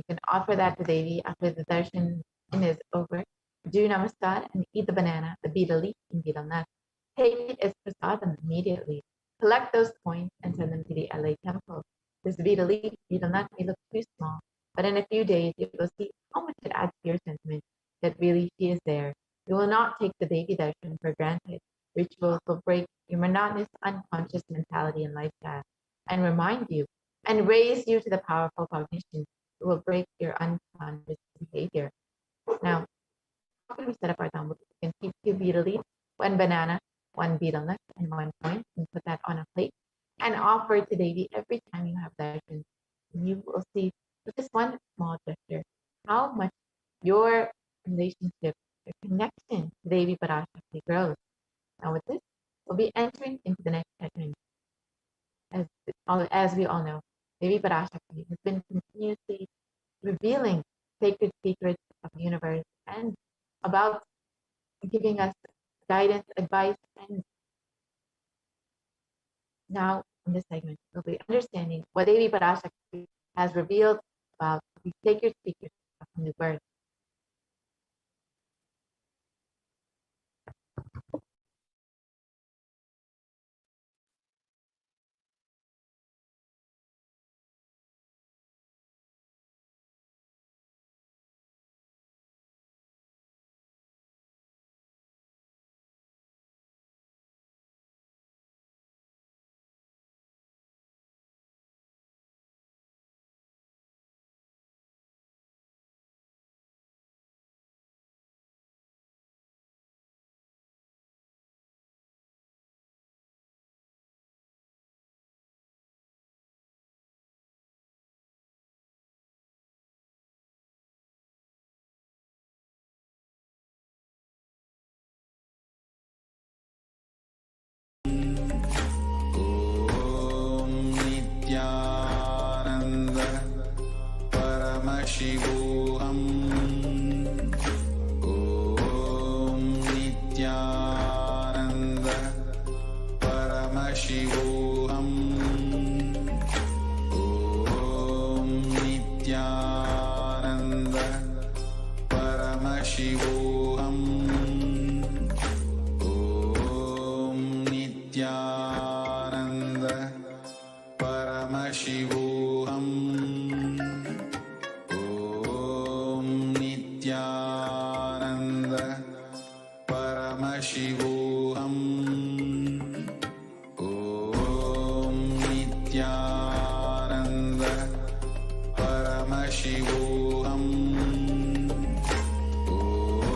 You can offer that to Devi after the darshan is over. Do namaskar and eat the banana, the betel leaf, and betel nut. Take it as prasadam immediately. Collect those coins and send them to the LA temple. This betel leaf, betel nut may look too small, but in a few days you will see how much it adds to your sentiment that really she is there. You will not take the Devi darshan for granted. Rituals will break your monotonous, unconscious mentality and lifestyle and remind you and raise you to the powerful cognition. It will break your unconscious behavior. Now, how can we set up our download? You can keep 2 betel leaves, 1 banana, 1 betel nut, and 1 coin, and put that on a plate and offer it to Devi every time you have darshan. You will see with this one small gesture how much your relationship, your connection to Devi Parashakti grows. Now with this, we'll be entering into the next segment. As we all know, Devi Parashakti has been continuously revealing sacred secrets of the universe and about giving us guidance, advice, and now in this segment, we'll be understanding what Devi Parashakti has revealed about the sacred secrets of new birth. Paramashivoham. Om Nithyananda Paramashivoham. Om Nithyananda Paramashivoham. Om Nithyananda Paramashivoham. Nithyananda Paramashivoham. Om Nithyananda Paramashivoham.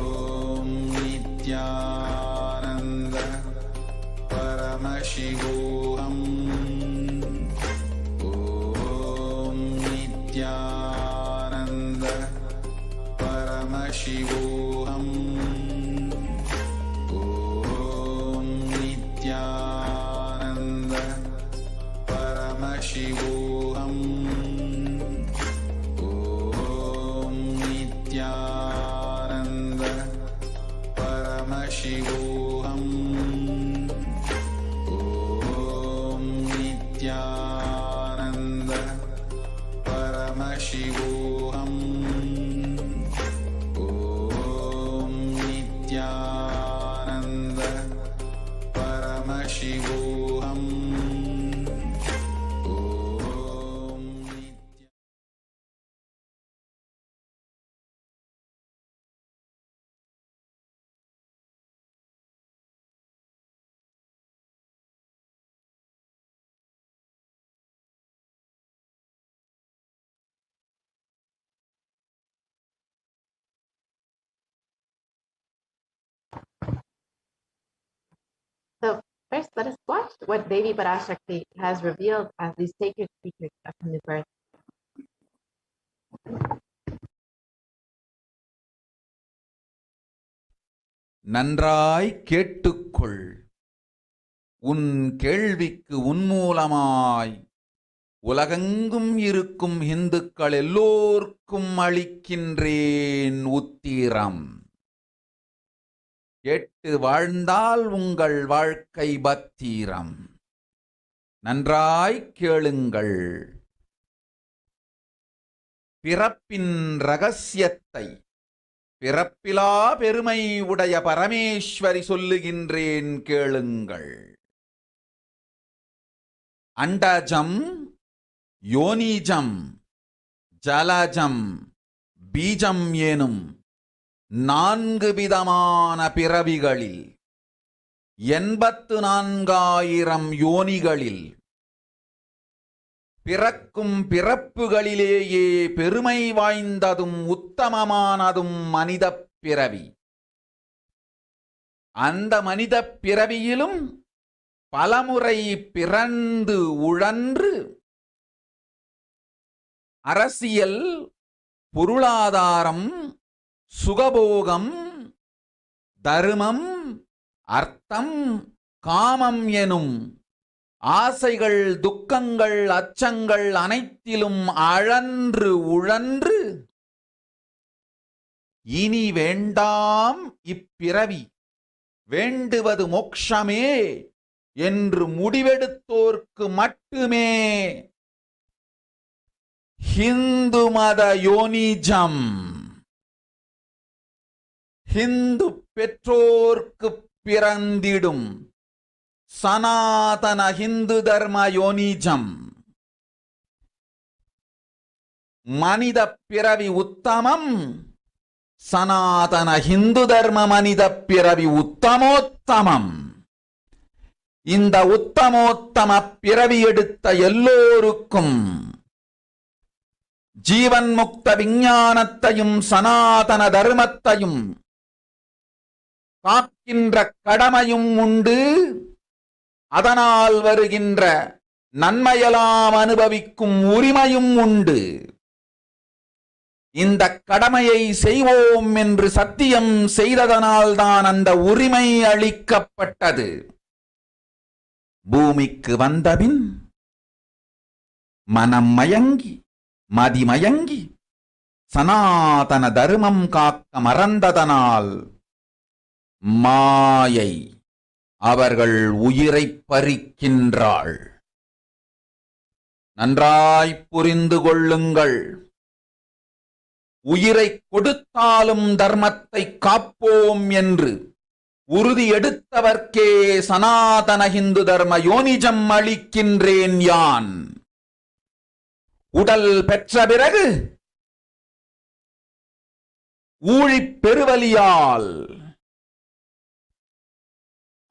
Om Nithyananda Paramashivoham. Om Nithyananda Paramashivoham. Om Nithyananda Paramashivoham. Om Nithyananda Paramashivoham. Om Nithyananda Paramashivoham. Nithyananda Paramashivoham. So first, let us watch what Devi Parashakti has revealed as the sacred secrets of new birth. நன்றாய் கேட்டுக்கொள். உன் கேள்விக்கு உன்மூலமாய் உலகெங்கும் இருக்கும் இந்துக்கள் எல்லோர்க்கும் அளிக்கின்றேன் உத்திரம். கேட்டு வாழ்ந்தால் உங்கள் வாழ்க்கை பத்திரம். நன்றாய் கேளுங்கள். பிறப்பின் ரகசியத்தை பிறப்பிலா பெருமை உடைய பரமேஸ்வரி சொல்லுகின்றேன் கேளுங்கள். அண்டஜம், யோனிஜம், ஜலஜம், பீஜம் எனும் 4 விதமான பிறவிகளில் 84,000 யோனிகளில் பிறக்கும் பிறப்புகளிலேயே பெருமை வாய்ந்ததும் உத்தமமானதும் மனிதப் பிறவி. அந்த மனிதப் பிறவியிலும் பலமுறை பிறந்து உழன்று அரசியல், பொருளாதாரம், சுகபோகம், தர்மம், அர்த்தம், காமம் எனும் ஆசைகள், துக்கங்கள், அச்சங்கள் அனைத்திலும் அழன்று உழன்று இனி வேண்டாம் இப்பிறவி, வேண்டுவது மோட்சமே என்று முடிவெடுத்தோர்க்கு மட்டுமே ஹிந்து மத யோனிஜம், ஹிந்து பெற்றோர்க்கு பிறந்திடும் சனாதன ஹிந்து தர்ம யோனிஜம், மனித பிறவி உத்தமம், சனாதன ஹிந்து தர்ம மனித பிறவி உத்தமோத்தமம். இந்த உத்தமோத்தம பிறவி எடுத்த எல்லோருக்கும் ஜீவன் முக்த விஞ்ஞானத்தையும் சனாதன தர்மத்தையும் காக்கின்ற கடமையும் உண்டு. அதனால் வருகின்ற நன்மையெல்லாம் அனுபவிக்கும் உரிமையும் உண்டு. இந்த கடமையை செய்வோம் என்று சத்தியம் செய்ததனால்தான் அந்த உரிமை அளிக்கப்பட்டது. பூமிக்கு வந்தபின் மனம் மயங்கி மதிமயங்கி சனாதன தர்மம் காக்க மறந்ததனால் மாயை அவர்கள் உயிரை பறிக்கின்றாள். நன்றாய் புரிந்து கொள்ளுங்கள். உயிரை கொடுத்தாலும் தர்மத்தை காப்போம் என்று உறுதி எடுத்தவர்க்கே சனாதன ஹிந்து தர்ம யோனிஜம் அளிக்கின்றேன் யான். உடல் பெற்ற பிறகு ஊழிப் பெருவலியால்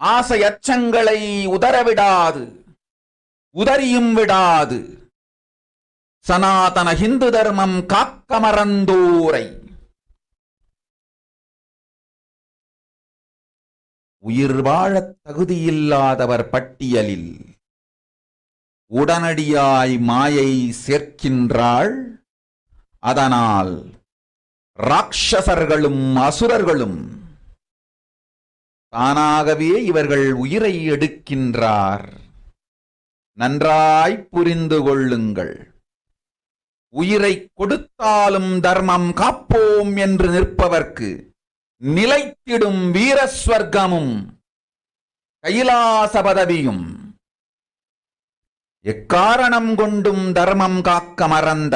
ஆசை அச்சங்களை உதறவிடாது, உதறியும் விடாது சனாதன ஹிந்து தர்மம் காக்க மறந்தோரை உயிர் வாழத் தகுதியில்லாதவர் பட்டியலில் உடனடியாய் மாயை சேர்க்கின்றாள். அதனால் ராட்சசர்களும் அசுரர்களும் தானாகவே இவர்கள் உயிரை எடுக்கின்றார். நன்றாய் புரிந்து கொள்ளுங்கள். உயிரை கொடுத்தாலும் தர்மம் காப்போம் என்று நிற்பவர்க்கு நிலைத்திடும் வீரஸ்வர்க்கமும் கைலாச பதவியும், எக்காரணம் கொண்டும் தர்மம் காக்க மறந்த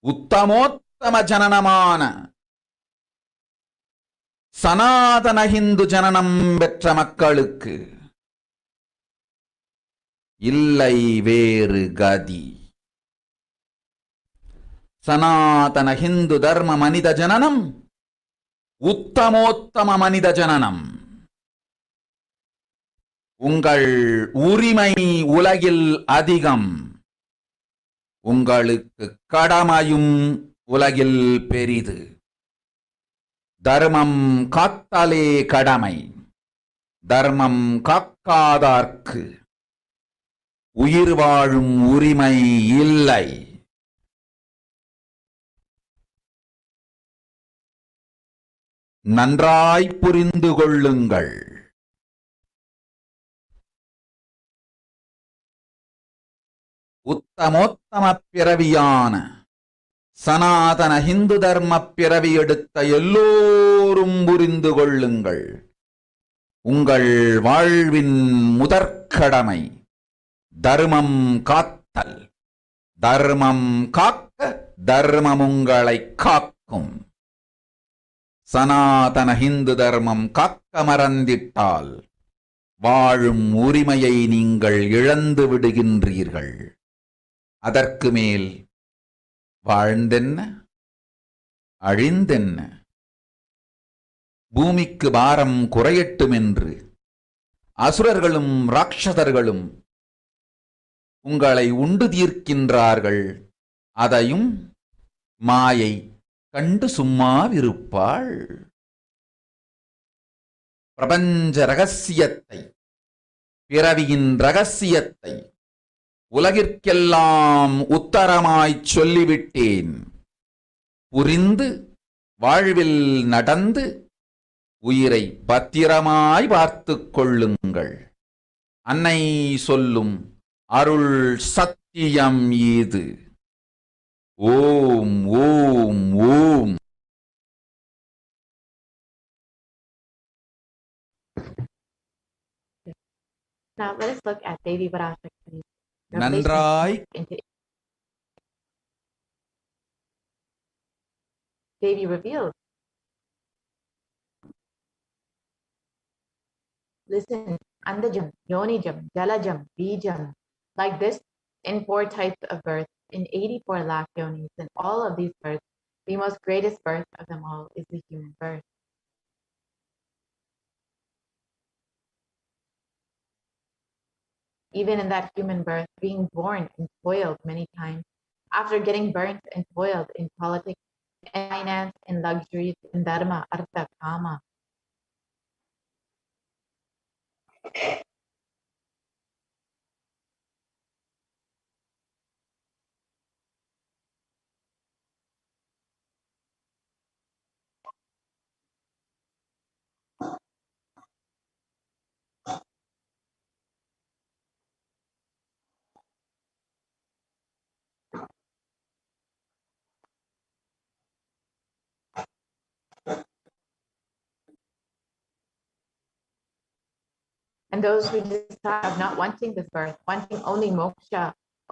உத்தமோத்தம ஜனனமான சனாதன ஹிந்து ஜனனம் பெற்ற மக்களுக்கு இல்லை வேறு கதி. சனாதன ஹிந்து தர்ம மனித ஜனனம் உத்தமோத்தம மனித ஜனனம். உங்கள் உரிமை உலகில் அதிகம், உங்களுக்கு கடமையும் உலகில் பெரிது. தர்மம் காத்தாலே கடமை, தர்மம் காக்காதார்க்கு உயிர் வாழும் உரிமை இல்லை. நன்றாய் புரிந்து கொள்ளுங்கள். உத்தமோத்தம பிறவியான சனாதன ஹிந்து தர்ம பிறவி எடுத்த எல்லோரும் புரிந்து கொள்ளுங்கள். உங்கள் வாழ்வின் முதற்கடமை தர்மம் காத்தல். தர்மம் காக்க தர்மம் உங்களை காக்கும். சனாதன ஹிந்து தர்மம் காக்க மறந்திட்டால் வாழும் உரிமையை நீங்கள் இழந்து விடுகின்றீர்கள். அதற்கு மேல் வாழ்ந்தென்ன அழிந்தென்ன? பூமிக்கு பாரம் குறையட்டும் என்று அசுரர்களும் ராட்சதர்களும் உங்களை உண்டு தீர்க்கின்றார்கள். அதையும் மாயை கண்டு சும்மாவிருப்பாள். பிரபஞ்ச ரகசியத்தை, பிறவியின் ரகசியத்தை உலகிற்கெல்லாம் உத்தரமாய்ச் சொல்லிவிட்டேன். புரிந்து வாழ்வில் நடந்து உயிரை பத்திரமாய் பார்த்துக் கொள்ளுங்கள். அன்னை சொல்லும் அருள் சத்தியம் இது. ஓம் ஓம் ஓம். Now let us look at Devi Parashakti's நன்றாய் Devi revealed. Listen, Andajam, Yonijam, Jalajam, Bijam. Like this, in 4 types of birth, in 84 lakh yonis, in all of these births, the most greatest birth of them all is the human birth. Even in that human birth, being born and toiled many times, after getting burnt and toiled in politics, in finance, in luxuries, in dharma, artha, kama. And those who decide of not wanting this birth, wanting only moksha,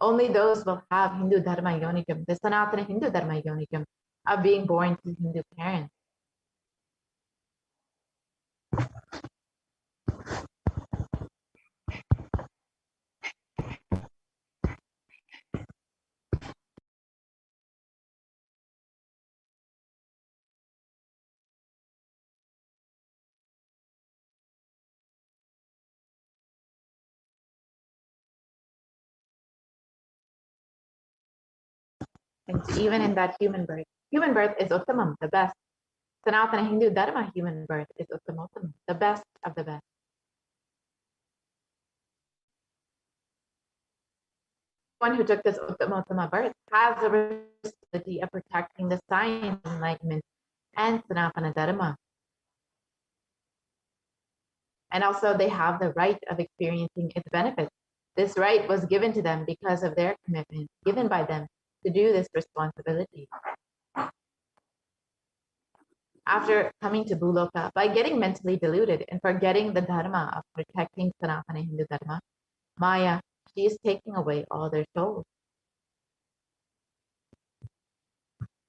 only those will have Hindu dharma yonikam, the Sanatana Hindu dharma yonikam, of being born to Hindu parents. And even in that human birth is Uttamam, the best. Sanatana Hindu Dharma human birth is Uttamottama, the best of the best. One who took this Uttamottama birth has the responsibility of protecting the science, enlightenment, and Sanatana Dharma. And also they have the right of experiencing its benefits. This right was given to them because of their commitment given by them to do this responsibility. After coming to Bhuloka, by getting mentally deluded and forgetting the dharma of protecting Sanatana Hindu Dharma, Maya, she is taking away all their souls.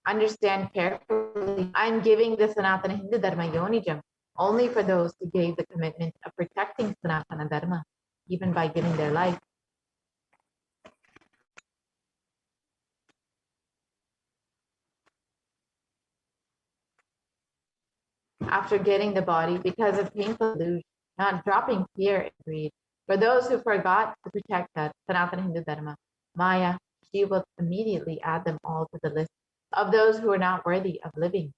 Understand carefully, I'm giving the Sanatana Hindu Dharma Yonijam only for those who gave the commitment of protecting Sanatana Dharma, even by giving their life. After getting the body because of painful delusion, not dropping fear and greed, for those who forgot to protect that Sanatana Hindu Dharma, Maya, she will immediately add them all to the list of those who are not worthy of living.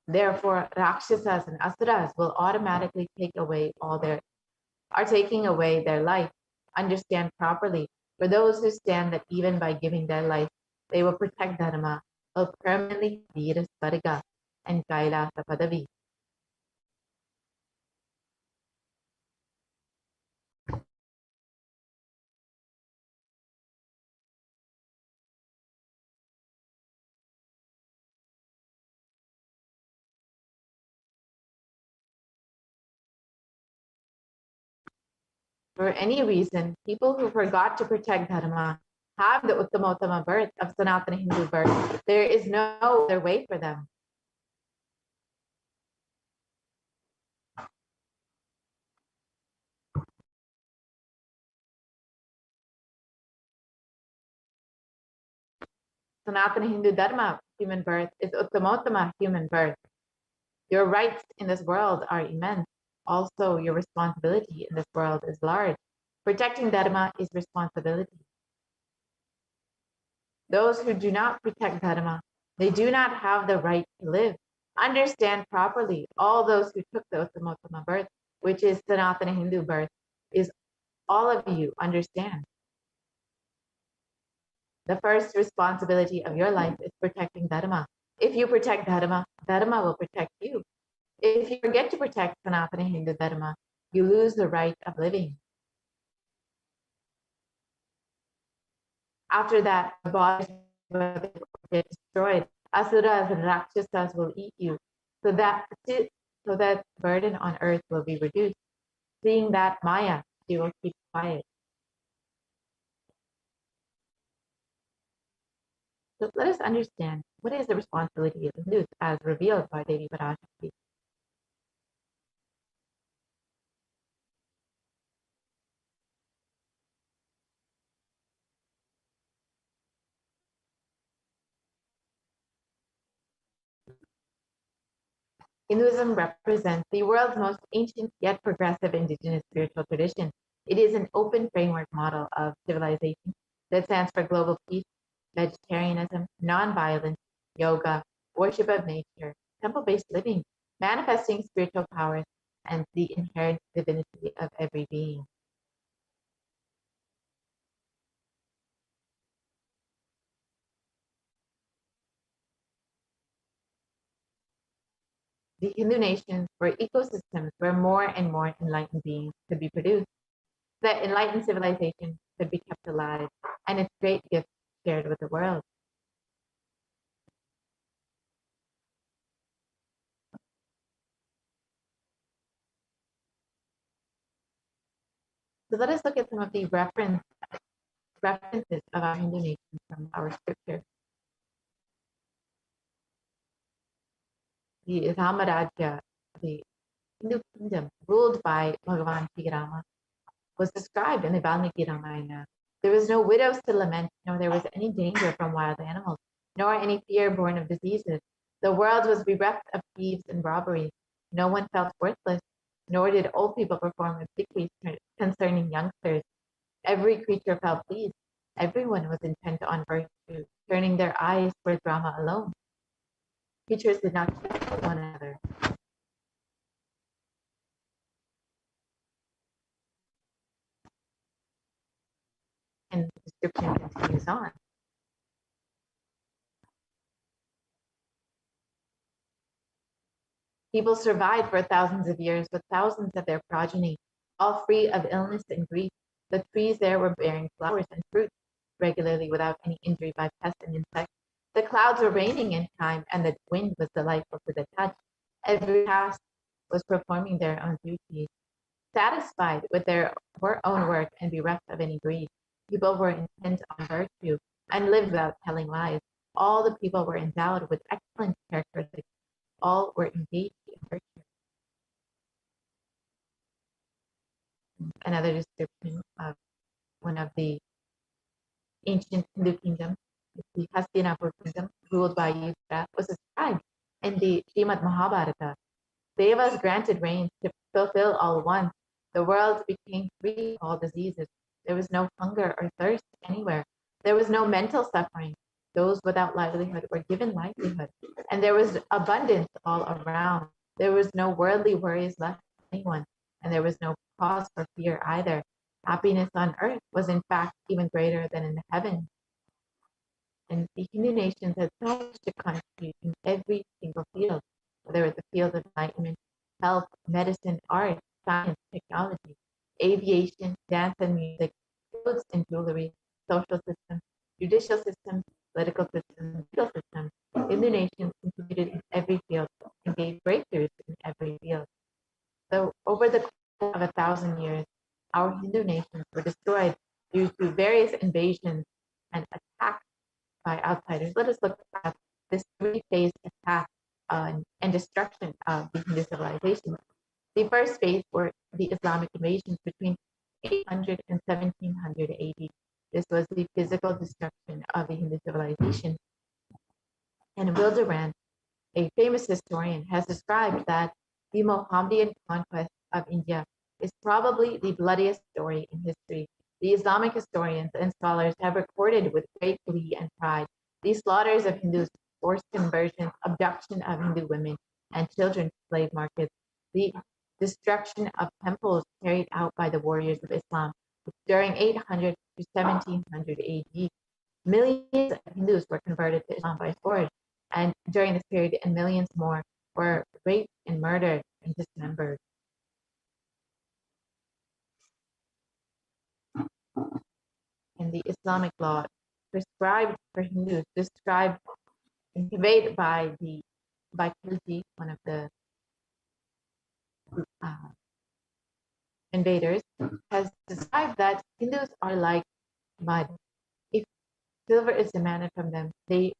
Therefore, Rakshasas and Asuras will automatically taking away their life. Understand properly, for those who stand that even by giving their life, they will protect Dharma, will permanently lead us Varga and Kailasa Padavi. For any reason, people who forgot to protect Dharma have the Uttamottama birth of Sanatana Hindu birth. There is no other way for them. Sanatana Hindu Dharma, human birth, is Uttamottama human birth. Your rights in this world are immense. Also, your responsibility in this world is large. Protecting Dharma is responsibility. Those who do not protect Dharma, they do not have the right to live. Understand properly, all those who took the Uttamottama birth, which is Sanatana Hindu birth, is all of you understand. The first responsibility of your life is protecting Dharma. If you protect Dharma, Dharma will protect you. If you forget to protect Sanatana Hindu Dharma, you lose the right of living. After that, the bodies will get destroyed. Asuras and Rakshasas will eat you, so that burden on earth will be reduced. Seeing that Maya, she will keep quiet. So let us understand what is the responsibility of the Hindus as revealed by Devi Parashakti. Hinduism represents the world's most ancient yet progressive indigenous spiritual tradition. It is an open framework model of civilization that stands for global peace, vegetarianism, non-violence, yoga, worship of nature, temple-based living, manifesting spiritual powers, and the inherent divinity of every being. The Hindu nations were ecosystems where more and more enlightened beings could be produced. That enlightened civilization could be kept alive, and its great gift shared with the world. So let us look at some of the references of our Hindu nations from our scripture. The Ramarajya, the Hindu kingdom ruled by Bhagavan Sri Rama, was described in the Valmiki Ramayana. There was no widows to lament, nor there was any danger from wild animals, nor any fear born of diseases. The world was bereft of thieves and robberies. No one felt worthless, nor did old people perform obsequies concerning youngsters. Every creature felt pleased. Everyone was intent on virtue, turning their eyes towards Rama alone. Creatures did not kill one another. And the description continues on. People survived for thousands of years with thousands of their progeny, all free of illness and grief. The trees there were bearing flowers and fruit regularly without any injury by pests and insects. The clouds were raining in time, and the wind was delightful to the touch. Every caste was performing their own duties. Satisfied with their own work and bereft of any greed, people were intent on virtue and lived without telling lies. All the people were endowed with excellent characteristics. All were engaged in virtue. Another description of one of the ancient Hindu kingdoms, the Hastinapur kingdom, ruled by Yudhishthira, was described in the Srimad Mahabharata. Devas granted rains to fulfill all wants. The world became free of all diseases. There was no hunger or thirst anywhere. There was no mental suffering. Those without livelihood were given livelihood. And there was abundance all around. There was no worldly worries left for anyone. And there was no cause for fear either. Happiness on earth was in fact even greater than in the heavens. And the Hindu nations had so much to contribute in every single field, whether it's the field of enlightenment, health, medicine, art, science, technology, aviation, dance and music, clothes and jewelry, social systems, judicial systems, political systems, legal systems. Hindu nations contributed in every field and gave breakthroughs in every field. So over the course of 1,000 years, our Hindu nations were destroyed due to various invasions and attacks by outsiders. Let us look at this three-phase attack and destruction of the Hindu civilization. The first phase were the Islamic invasions between 800 and 1700 AD. This was the physical destruction of the Hindu civilization. And Wilderand, a famous historian, has described that the Mohammedan conquest of India is probably the bloodiest story in history. The Islamic historians and scholars have recorded with great glee and pride the slaughters of Hindus, forced conversions, abduction of Hindu women and children to slave markets, the destruction of temples carried out by the warriors of Islam. During 800 to 1700 AD, millions of Hindus were converted to Islam by sword, and during this period, and millions more were raped and murdered and dismembered. And the Islamic law prescribed for Hindus, described and conveyed by Kashi, one of the invaders, has described that Hindus are like mud. If silver is demanded from them, they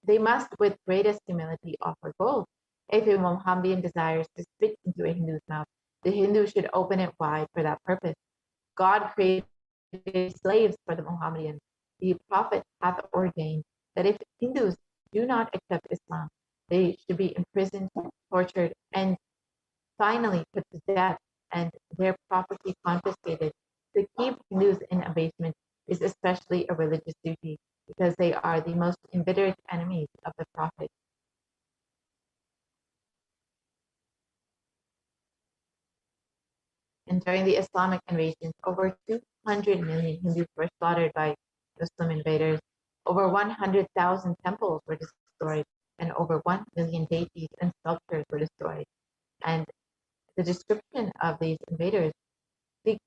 must with greatest humility offer gold. If a Mohammedan desires to spit into a Hindu's mouth, the Hindu should open it wide for that purpose. God created slaves for the Mohammedans. The Prophet hath ordained that if Hindus do not accept Islam, they should be imprisoned, tortured, and finally put to death, and their property confiscated. To keep Hindus in abasement is especially a religious duty, because they are the most embittered enemies of the Prophet. And during the Islamic invasions, over 200 million Hindus were slaughtered by Muslim invaders. Over 100,000 temples were destroyed, and over 1 million deities and sculptures were destroyed. And the description of these invaders, the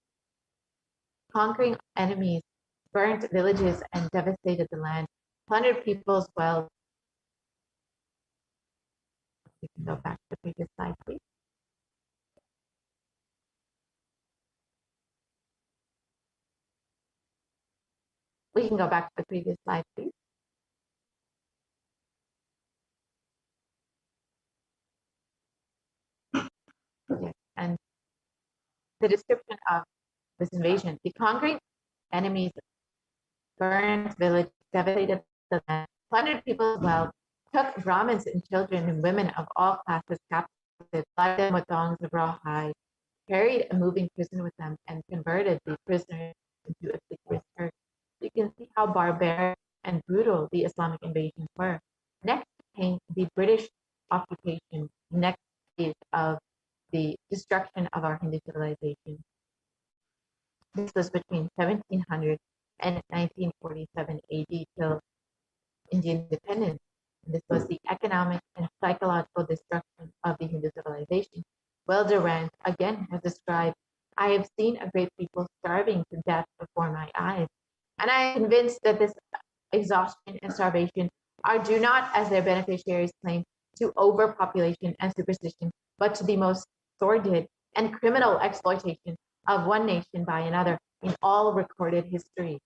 conquering enemies burnt villages and devastated the land, plundered people's wealth. We can go back to the previous slide, please. We can go back to the previous slide, please. Yes, and the description of this invasion, the conquering enemies burned village, devastated the land, plundered people's wealth, took Brahmins and children and women of all classes captive, tied them with thongs of raw hide, carried a moving prison with them, and converted the prisoners into a sleeper's church. You can see how barbaric and brutal the Islamic invasions were. Next came the British occupation, next phase of the destruction of our Hindu civilization. This was between 1700 and 1947 AD till Indian independence. And this was the economic and psychological destruction of the Hindu civilization. Wilderand again has described, I have seen a great people starving to death before my eyes, and I am convinced that this exhaustion and starvation are due not, as their beneficiaries claim, to overpopulation and superstition, but to the most sordid and criminal exploitation of one nation by another in all recorded history.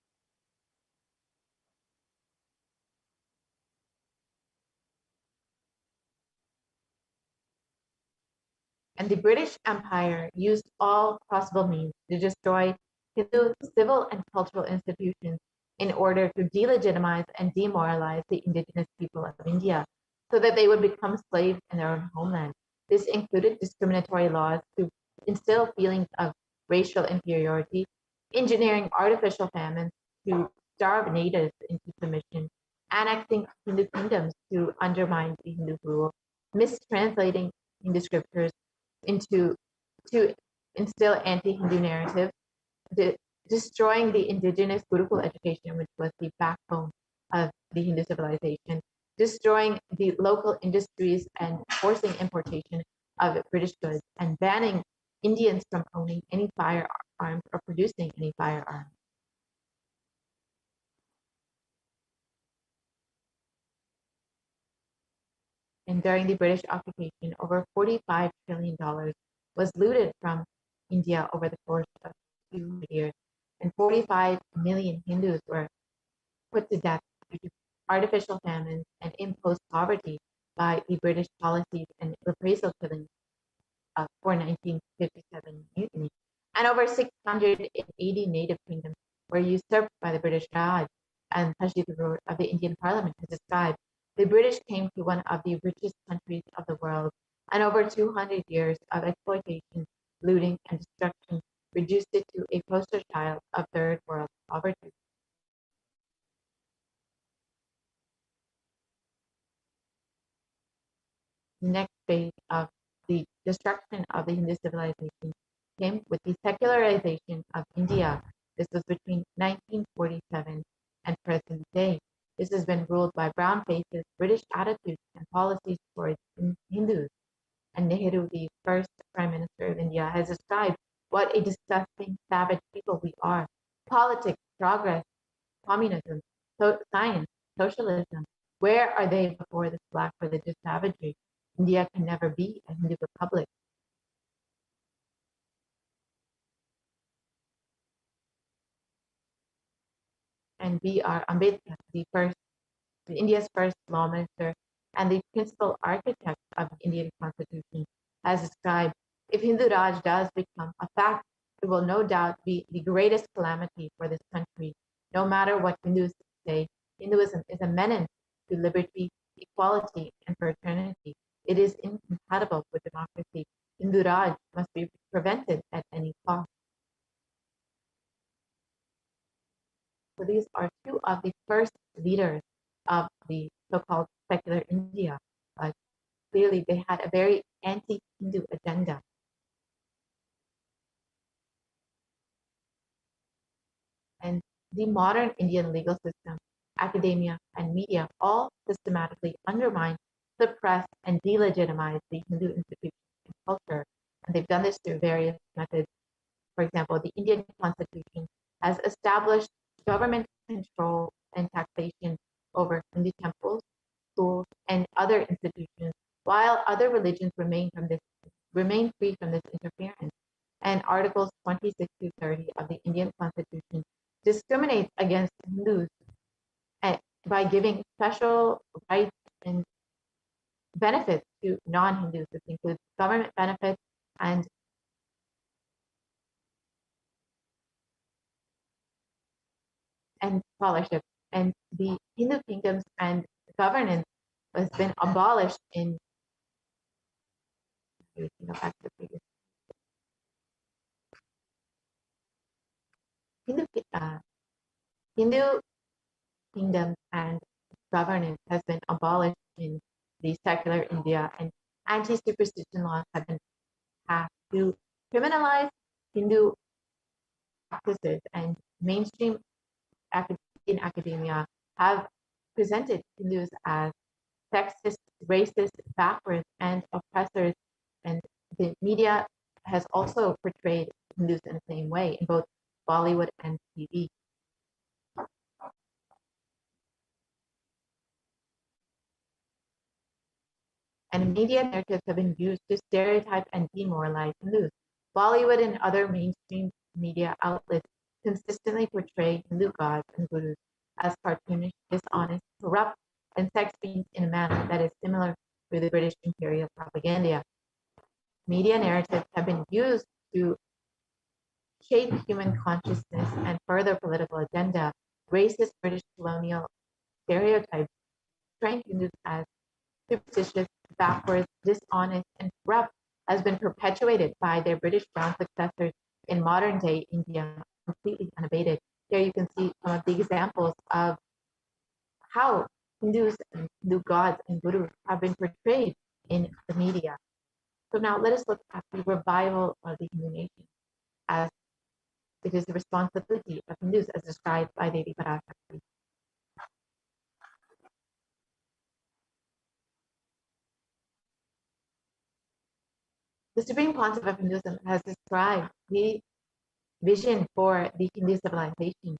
And the British Empire used all possible means to destroy Hindu civil and cultural institutions in order to delegitimize and demoralize the indigenous people of India so that they would become slaves in their own homeland. This included discriminatory laws to instill feelings of racial inferiority, engineering artificial famines to starve natives into submission, annexing Hindu kingdoms to undermine the Hindu rule, mistranslating Hindu scriptures to instill anti-Hindu narratives, destroying the indigenous Gurukul education, which was the backbone of the Hindu civilization, destroying the local industries and forcing importation of British goods, and banning Indians from owning any firearms or producing any firearms. And during the British occupation, over $45 trillion was looted from India over the course of 200 years, and 45 million Hindus were put to death due to artificial famines and imposed poverty by the British policies and reprisal killings for 1957 mutiny. And over 680 native kingdoms were usurped by the British Raj, and Kashi of the Indian Parliament has described. The British came to one of the richest countries of the world, and over 200 years of exploitation, looting, and destruction reduced it to a poster child of third world poverty. The next phase of the destruction of the Hindu civilization came with the secularization of India. This was between 1947 and present day. This has been ruled by brown faces, British attitudes and policies towards Hindus. And Nehru, the first Prime Minister of India, has described what a disgusting, savage people we are. Politics, progress, communism, science, socialism. Where are they before this black religious savagery? India can never be a Hindu republic. And B.R. Ambedkar, India's first law minister and the principal architect of the Indian Constitution, has described, if Hindu Raj does become a fact, it will no doubt be the greatest calamity for this country. No matter what Hindus say, Hinduism is a menace to liberty, equality, and fraternity. It is incompatible with democracy. Hindu Raj must be prevented at any cost. So these are two of the first leaders of the so-called secular India. Clearly, they had a very anti-Hindu agenda. And the modern Indian legal system, academia, and media all systematically undermine, suppress, and delegitimize the Hindu institutions and culture. And they've done this through various methods. For example, the Indian Constitution has established government control and taxation over Hindu temples, schools, and other institutions, while other religions remain free from this interference. And Articles 26 to 30 of the Indian Constitution discriminates against Hindus by giving special rights and benefits to non-Hindus. This includes government benefits and scholarship. And the Hindu kingdoms and governance has been abolished in Hindu kingdoms and governance has been abolished in the secular India, and anti-superstition laws have been passed to criminalize Hindu practices, and mainstream in academia have presented Hindus as sexist, racist, backwards, and oppressors. And the media has also portrayed Hindus in the same way in both Bollywood and TV. And media narratives have been used to stereotype and demoralize Hindus. Bollywood and other mainstream media outlets consistently portray Hindu gods and gurus as cartoonish, dishonest, corrupt, and sex fiends in a manner that is similar to the British imperial propaganda. Media narratives have been used to shape human consciousness and further political agenda. Racist British colonial stereotypes portraying Hindus as superstitious, backwards, dishonest, and corrupt has been perpetuated by their British brown successors in modern day India, completely unabated. Here you can see some of the examples of how Hindus and Hindu gods and gurus have been portrayed in the media. So now let us look at the revival of the Hindu nation, as it is the responsibility of Hindus as described by Devi Parashakti. The Supreme Pontiff of Hinduism has described the vision for the Hindu civilization.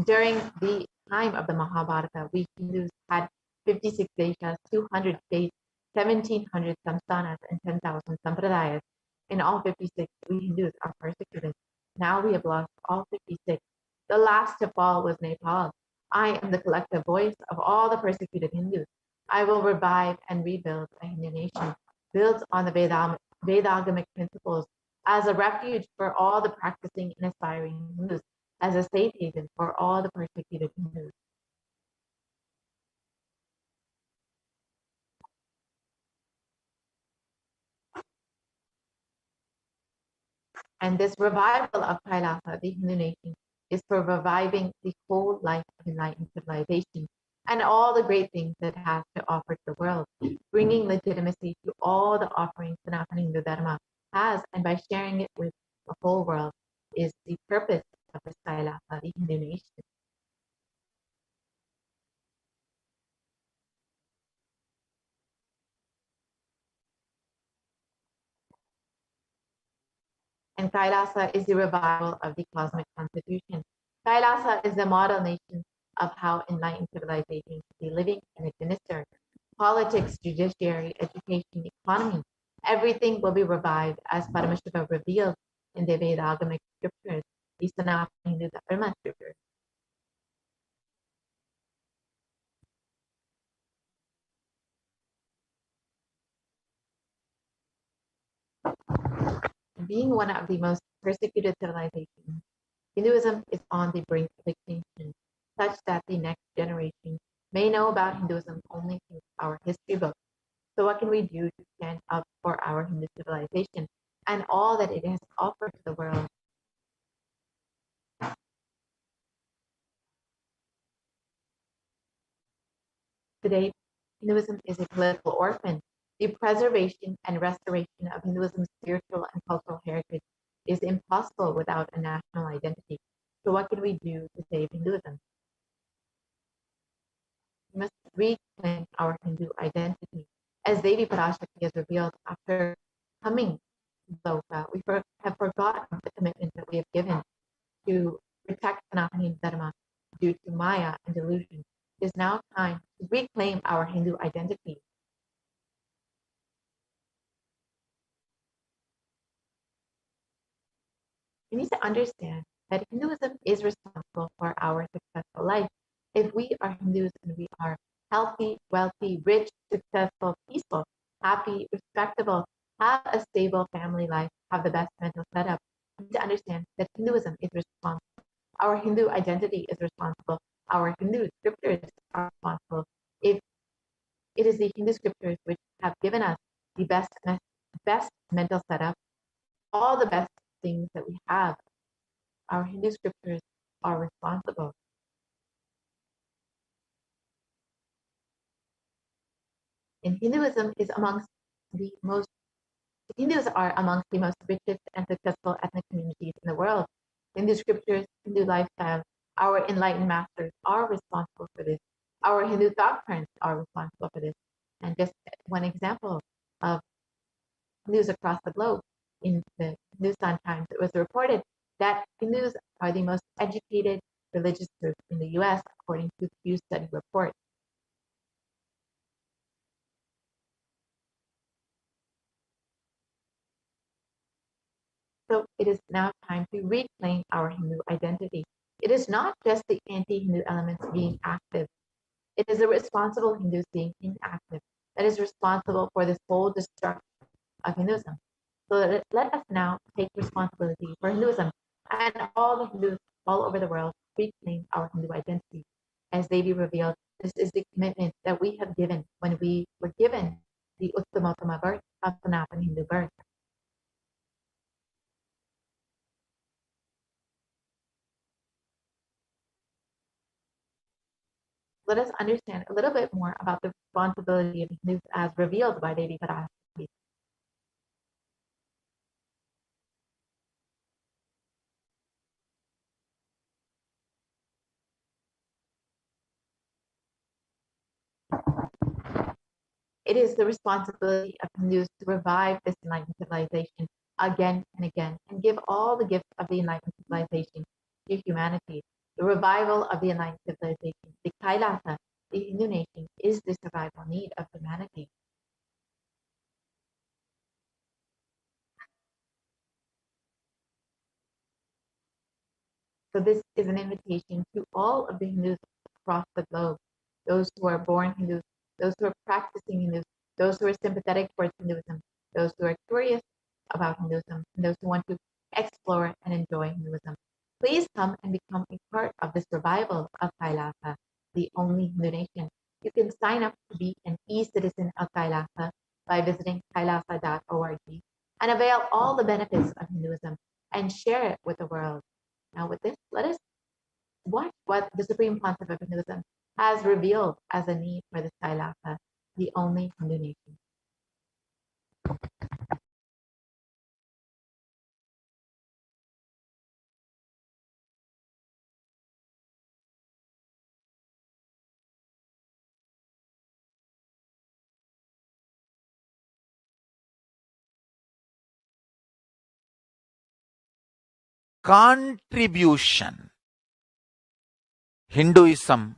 During the time of the Mahabharata, we Hindus had 56 deshas, 200 states, 1,700 samsthanas, and 10,000 sampradayas. In all 56, we Hindus are persecuted. Now we have lost The last to fall was Nepal. I am the collective voice of all the persecuted Hindus. I will revive and rebuild a Hindu nation built on the Vedagamic principles as a refuge for all the practicing and aspiring Hindus, as a safe haven for all the persecuted Hindus. And this revival of Kailasa, the Hindu nation, is for reviving the whole life of enlightened civilization and all the great things that it has to offer to the world, bringing legitimacy to all the offerings Sanatana Hindu Dharma has, and by sharing it with the whole world is the purpose of this Kailasa, the Hindu nation. And Kailasa is the revival of the cosmic constitution. Kailasa is the model nation of how enlightened civilization should be living and administered. Politics, judiciary, education, economy, everything will be revived as Paramashiva revealed in the Vedagamic scriptures, the Sanatana Hindu Dharma scriptures. Being one of the most persecuted civilizations, Hinduism is on the brink of extinction, such that the next generation may know about Hinduism only through our history books. So what can we do to stand up for our Hindu civilization and all that it has offered to the world? Today, Hinduism is a political orphan. The preservation and restoration of Hinduism's spiritual and cultural heritage is impossible without a national identity. So what can we do to save Hinduism? We must reclaim our Hindu identity. As Devi Parashakti has revealed, after coming to Loka, we have forgotten the commitment that we have given to protect Sanatana Hindu Dharma due to Maya and delusion. It is now time to reclaim our Hindu identity. We need to understand that Hinduism is responsible for our successful life. If we are Hindus and we are healthy, wealthy, rich, successful, peaceful, happy, respectable, have a stable family life, have the best mental setup, we need to understand that Hinduism is responsible. Our Hindu identity is responsible. Our Hindu scriptures are responsible. If it is the Hindu scriptures which have given us the best mental setup, all the best things that we have, our Hindu scriptures are responsible. And Hinduism is amongst the most, Hindus are amongst the most richest and successful ethnic communities in the world. Hindu scriptures, Hindu lifestyle, our enlightened masters are responsible for this. Our Hindu thought currents are responsible for this. And just one example of Hindus across the globe, in the Hindustan Times, it was reported that Hindus are the most educated religious group in the US, according to the Pew Study report. So it is now time to reclaim our Hindu identity. It is not just the anti-Hindu elements being active. It is the responsible Hindus being inactive that is responsible for this whole destruction of Hinduism. So let us now take responsibility for Hinduism and all the Hindus all over the world reclaim our Hindu identity. As Devi revealed, this is the commitment that we have given when we were given the Uttamottama birth of Sanatana Hindu birth. Let us understand a little bit more about the responsibility of Hindus as revealed by Devi Parashakti. It is the responsibility of Hindus to revive this enlightened civilization again and again and give all the gifts of the enlightened civilization to humanity. The revival of the enlightened civilization, the Kailasa, the Hindu nation, is the survival need of humanity. So this is an invitation to all of the Hindus across the globe, those who are born Hindus, those who are practicing Hindus, those who are sympathetic towards Hinduism, those who are curious about Hinduism, and those who want to explore and enjoy Hinduism. Please come and become a part of this revival of Kailasa, the only Hindu nation. You can sign up to be an e-citizen of Kailasa by visiting kailasa.org and avail all the benefits of Hinduism and share it with the world. Now with this, let us watch what the Supreme Pontiff of Hinduism has revealed as a need for this Kailasa, the only Hindu nation. Contribution. Hinduism,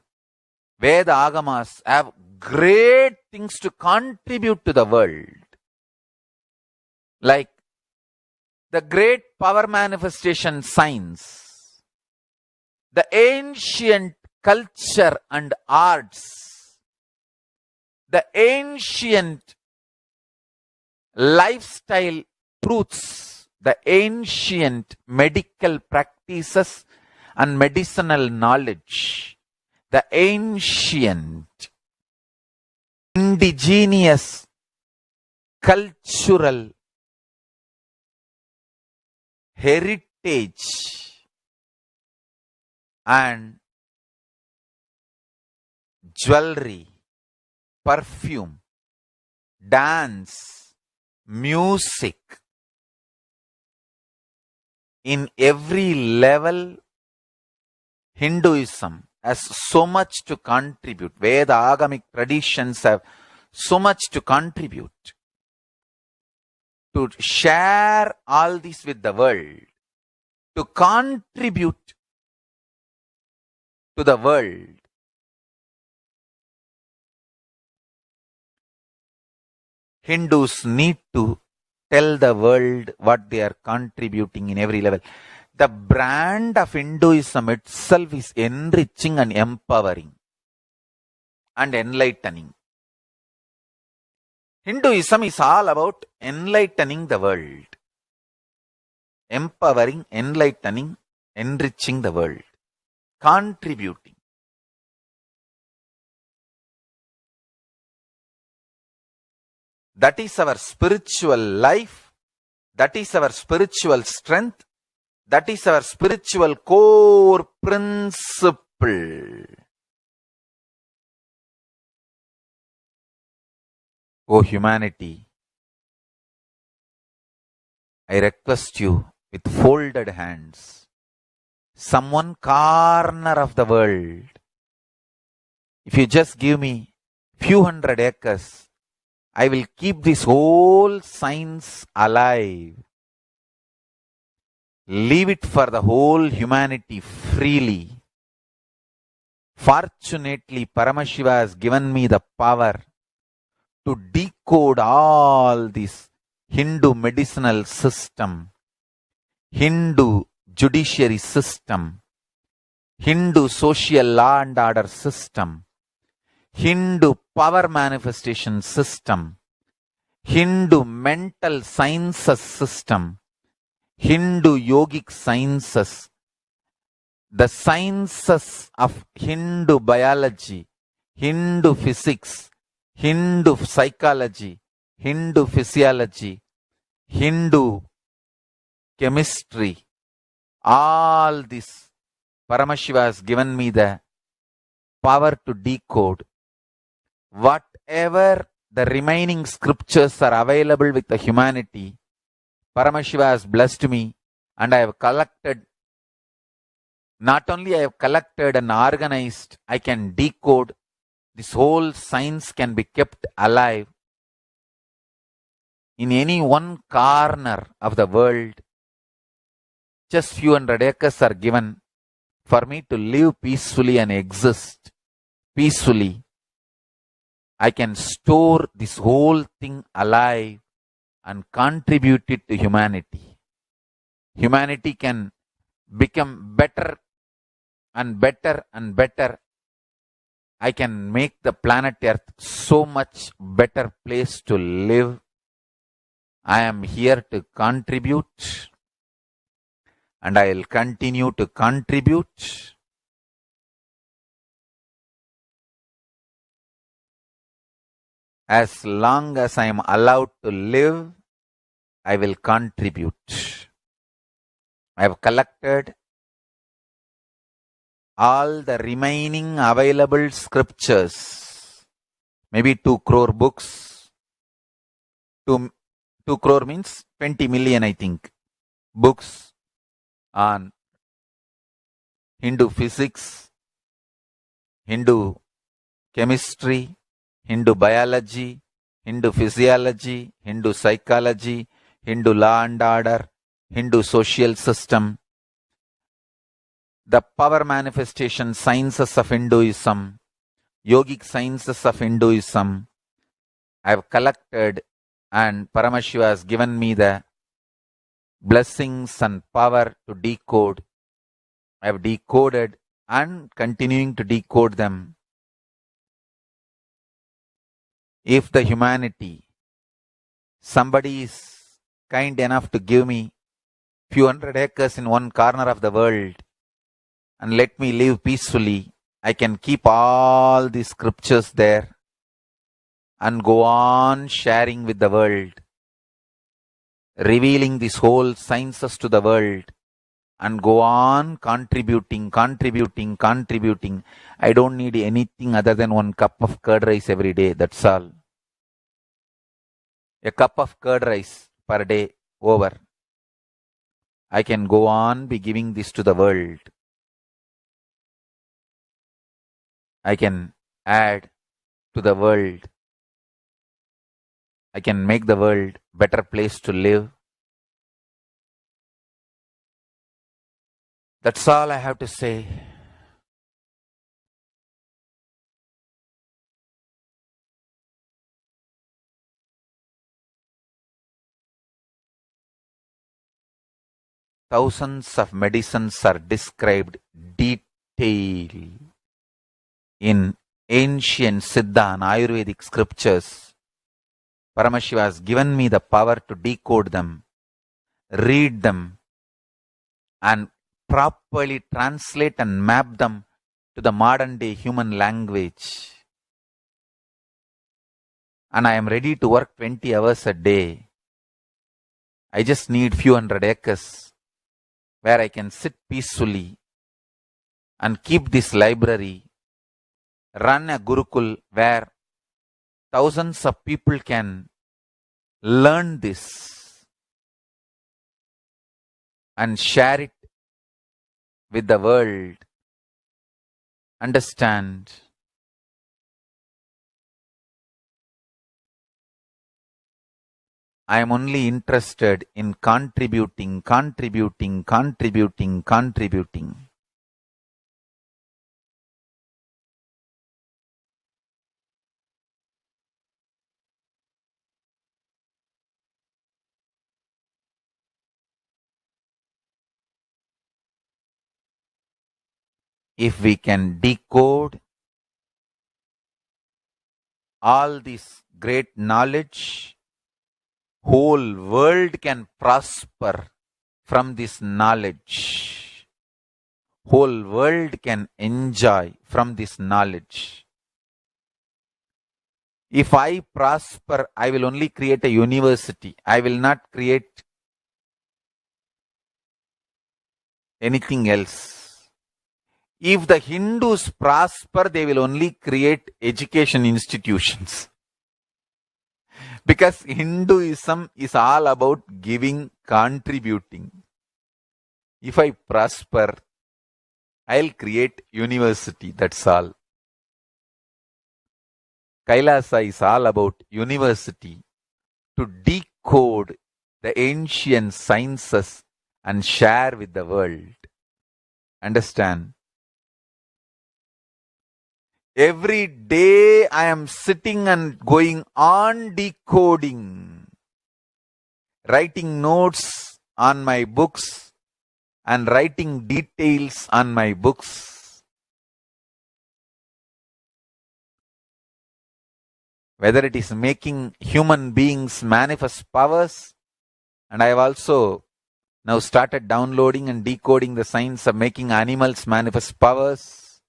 Veda Agamas have great things to contribute to the world. Like the great power manifestation science, the ancient culture and arts, the ancient lifestyle truths, the ancient medical practices and medicinal knowledge, the ancient indigenous cultural heritage and jewelry, perfume, dance, music, in every level, Hinduism has so much to contribute. Veda Agamic traditions have so much to contribute. To share all this with the world, to contribute to the world. Hindus need to tell the world what they are contributing in every level. The brand of Hinduism itself is enriching and empowering and enlightening. Hinduism is all about enlightening the world. Empowering, enlightening, enriching the world. Contributing. That is our spiritual life. That is our spiritual strength. That is our spiritual core principle. O humanity, I request you with folded hands, some one corner of the world, if you just give me few hundred acres, I will keep this whole science alive. Leave it for the whole humanity freely. Fortunately, Paramashiva has given me the power to decode all this Hindu medicinal system, Hindu judiciary system, Hindu social law and order system, Hindu power manifestation system, Hindu mental sciences system, Hindu yogic sciences, the sciences of Hindu biology, Hindu physics, Hindu psychology, Hindu physiology, Hindu chemistry, all this Paramashiva has given me the power to decode. Whatever the remaining scriptures are available with the humanity, Paramashiva has blessed me, and I have collected, not only I have collected and organized, I can decode. This whole science can be kept alive in any one corner of the world. Just few hundred acres are given for me to live peacefully and exist peacefully. I can store this whole thing alive and contribute it to humanity. Humanity can become better and better and better, I can make the planet Earth so much better place to live. I am here to contribute, and I will continue to contribute. As long as I am allowed to live, I will contribute. I have collected all the remaining available scriptures, maybe 2 crore books. 2 crore means 20 million, I think, books on Hindu physics, Hindu chemistry, Hindu biology, Hindu physiology, Hindu psychology, Hindu law and order, Hindu social system, the power manifestation sciences of Hinduism, yogic sciences of Hinduism. I have collected, and Paramashiva has given me the blessings and power to decode. I have decoded and continuing to decode them. If the humanity, somebody is kind enough to give me few hundred acres in one corner of the world and let me live peacefully, I can keep all the scriptures there and go on sharing with the world, revealing these whole sciences to the world, and go on contributing. I don't need anything other than 1 cup of curd rice every day. That's all. A cup of curd rice per day over. I can go on be giving this to the world. I can add to the world. I can make the world better place to live. That's all I have to say. Thousands of medicines are described detail in ancient Siddha and Ayurvedic scriptures. Paramashiva has given me the power to decode them, read them, and properly translate and map them to the modern day human language. And I am ready to work 20 hours a day. I just need few hundred acres where I can sit peacefully and keep this library, run a Gurukul where thousands of people can learn this and share it with the world. Understand? I am only interested in contributing. If we can decode all this great knowledge, whole world can prosper from this knowledge. Whole world can enjoy from this knowledge. If I prosper, I will only create a university. I will not create anything else. If the Hindus prosper, they will only create education institutions. Because Hinduism is all about giving, contributing. If I prosper, I'll create university, that's all. Kailasa is all about university to decode the ancient sciences and share with the world. Understand? Every day I am sitting and going on decoding, writing notes on my books, and writing details on my books, whether it is making human beings manifest powers, and I have also now started downloading and decoding the science of making animals manifest powers,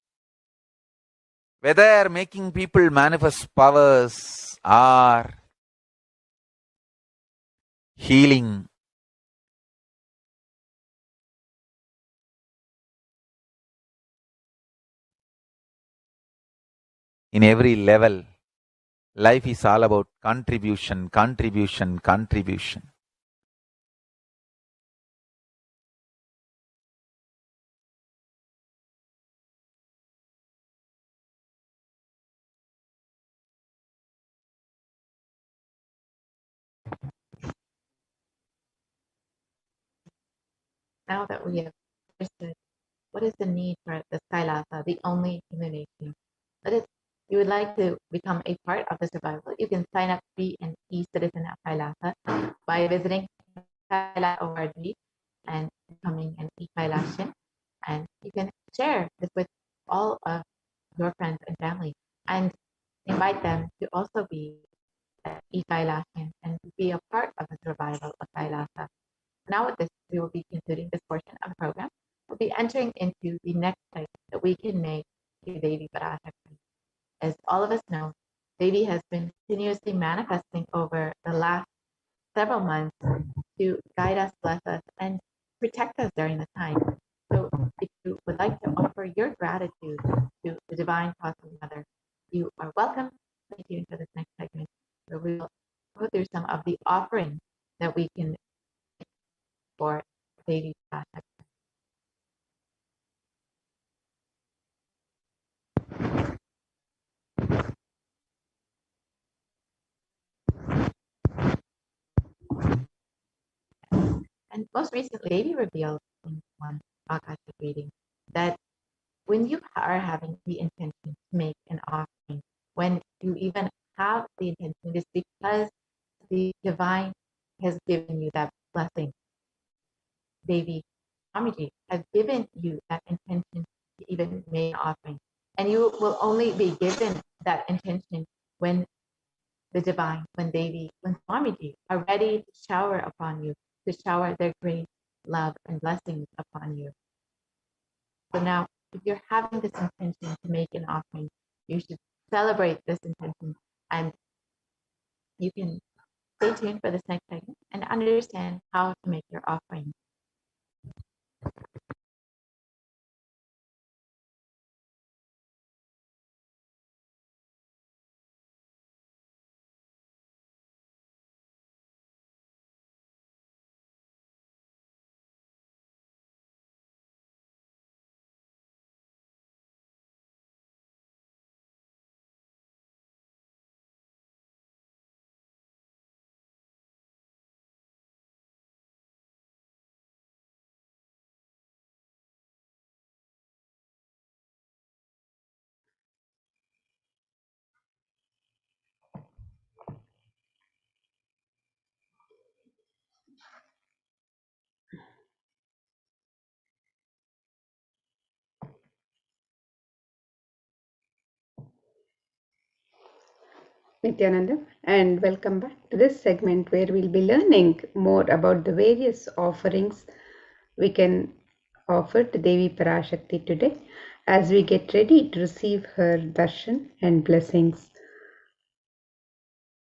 whether making people manifest powers or healing. In every level, life is all about contribution, contribution, contribution. Now that we have understood what is the need for the Kailasa, the only illumination, let us, you would like to become a part of the survival, you can sign up to be an e-citizen at Kailasa by visiting Kailasa.org and becoming an e-Kailashian. And you can share this with all of your friends and family and invite them to also be an e-Kailashian and be a part of the survival of Kailasa. Now with this, we will be concluding this portion of the program. We'll be entering into the next segment that we can make a Devi Parashakti. As all of us know, Devi has been continuously manifesting over the last several months to guide us, bless us, and protect us during the time. So if you would like to offer your gratitude to the Divine Cosmic Mother, you are welcome. Stay tuned for this next segment where we will go through some of the offerings that we can for Devi Parashakti. And most recently, Devi revealed in one Akashic reading that when you are having the intention to make an offering, when you even have the intention, it is because the divine has given you that blessing. Devi Swamiji has given you that intention to even make an offering. And you will only be given that intention when the divine, when Devi, when Swamiji are ready to shower upon you, to shower their great love and blessings upon you. So now, if you're having this intention to make an offering, you should celebrate this intention, and you can stay tuned for this next segment and understand how to make your offering. Nithyananda, and welcome back to this segment where we'll be learning more about the various offerings we can offer to Devi Parashakti today as we get ready to receive her darshan and blessings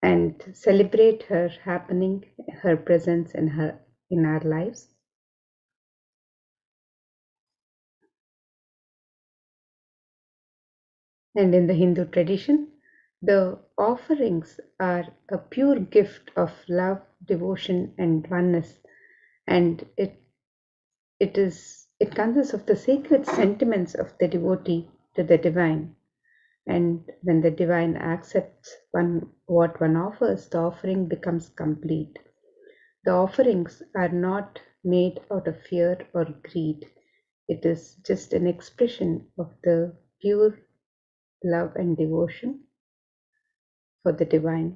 and celebrate her happening, her presence in our lives. And in the Hindu tradition, the offerings are a pure gift of love, devotion, and oneness, and it consists of the sacred sentiments of the devotee to the divine. And when the divine accepts what one offers, the offering becomes complete. The offerings are not made out of fear or greed. It is just an expression of the pure love and devotion for the divine.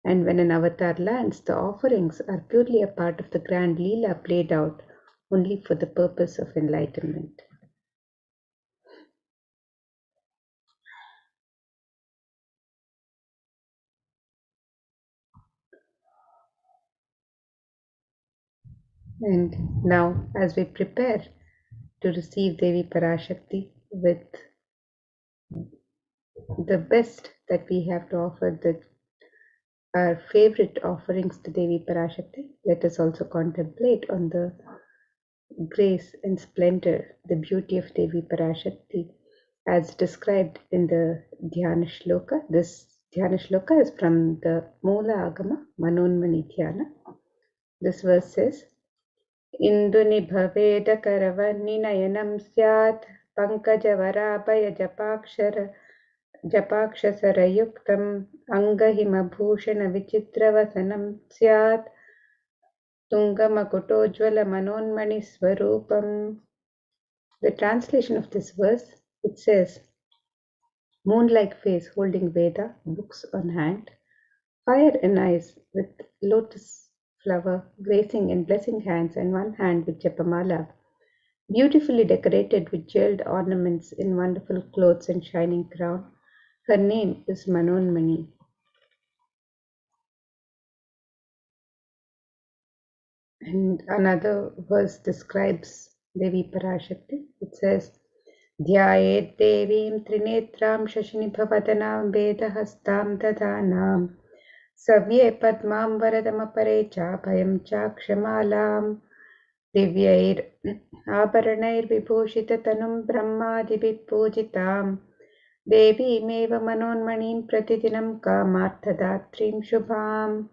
And when an avatar lands, the offerings are purely a part of the grand Leela played out only for the purpose of enlightenment. And now, as we prepare to receive Devi Parashakti with the best that we have to offer, our favorite offerings to Devi Parashakti, let us also contemplate on the grace and splendor, the beauty of Devi Parashakti as described in the Dhyana Shloka. This Dhyana Shloka is from the Moola Agama Manonmani Dhyana. This verse says, Induni bhaveda karavarninayanam syat pankajavaraabhaya japakshasarayuktam angahimabhushana vichitravasanam syat tungamakutojvala manonmani swarupam. The translation of this verse, it says, moon-like face holding Veda, books on hand, fire in eyes with lotus flower gracing in blessing hands and one hand with Japamala, beautifully decorated with jeweled ornaments in wonderful clothes and shining crown. Her name is Manonmani. And another verse describes Devi Parashakti. It says, Dhyayet Devim Trinetram Shashinibhavadanaam Vedahastam Dadhanam Savye Padmam Varadamapare Chapayam Chakshamalam Divyair Abharanair Vibhushitatanum Brahmadibhip Pujitam Devi Meva Manonmanim Pratidinam Kamarthadatrim Shubham.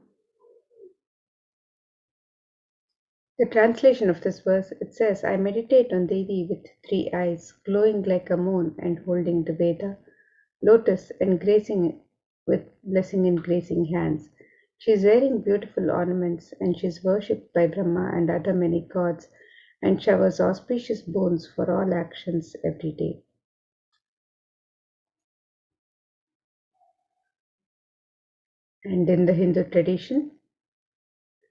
The translation of this verse, it says, I meditate on Devi with 3 eyes, glowing like a moon and holding the Veda, lotus and gracing with blessing in gracing hands. She is wearing beautiful ornaments and she is worshipped by Brahma and other many gods and showers auspicious boons for all actions every day. And in the Hindu tradition,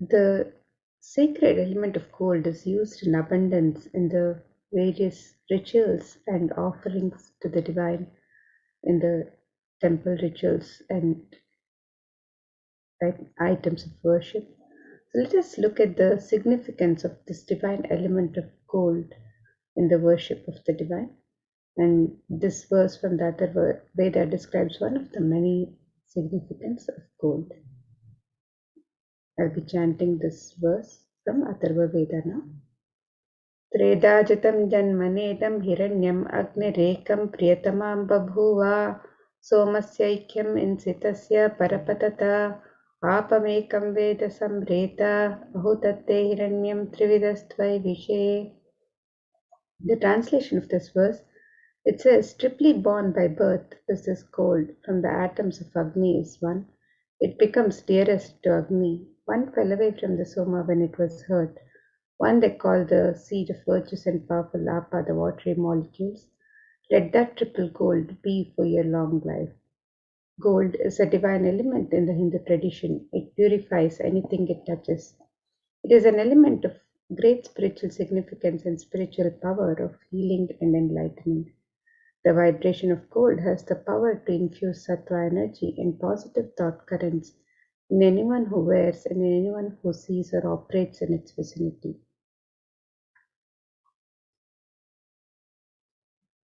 the sacred element of gold is used in abundance in the various rituals and offerings to the divine in the temple rituals and items of worship. So let us look at the significance of this divine element of gold in the worship of the divine. And this verse from the Atharva Veda describes one of the many significance of gold. I'll be chanting this verse from Atharva Veda now. Tredajatam janmanedam hiranyam agnirekam priyatamam babhuva somasyaikyam insitasya parapatata apamekam veda samreta ahutatte hiranyam trividastvai vishe. The translation of this verse, it says, triply born by birth is this gold from the atoms of Agni is one. It becomes dearest to Agni. One fell away from the Soma when it was hurt. One they call the seed of virtuous and powerful Apa, the watery molecules. Let that triple gold be for your long life. Gold is a divine element in the Hindu tradition. It purifies anything it touches. It is an element of great spiritual significance and spiritual power of healing and enlightenment. The vibration of gold has the power to infuse sattva energy and positive thought currents in anyone who wears and in anyone who sees or operates in its vicinity.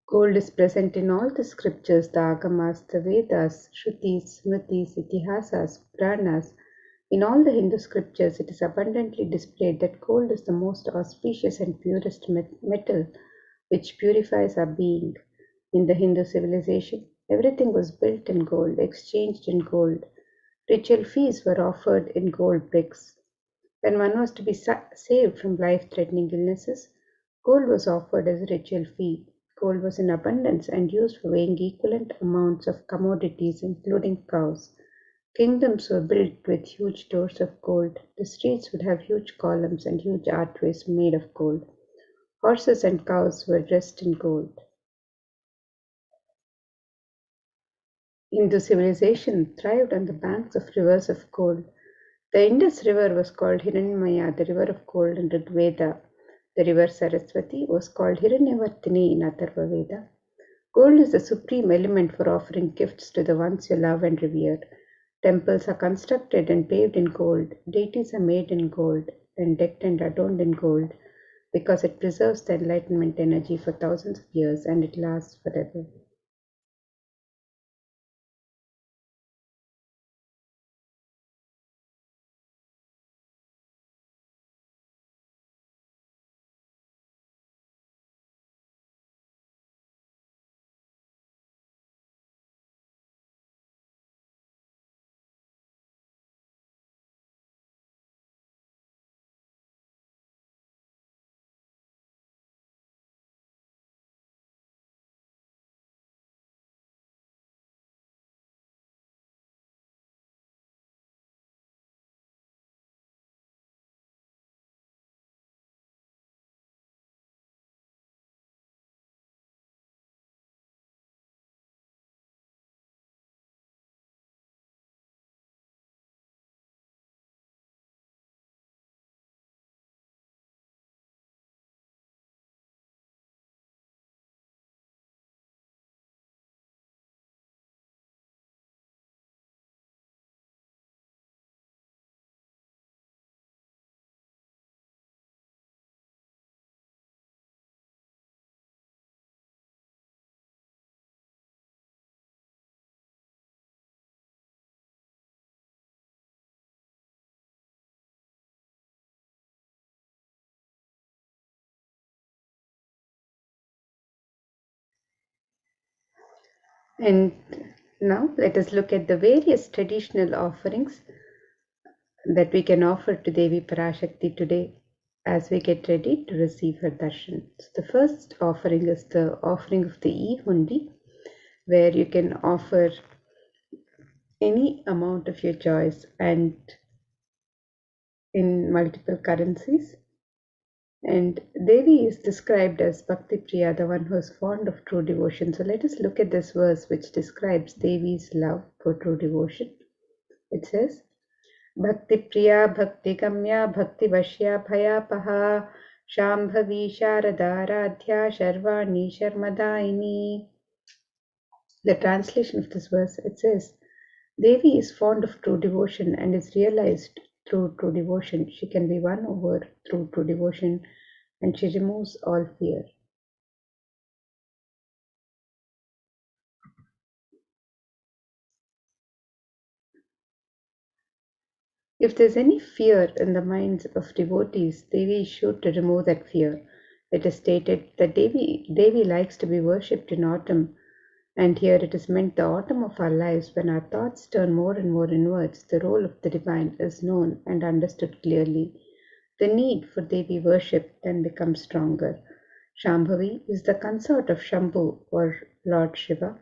Gold is present in all the scriptures, the Agamas, the Vedas, Shrutis, Smritis, Itihasas, Puranas. In all the Hindu scriptures, it is abundantly displayed that gold is the most auspicious and purest metal which purifies our being. In the Hindu civilization, everything was built in gold, exchanged in gold. Ritual fees were offered in gold bricks. When one was to be saved from life-threatening illnesses, gold was offered as a ritual fee. Gold was in abundance and used for weighing equivalent amounts of commodities, including cows. Kingdoms were built with huge doors of gold. The streets would have huge columns and huge archways made of gold. Horses and cows were dressed in gold. Hindu civilization thrived on the banks of rivers of gold. The Indus River was called Hiranmaya, the river of gold in Rig Veda. The river Saraswati was called Hiranyavartini in Atharva Veda. Gold is the supreme element for offering gifts to the ones you love and revere. Temples are constructed and paved in gold. Deities are made in gold and decked and adorned in gold because it preserves the enlightenment energy for thousands of years and it lasts forever. And now let us look at the various traditional offerings that we can offer to Devi Parashakti today as we get ready to receive her darshan. So the first offering is the offering of the e-hundi, where you can offer any amount of your choice and in multiple currencies. And Devi is described as Bhakti Priya, the one who is fond of true devotion. So let us look at this verse which describes Devi's love for true devotion. It says, Bhakti Priya, Bhakti Gamya, Bhakti Vashya, Bhayapaha, Shambhavi, Sharadaradhya, Sharvani, Sharmadaini. The translation of this verse, it says, Devi is fond of true devotion and is realized through true devotion. She can be won over through true devotion and she removes all fear. If there's any fear in the minds of devotees, Devi is sure to remove that fear. It is stated that Devi likes to be worshipped in autumn, and here it is meant the autumn of our lives when our thoughts turn more and more inwards. The role of the divine is known and understood clearly. The need for Devi worship then becomes stronger. Shambhavi is the consort of Shambhu or Lord Shiva.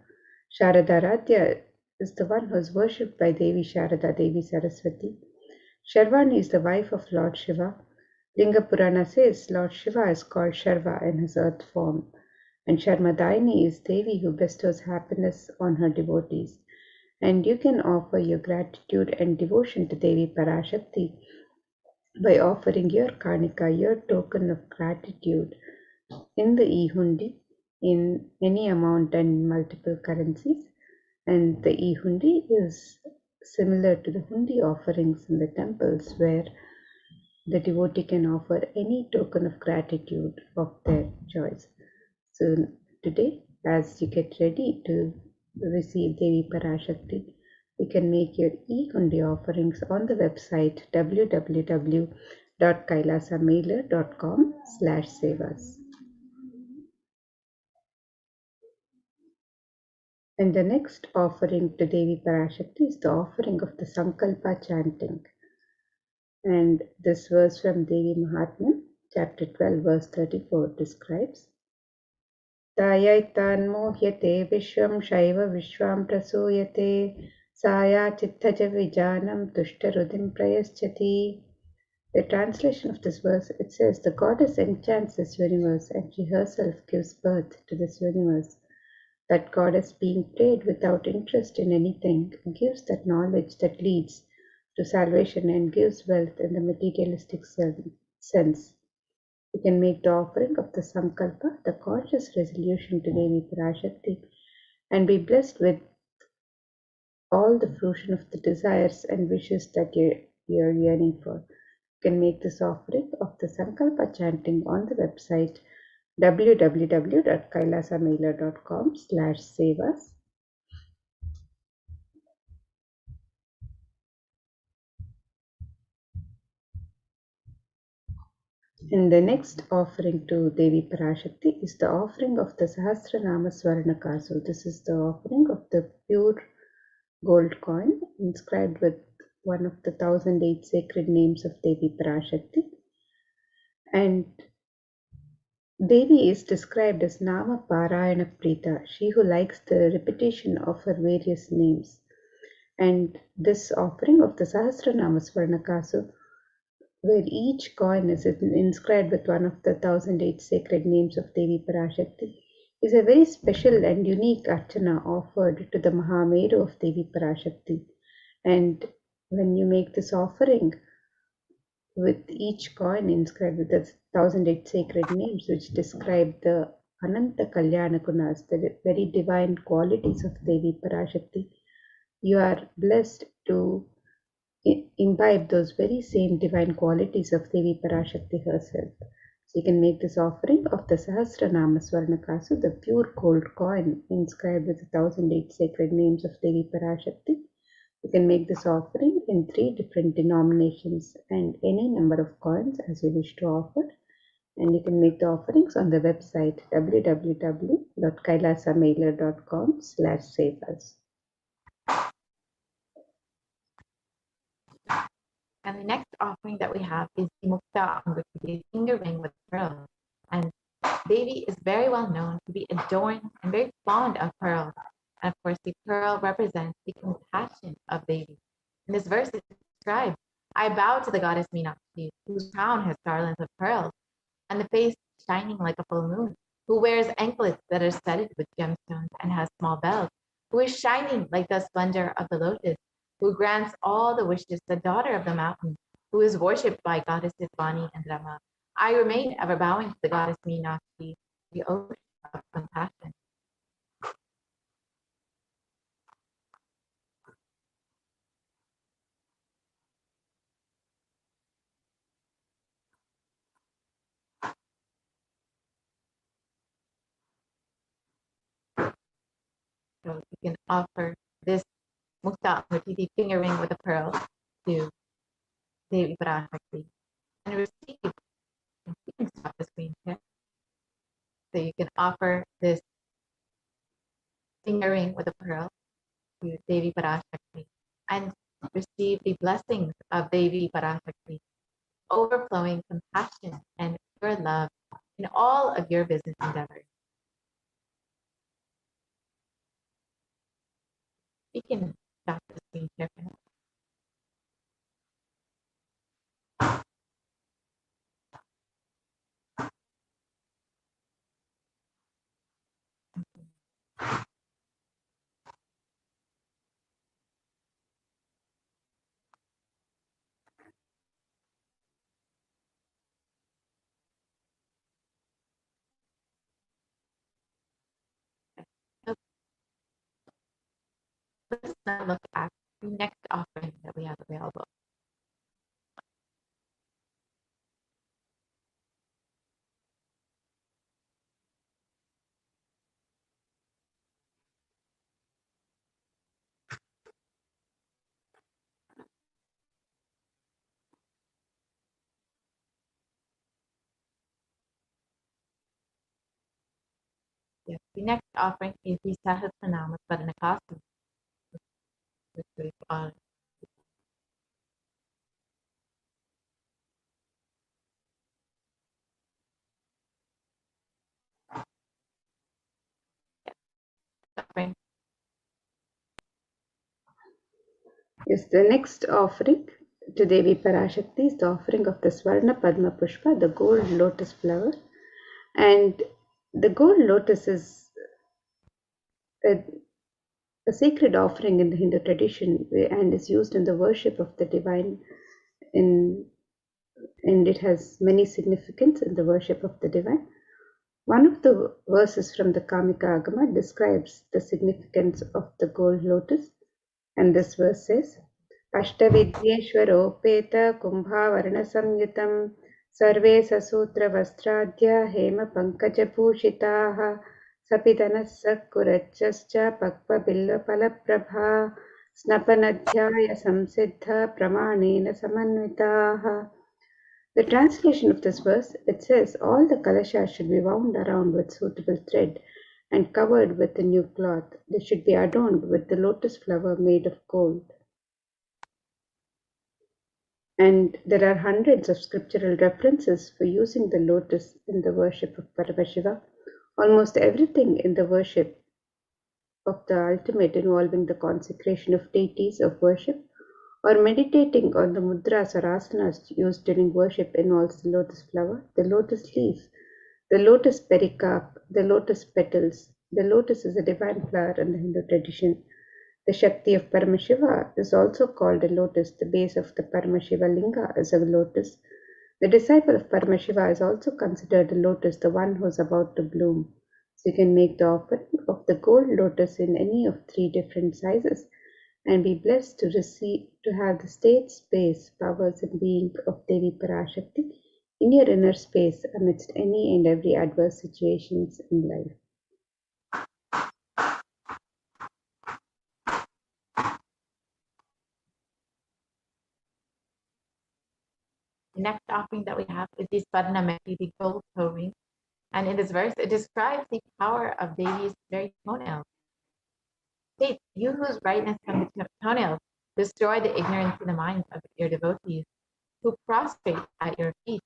Sharadaradhya is the one who is worshipped by Devi Sharada, Devi Saraswati. Sharvani is the wife of Lord Shiva. Linga Purana says Lord Shiva is called Sharva in his earth form, and Sharmadaini is Devi who bestows happiness on her devotees. And you can offer your gratitude and devotion to Devi Parashakti by offering your karnika, your token of gratitude, in the e-hundi in any amount and multiple currencies. And the e-hundi is similar to the hundi offerings in the temples where the devotee can offer any token of gratitude of their choice. So today, as you get ready to receive Devi Parashakti, you can make your e-hundi offerings on the website www.kailasamailer.com/sevas. And the next offering to Devi Parashakti is the offering of the Sankalpa chanting. And this verse from Devi Mahatmya, chapter 12, verse 34 describes, Tayaitan mohyate vishwam shaiva vishwam prasuyate saya chittaja vijanam tushtarudim prayaschati. The translation of this verse, it says, the goddess enchants this universe and she herself gives birth to this universe. That goddess being prayed without interest in anything gives that knowledge that leads to salvation and gives wealth in the materialistic sense. You can make the offering of the Sankalpa, the conscious resolution to Devi Parashakti, and be blessed with all the fruition of the desires and wishes that you're yearning for. You can make this offering of the Sankalpa chanting on the website www.kailasamailer.com/sevas. And the next offering to Devi Parashakti is the offering of the Sahasranama Swarnaka. So this is the offering of the pure gold coin inscribed with one of the 1008 sacred names of Devi Parashakti. And Devi is described as Nama Parayana Prita, she who likes the repetition of her various names. And this offering of the Sahasranama Swarnakasu, where each coin is inscribed with one of the 1008 sacred names of Devi Parashakti, is a very special and unique archana offered to the Mahameru of Devi Parashakti. And when you make this offering with each coin inscribed with the 1008 sacred names, which describe the Ananta Kalyana Gunas, the very divine qualities of Devi Parashakti, you are blessed to imbibe those very same divine qualities of Devi Parashakti herself. So you can make this offering of the Sahasranama Swarnakasu, the pure gold coin inscribed with the 1008 sacred names of Devi Parashakti. You can make this offering in 3 different denominations and any number of coins as you wish to offer. And you can make the offerings on the website www.kailasamailer.com/sevas. And the next offering that we have is the Mukta Anguti, finger ring with pearls. And Devi is very well known to be adorned and very fond of pearls. And of course, the pearl represents the compassion of Devi. In this verse, it describes, I bow to the goddess Meenakshi, whose crown has garlands of pearls, and the face shining like a full moon, who wears anklets that are studded with gemstones and has small bells, who is shining like the splendor of the lotus, who grants all the wishes, the daughter of the mountain, who is worshipped by goddesses Vani and Rama. I remain ever bowing to the goddess Meenakshi, the ocean of compassion. So you can offer this Mukta Anguti finger ring with a pearl to Devi Parashakti and receive. You can stop the screen here. So you can offer this finger ring with a pearl to Devi Parashakti and receive the blessings of Devi Parashakti, overflowing compassion and pure love in all of your business endeavors. You can stop the screen here for now. Let's now look at the next offering that we have available. Yes, the next offering is the Sahasranama Swarnakasu, which we call offering. Yes, the next offering to Devi Parashakti is the offering of the Swarna Padma Pushpa, the gold lotus flower. And the gold lotus is a sacred offering in the Hindu tradition and is used in the worship of the divine in and it has many significance in the worship of the divine. One of the verses from the Kamika Agama describes the significance of the gold lotus, and this verse says, Ashtavidyeshwaropeta kumbhavarana samyutam sarve sasutra vastrādhya hema pankaja bhushitaha sapidanas sakkurachascha pakpa billa palaprabha snapanadhyaya samsiddha pramanena samanvitaha. The translation of this verse, it says, all the kalashas should be wound around with suitable thread and covered with a new cloth. They should be adorned with the lotus flower made of gold. And there are hundreds of scriptural references for using the lotus in the worship of Paramashiva. Almost everything in the worship of the ultimate involving the consecration of deities of worship or meditating on the mudras or asanas used during worship involves the lotus flower, the lotus leaf, the lotus pericarp, the lotus petals. The lotus is a divine flower in the Hindu tradition. The Shakti of Paramashiva is also called a lotus. The base of the Paramashiva linga is a lotus. The disciple of Paramashiva is also considered a lotus, the one who is about to bloom. So you can make the offering of the gold lotus in any of 3 different sizes and be blessed to have the state, space, powers and being of Devi Parashakti in your inner space amidst any and every adverse situations in life. The next offering that we have is the Swarnameti, the gold toe ring. And in this verse, it describes the power of Devi's very toenails. It states, you whose brightness from the toenails destroy the ignorance in the minds of your devotees, who prostrate at your feet.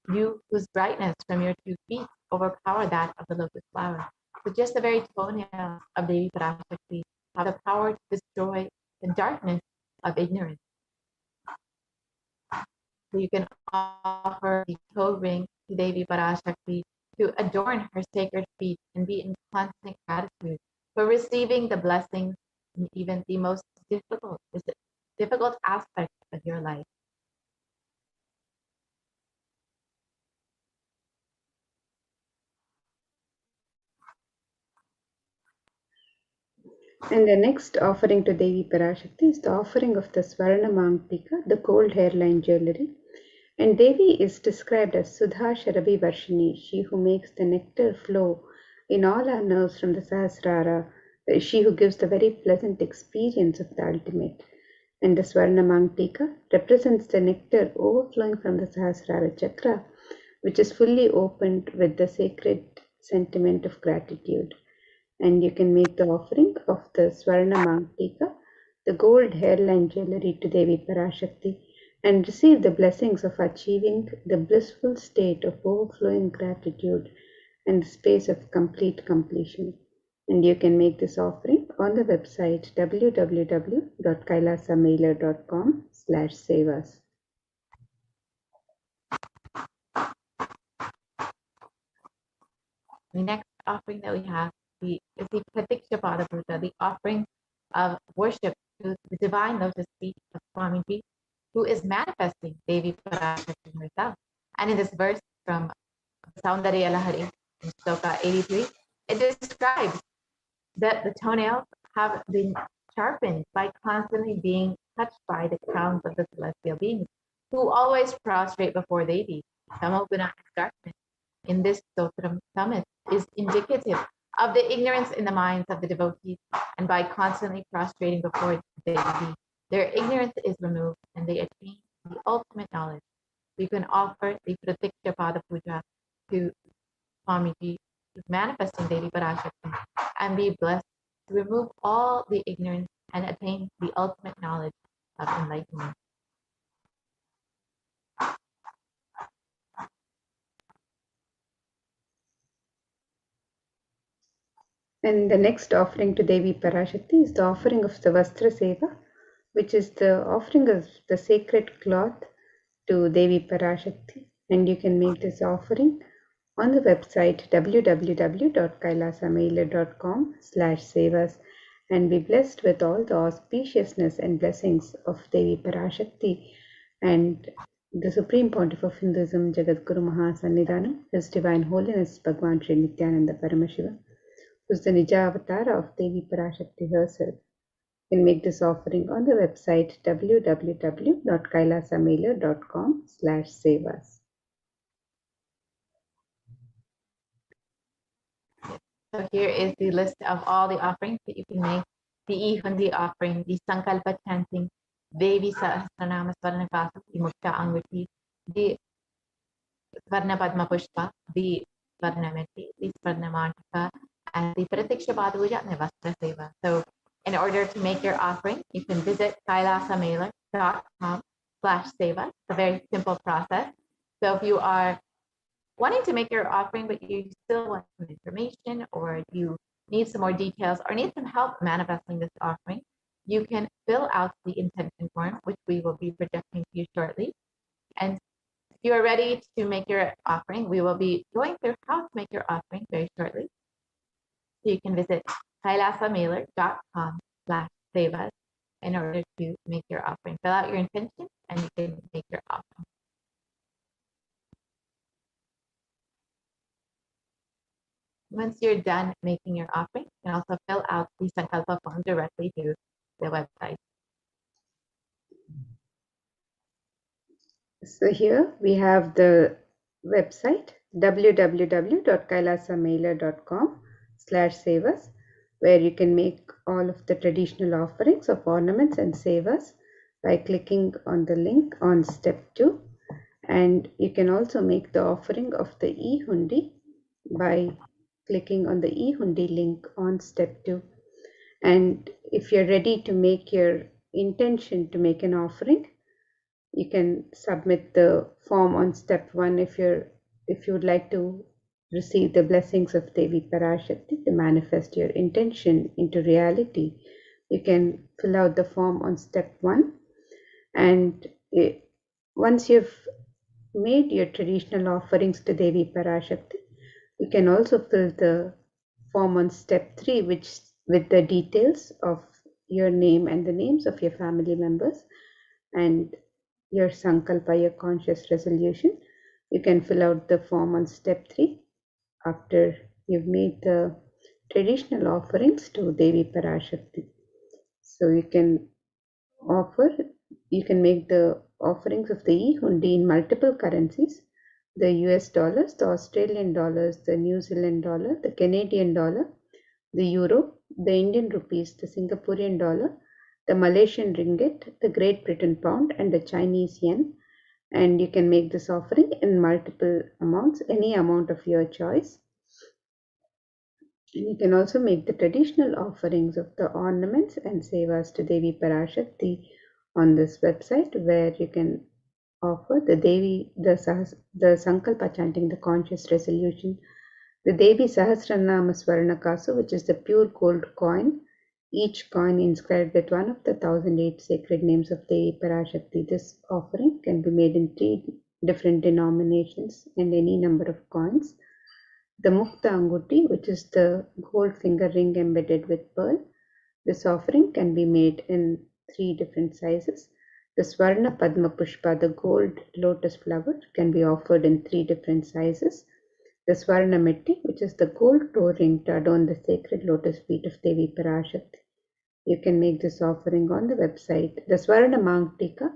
You whose brightness from your 2 feet overpower that of the lotus flower. So just the very toenails of Devi Parashakti have the power to destroy the darkness of ignorance. So you can offer the toe ring to Devi Parashakti to adorn her sacred feet and be in constant gratitude for receiving the blessings in even the most difficult aspects of your life. And the next offering to Devi Parashakti is the offering of the Swarna Mangtika, the gold hairline jewelry. And Devi is described as Sudha Sharabi Varshini, she who makes the nectar flow in all our nerves from the Sahasrara, she who gives the very pleasant experience of the ultimate. And the Swarna Mangtika represents the nectar overflowing from the Sahasrara chakra, which is fully opened with the sacred sentiment of gratitude. And you can make the offering of the Swarna Mangtika, the gold hairline jewelry to Devi Parashakti, and receive the blessings of achieving the blissful state of overflowing gratitude and the space of complete completion. And you can make this offering on the website www.kailasamailer.com/savas. The next offering that we have is the Pratiksha Pada Puja, the offering of worship to the divine lotus feet of Swamiji, who is manifesting Devi Parashakti herself. And in this verse from Saundarya Lahari, in Shloka 83, it describes that the toenails have been sharpened by constantly being touched by the crowns of the celestial beings, who always prostrate before Devi. Tamoguna is darkness. In this Stotram summit is indicative of the ignorance in the minds of the devotees, and by constantly prostrating before Devi, their ignorance is removed and they attain the ultimate knowledge. You can offer the Pratiksha Pada Puja to Swamiji, who's manifesting Devi Parashakti, and be blessed to remove all the ignorance and attain the ultimate knowledge of enlightenment. And the next offering to Devi Parashakti is the offering of the Vastra Seva, which is the offering of the sacred cloth to Devi Parashakti. And you can make this offering on the website www.kailasamailer.com/savas and be blessed with all the auspiciousness and blessings of Devi Parashakti and the Supreme Pontiff of Hinduism, Jagadguru Mahasannidhanam, His Divine Holiness Bhagwan Sri Nithyananda Paramashivam, who is the Nija Avatara of Devi Parashakti herself, can make this offering on the website www.kailasamailer.com/sevas. So here is the list of all the offerings that you can make. The Ihundi offering, the Sankalpa chanting, Devi Sahasranama Swarnakasa, the Mukta Anguti, the Svarna Padma Pushpa, the Svarnameti, the Svarnamartika, and the Pratiksha Bhaduja and the Vastra Seva. So in order to make your offering, you can visit kailasamailer.com/seva. It's a very simple process. So if you are wanting to make your offering, but you still want some information, or you need some more details, or need some help manifesting this offering, you can fill out the intention form, which we will be projecting to you shortly. And if you are ready to make your offering, we will be going through how to make your offering very shortly. So you can visit kailasamailer.com/sevas in order to make your offering. Fill out your intention and you can make your offering. Once you're done making your offering, you can also fill out the Sankalpa form directly to the website. So here we have the website www.kailasamailer.com/sevas, where you can make all of the traditional offerings of ornaments and sevas by clicking on the link on step 2. And you can also make the offering of the e-hundi by clicking on the e-hundi link on step 2. And if you're ready to make your intention to make an offering, you can submit the form on step 1 if you would like to receive the blessings of Devi Parashakti to manifest your intention into reality. You can fill out the form on step 1, and once you've made your traditional offerings to Devi Parashakti, you can also fill the form on step 3, which with the details of your name and the names of your family members and your sankalpa, your conscious resolution. You can fill out the form on step 3 after you've made the traditional offerings to Devi Parashakti. So you can make the offerings of the e-hundi in multiple currencies: the US dollars, the Australian dollars, the New Zealand dollar, the Canadian dollar, the euro, the Indian rupees, the Singaporean dollar, the Malaysian ringgit, the Great Britain pound, and the Chinese yen. And you can make this offering in multiple amounts, any amount of your choice. And you can also make the traditional offerings of the ornaments and sevas to Devi Parashakti on this website, where you can offer the Sankalpa chanting, the conscious resolution, the Devi Sahasranama Swarnakasu, which is the pure gold coin, each coin inscribed with one of the 1008 sacred names of Devi Parashakti. This offering can be made in 3 different denominations and any number of coins. The Mukta Anguti, which is the gold finger ring embedded with pearl. This offering can be made in 3 different sizes. The Swarna Padma Pushpa, the gold lotus flower, can be offered in 3 different sizes. The Swarna Metti, which is the gold toe ring to adorn the sacred lotus feet of Devi Parashakti. You can make this offering on the website. The Swarna Mangtika,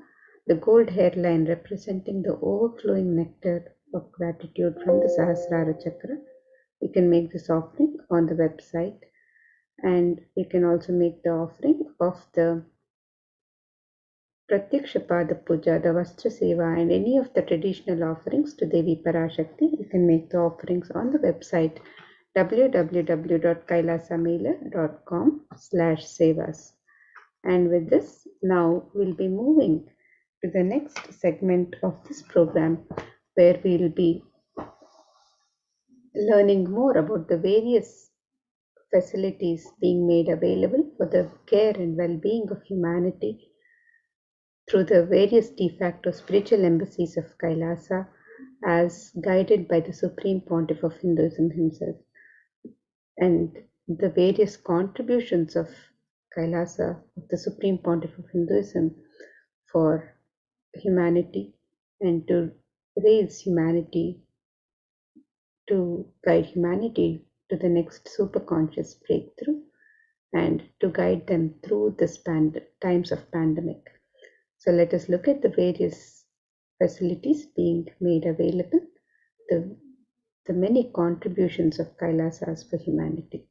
the gold hairline representing the overflowing nectar of gratitude from the Sahasrara Chakra. You can make this offering on the website. And you can also make the offering of the Pratyaksha Pada Puja, the Vastra Seva, and any of the traditional offerings to Devi Parashakti. You can make the offerings on the website www.kailasamailer.com/sevas. And with this, now we'll be moving to the next segment of this program, where we'll be learning more about the various facilities being made available for the care and well-being of humanity through the various de facto spiritual embassies of Kailasa, as guided by the Supreme Pontiff of Hinduism himself, and the various contributions of Kailasa, of the Supreme Pontiff of Hinduism, for humanity and to raise humanity, to guide humanity to the next superconscious breakthrough and to guide them through this times of pandemic. So let us look at the various facilities being made available, the many contributions of Kailasas for humanity.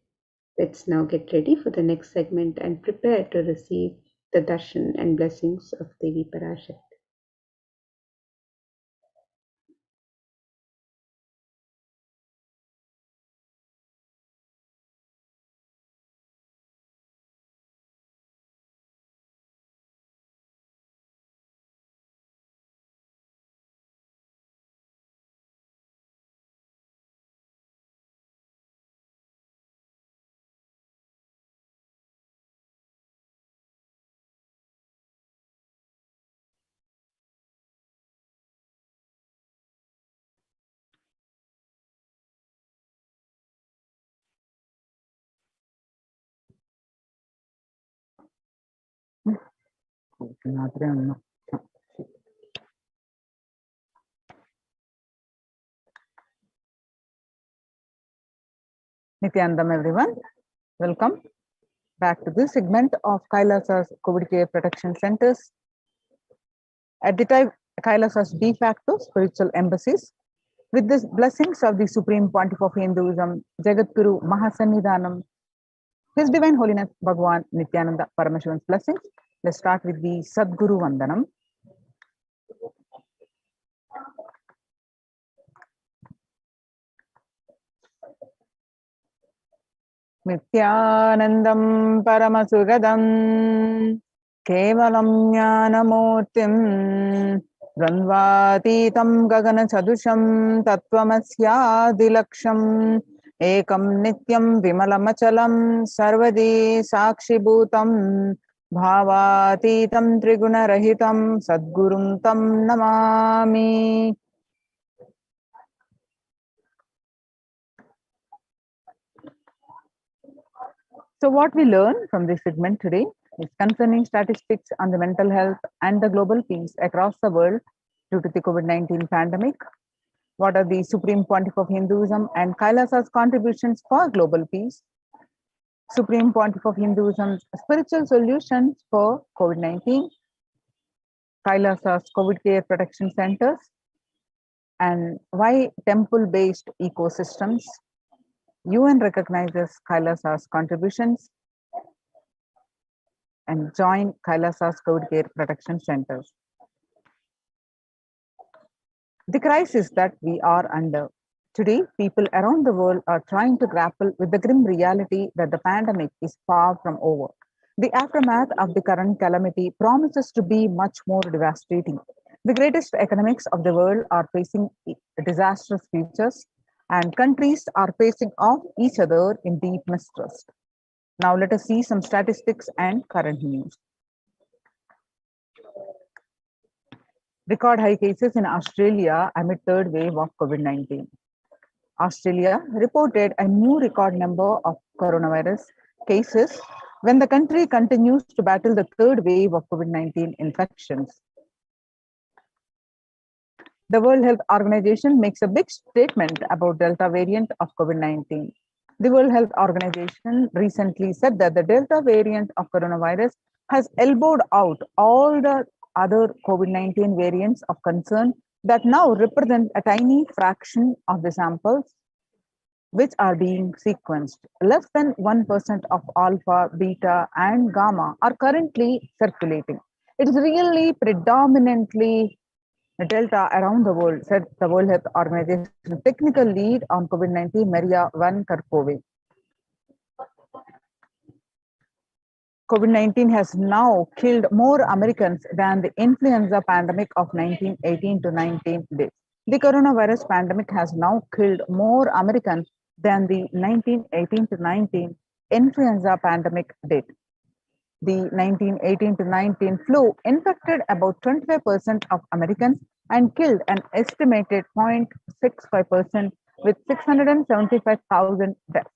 Let's now get ready for the next segment and prepare to receive the darshan and blessings of Devi Parashakti. Nithyanandam, everyone. Welcome back to this segment of Kailasa's COVID Care Protection Centers. At the time, Kailasa's de facto spiritual embassies, with the blessings of the Supreme Pontiff of Hinduism, Jagadguru Mahasannidhanam, His Divine Holiness Bhagwan Nithyananda Paramashivan's blessings. Let's start with the Sadguru Vandanam. Nithyanandam Paramasugadam Kevalam Jnanamurtim Dvandvatitam Gagana Chadusham Tattvamasya Ekam Nityam Vimalamachalam Sarvadi Sakshibhutam Bhavatitam Triguna Rahitam Sadgurum Tam Namami. So what we learn from this segment today is concerning statistics on the mental health and the global peace across the world due to the COVID-19 pandemic. What are the Supreme Pontiff of Hinduism and Kailasa's contributions for global peace? Supreme Pontiff of Hinduism's spiritual solutions for COVID-19, Kailasa's COVID Care Protection Centers, and why temple-based ecosystems. UN recognizes Kailasa's contributions and join Kailasa's COVID Care Protection Centers. The crisis that we are under. Today, people around the world are trying to grapple with the grim reality that the pandemic is far from over. The aftermath of the current calamity promises to be much more devastating. The greatest economics of the world are facing disastrous futures, and countries are facing off each other in deep mistrust. Now let us see some statistics and current news. Record high cases in Australia amid third wave of COVID-19. Australia reported a new record number of coronavirus cases when the country continues to battle the third wave of COVID-19 infections. The World Health Organization makes a big statement about Delta variant of COVID-19. The World Health Organization recently said that the Delta variant of coronavirus has elbowed out all the other COVID-19 variants of concern that now represent a tiny fraction of the samples which are being sequenced. Less than 1% of alpha, beta, and gamma are currently circulating. It is really predominantly Delta around the world, said the World Health Organization technical lead on COVID-19, Maria Van Kerkhove. COVID-19 has now killed more Americans than the influenza pandemic of 1918 to 19 did. The coronavirus pandemic has now killed more Americans than the 1918 to 19 influenza pandemic did. The 1918 to 19 flu infected about 25% of Americans and killed an estimated 0.65% with 675,000 deaths.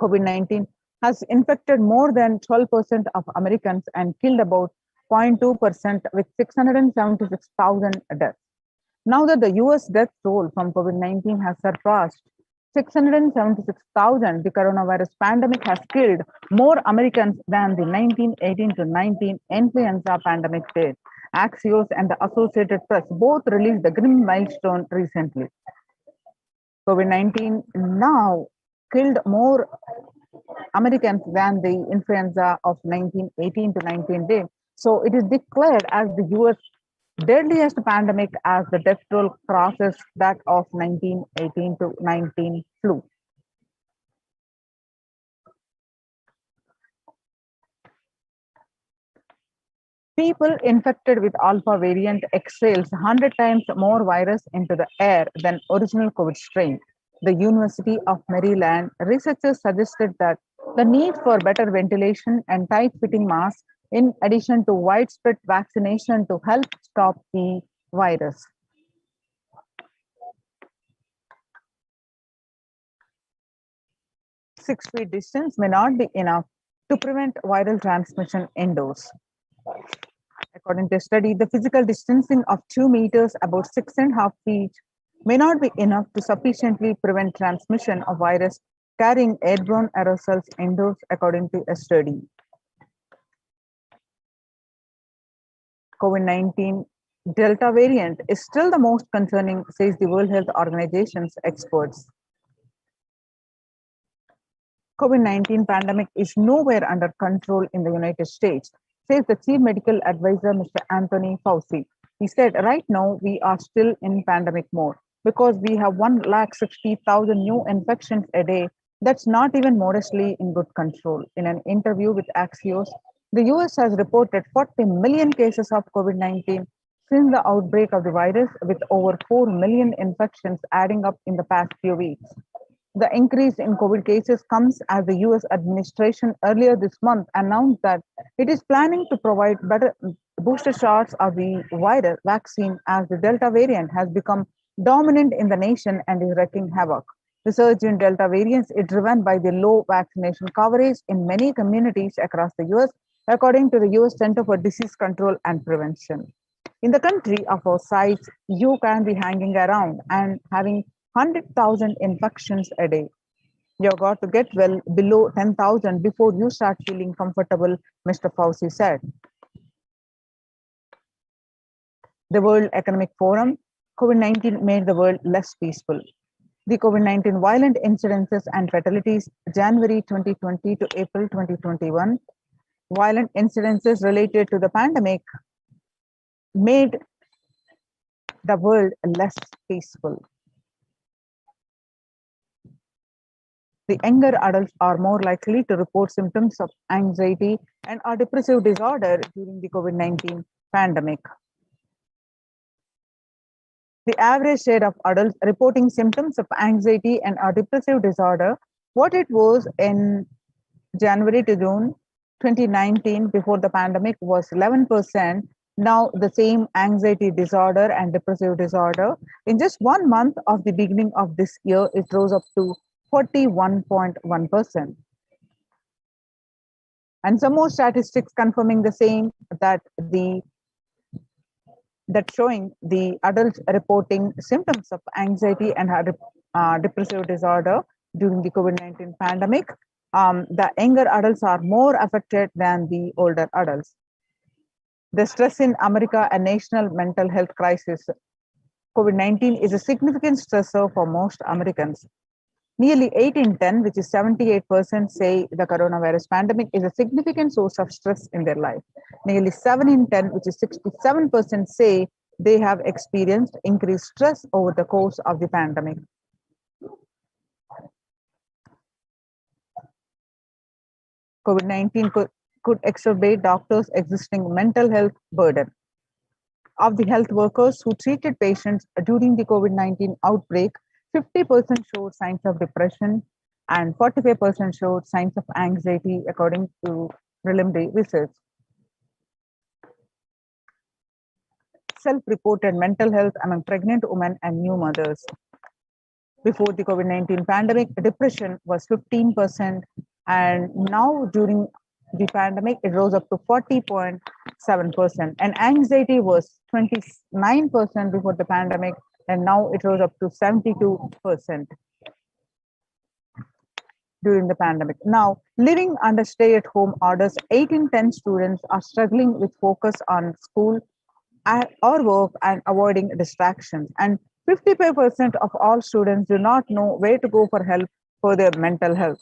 COVID-19 has infected more than 12% of Americans and killed about 0.2% with 676,000 deaths. Now that the US death toll from COVID-19 has surpassed 676,000, the coronavirus pandemic has killed more Americans than the 1918 to 19 influenza pandemic did. Axios and the Associated Press both released the grim milestone recently. COVID-19 now killed more Americans than the influenza of 1918 to 19 did. So it is declared as the US deadliest pandemic as the death toll crosses that of 1918 to 19 flu. People infected with alpha variant exhales 100 times more virus into the air than original COVID strain. The University of Maryland researchers suggested that the need for better ventilation and tight-fitting masks in addition to widespread vaccination to help stop the virus. Six-feet distance may not be enough to prevent viral transmission indoors. According to a study, the physical distancing of 2 meters, about 6.5 feet, may not be enough to sufficiently prevent transmission of virus carrying airborne aerosols indoors, according to a study. COVID-19 Delta variant is still the most concerning, says the World Health Organization's experts. COVID-19 pandemic is nowhere under control in the United States, says the Chief Medical Advisor, Mr. Anthony Fauci. He said, right now, we are still in pandemic mode because we have 160,000 new infections a day. That's not even modestly in good control. In an interview with Axios, the US has reported 40 million cases of COVID-19 since the outbreak of the virus, with over 4 million infections adding up in the past few weeks. The increase in COVID cases comes as the US administration earlier this month announced that it is planning to provide better booster shots of the virus vaccine as the Delta variant has become dominant in the nation and is wreaking havoc. The surge in Delta variants is driven by the low vaccination coverage in many communities across the US, according to the US Center for Disease Control and Prevention. In the country of our size, you can be hanging around and having 100,000 infections a day. You've got to get well below 10,000 before you start feeling comfortable, Mr. Fauci said. The World Economic Forum, COVID-19 made the world less peaceful. The COVID-19 violent incidences and fatalities, January 2020 to April 2021, violent incidences related to the pandemic made the world less peaceful. The younger adults are more likely to report symptoms of anxiety and or depressive disorder during the COVID-19 pandemic. The average share of adults reporting symptoms of anxiety and or depressive disorder, what it was in January to June 2019 before the pandemic was 11%. Now the same anxiety disorder and depressive disorder, in just 1 month of the beginning of this year, it rose up to 41.1%. And some more statistics confirming the same, that showing the adults reporting symptoms of anxiety and depressive disorder during the COVID-19 pandemic. The younger adults are more affected than the older adults. The stress in America, a national mental health crisis. COVID-19 is a significant stressor for most Americans. Nearly 8 in 10, which is 78%, say the coronavirus pandemic is a significant source of stress in their life. Nearly 7 in 10, which is 67%, say they have experienced increased stress over the course of the pandemic. COVID-19 could exacerbate doctors' existing mental health burden. Of the health workers who treated patients during the COVID-19 outbreak, 50% showed signs of depression and 45% showed signs of anxiety, according to preliminary research. Self-reported mental health among pregnant women and new mothers. Before the COVID-19 pandemic, depression was 15%, and now during the pandemic, it rose up to 40.7%. And anxiety was 29% before the pandemic, and now it rose up to 72% during the pandemic. Now, living under stay-at-home orders, 8 in 10 students are struggling with focus on school or work and avoiding distractions. And 55% of all students do not know where to go for help for their mental health.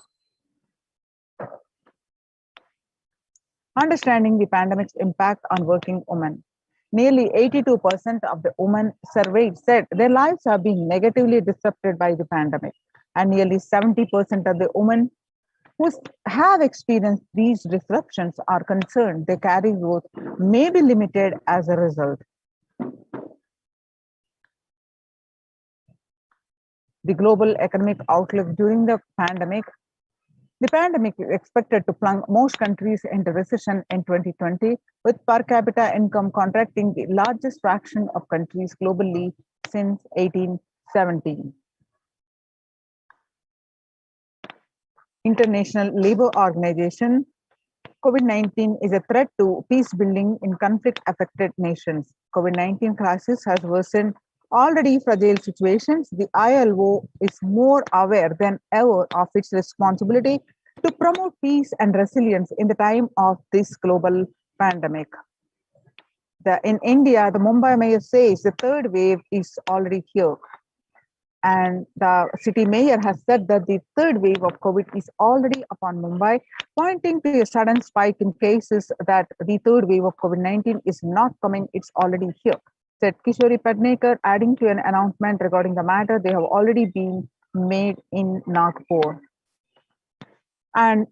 Understanding the pandemic's impact on working women. Nearly 82% of the women surveyed said their lives have been negatively disrupted by the pandemic. And nearly 70% of the women who have experienced these disruptions are concerned their career growth may be limited as a result. The global economic outlook during the pandemic is expected to plunge most countries into recession in 2020, with per capita income contracting the largest fraction of countries globally since 1817. International Labour Organization, COVID-19 is a threat to peace building in conflict-affected nations. COVID-19 crisis has worsened already fragile situations. The ILO is more aware than ever of its responsibility to promote peace and resilience in the time of this global pandemic. In India, the Mumbai mayor says the third wave is already here. And the city mayor has said that the third wave of COVID is already upon Mumbai, pointing to a sudden spike in cases that the third wave of COVID-19 is not coming, it's already here. Said Kishori Padnekar, adding to an announcement regarding the matter, they have already been made in Nagpur. And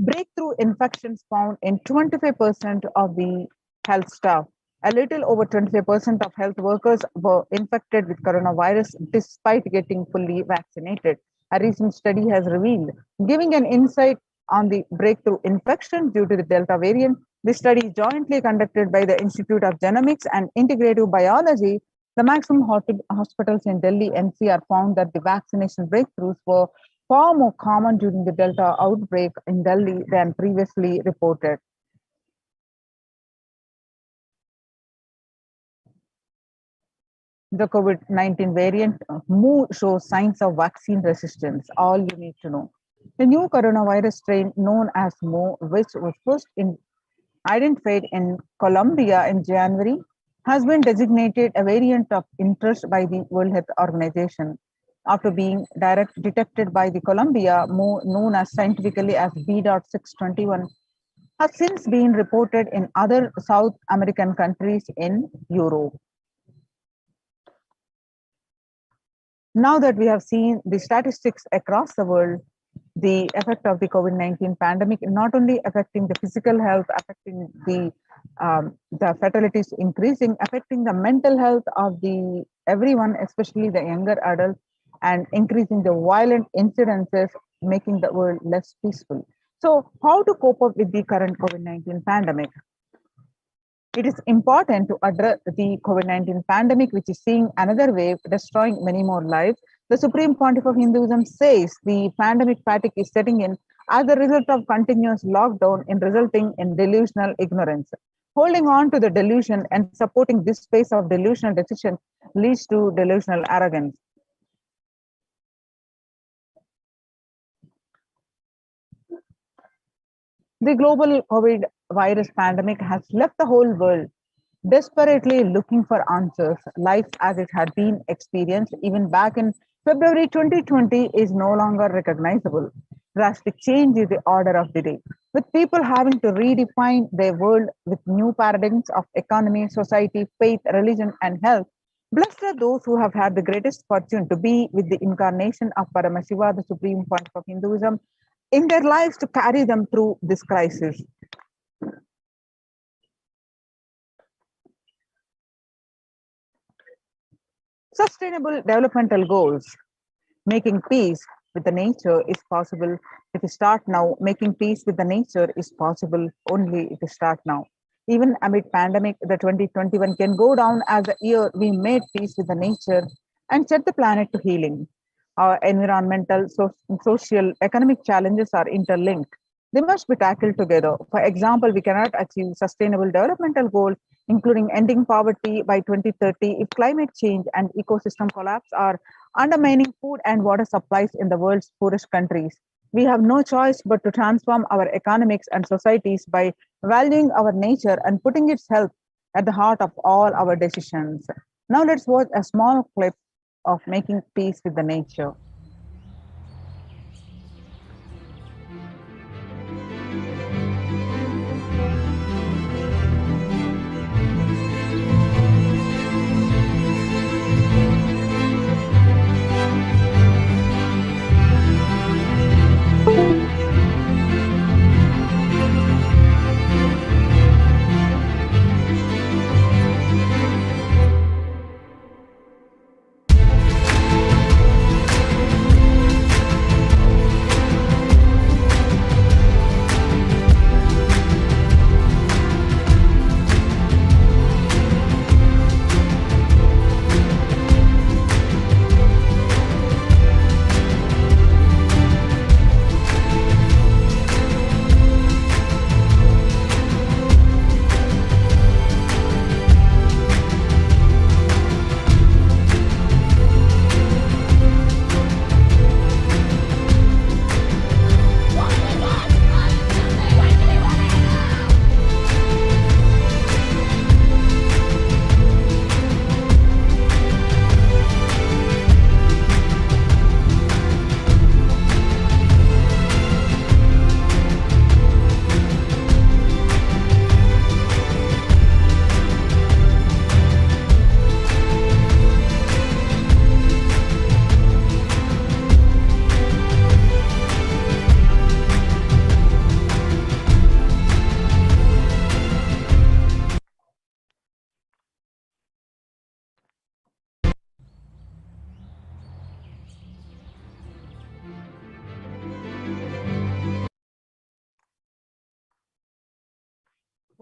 breakthrough infections found in 25% of the health staff. A little over 25% of health workers were infected with coronavirus despite getting fully vaccinated. A recent study has revealed, giving an insight on the breakthrough infection due to the Delta variant. The study, jointly conducted by the Institute of Genomics and Integrative Biology, the maximum hospitals in Delhi NCR found that the vaccination breakthroughs were far more common during the Delta outbreak in Delhi than previously reported. The COVID-19 variant Mu shows signs of vaccine resistance. All you need to know. The new coronavirus strain known as Mu, which was first identified in Colombia in January, has been designated a variant of interest by the World Health Organization. After being detected by the Colombia, Mu, known as scientifically as B.621, has since been reported in other South American countries in Europe. Now that we have seen the statistics across the world, the effect of the COVID-19 pandemic, not only affecting the physical health, affecting the fatalities increasing, affecting the mental health of the everyone, especially the younger adults, and increasing the violent incidences, making the world less peaceful. So how to cope up with the current COVID-19 pandemic? It is important to address the COVID-19 pandemic, which is seeing another wave, destroying many more lives. The Supreme Pontiff of Hinduism says the pandemic fatigue is setting in as a result of continuous lockdown and resulting in delusional ignorance. Holding on to the delusion and supporting this phase of delusional decision leads to delusional arrogance. The global COVID virus pandemic has left the whole world desperately looking for answers. Life as it had been experienced even back in February 2020 is no longer recognizable. Drastic change is the order of the day, with people having to redefine their world with new paradigms of economy, society, faith, religion, and health. Blessed are those who have had the greatest fortune to be with the incarnation of Paramashiva, the Supreme Pontiff of Hinduism, in their lives to carry them through this crisis. Sustainable developmental goals. Making peace with the nature is possible if you start now. Making peace with the nature is possible only if you start now. Even amid pandemic, the 2021 can go down as the year we made peace with the nature and set the planet to healing. Our environmental, social, economic challenges are interlinked. They must be tackled together. For example, we cannot achieve sustainable developmental goals, including ending poverty by 2030, if climate change and ecosystem collapse are undermining food and water supplies in the world's poorest countries. We have no choice but to transform our economics and societies by valuing our nature and putting its health at the heart of all our decisions. Now let's watch a small clip of making peace with the nature.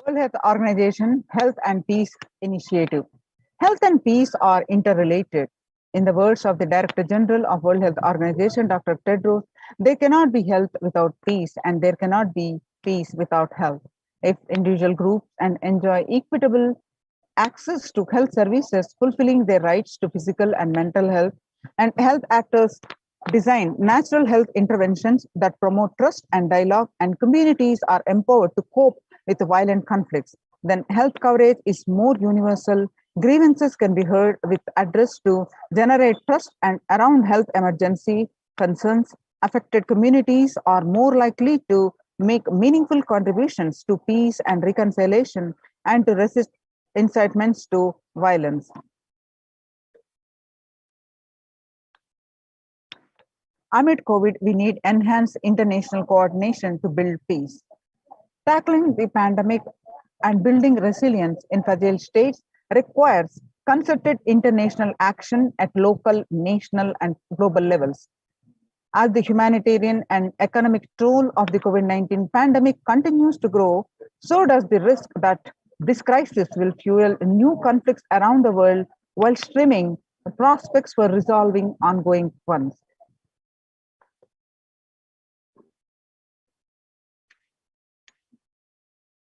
World Health Organization Health and Peace Initiative. Health and peace are interrelated. In the words of the Director General of World Health Organization, Dr. Tedros, there cannot be health without peace, and there cannot be peace without health. If individual groups and enjoy equitable access to health services, fulfilling their rights to physical and mental health, and health actors design natural health interventions that promote trust and dialogue, and communities are empowered to cope with violent conflicts, then health coverage is more universal. Grievances can be heard with address to generate trust, and around health emergency concerns, affected communities are more likely to make meaningful contributions to peace and reconciliation and to resist incitements to violence. Amid COVID, we need enhanced international coordination to build peace. Tackling the pandemic and building resilience in fragile states requires concerted international action at local, national, and global levels. As the humanitarian and economic toll of the COVID-19 pandemic continues to grow, so does the risk that this crisis will fuel new conflicts around the world while streaming the prospects for resolving ongoing ones.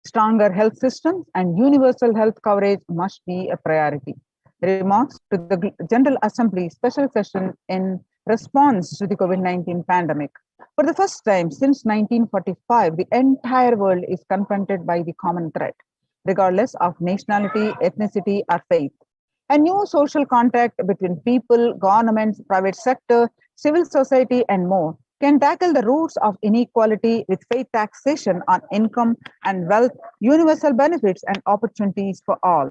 Stronger health systems and universal health coverage must be a priority. Remarks to the General Assembly special session in response to the COVID-19 pandemic. For the first time since 1945, the entire world is confronted by the common threat, regardless of nationality, ethnicity, or faith. A new social contract between people, governments, private sector, civil society, and more can tackle the roots of inequality with fair taxation on income and wealth, universal benefits, and opportunities for all.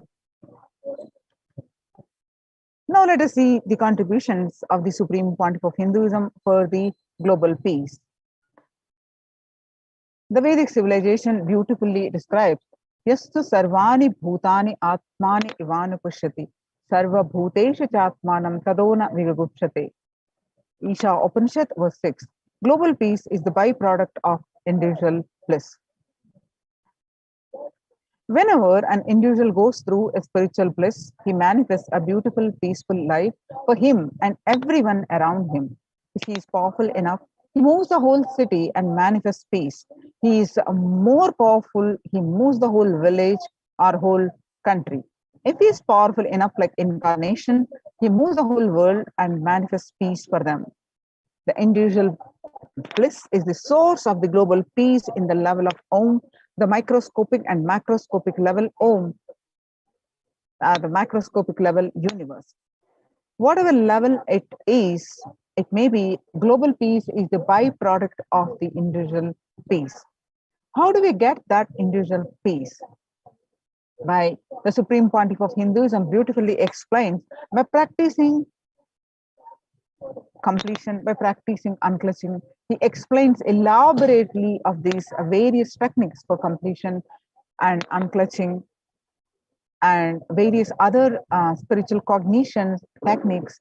Now let us see the contributions of the Supreme Pontiff of Hinduism for the global peace. The Vedic civilization beautifully describes Yastu sarvani bhutani atmani ivanu pushyati sarva bhutesha chatmanam tadona vivagupshate. Isha Upanishad verse 6. Global peace is the byproduct of individual bliss. Whenever an individual goes through a spiritual bliss, he manifests a beautiful, peaceful life for him and everyone around him. If he is powerful enough, he moves the whole city and manifests peace. He is more powerful. He moves the whole village or whole country. If he is powerful enough like incarnation, he moves the whole world and manifests peace for them. The individual bliss is the source of the global peace in the level of Om, the microscopic and macroscopic level Om, the macroscopic level universe. Whatever level it is, it may be, global peace is the byproduct of the individual peace. How do we get that individual peace? By the Supreme Pontiff of Hinduism beautifully explains, by practicing completion, by practicing unclutching. He explains elaborately of these various techniques for completion and unclutching and various other spiritual cognition techniques.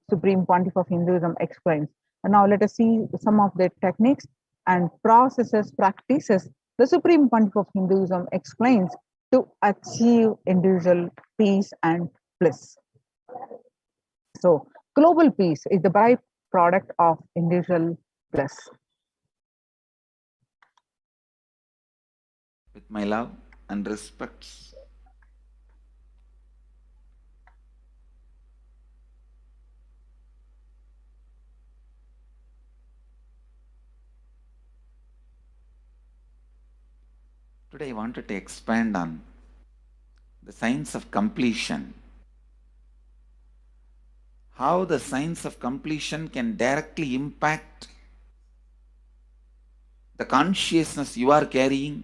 Supreme Pontiff of Hinduism explains. And now let us see some of the techniques and processes, practices the Supreme Pontiff of Hinduism explains to achieve individual peace and bliss. So global peace is the byproduct of individual bliss. With my love and respects, today I wanted to expand on the science of completion. How the science of completion can directly impact the consciousness you are carrying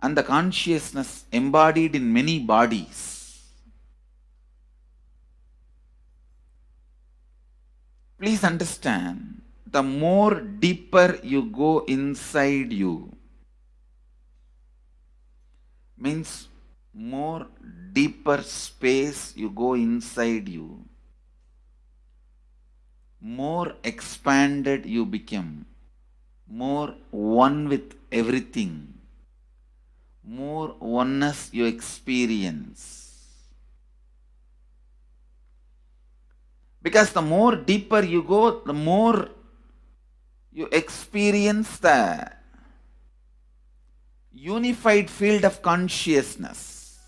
and the consciousness embodied in many bodies. Please understand, the more deeper you go inside you, means more deeper space you go inside you, more expanded you become, more one with everything, more oneness you experience. Because the more deeper you go, the more you experience the unified field of consciousness.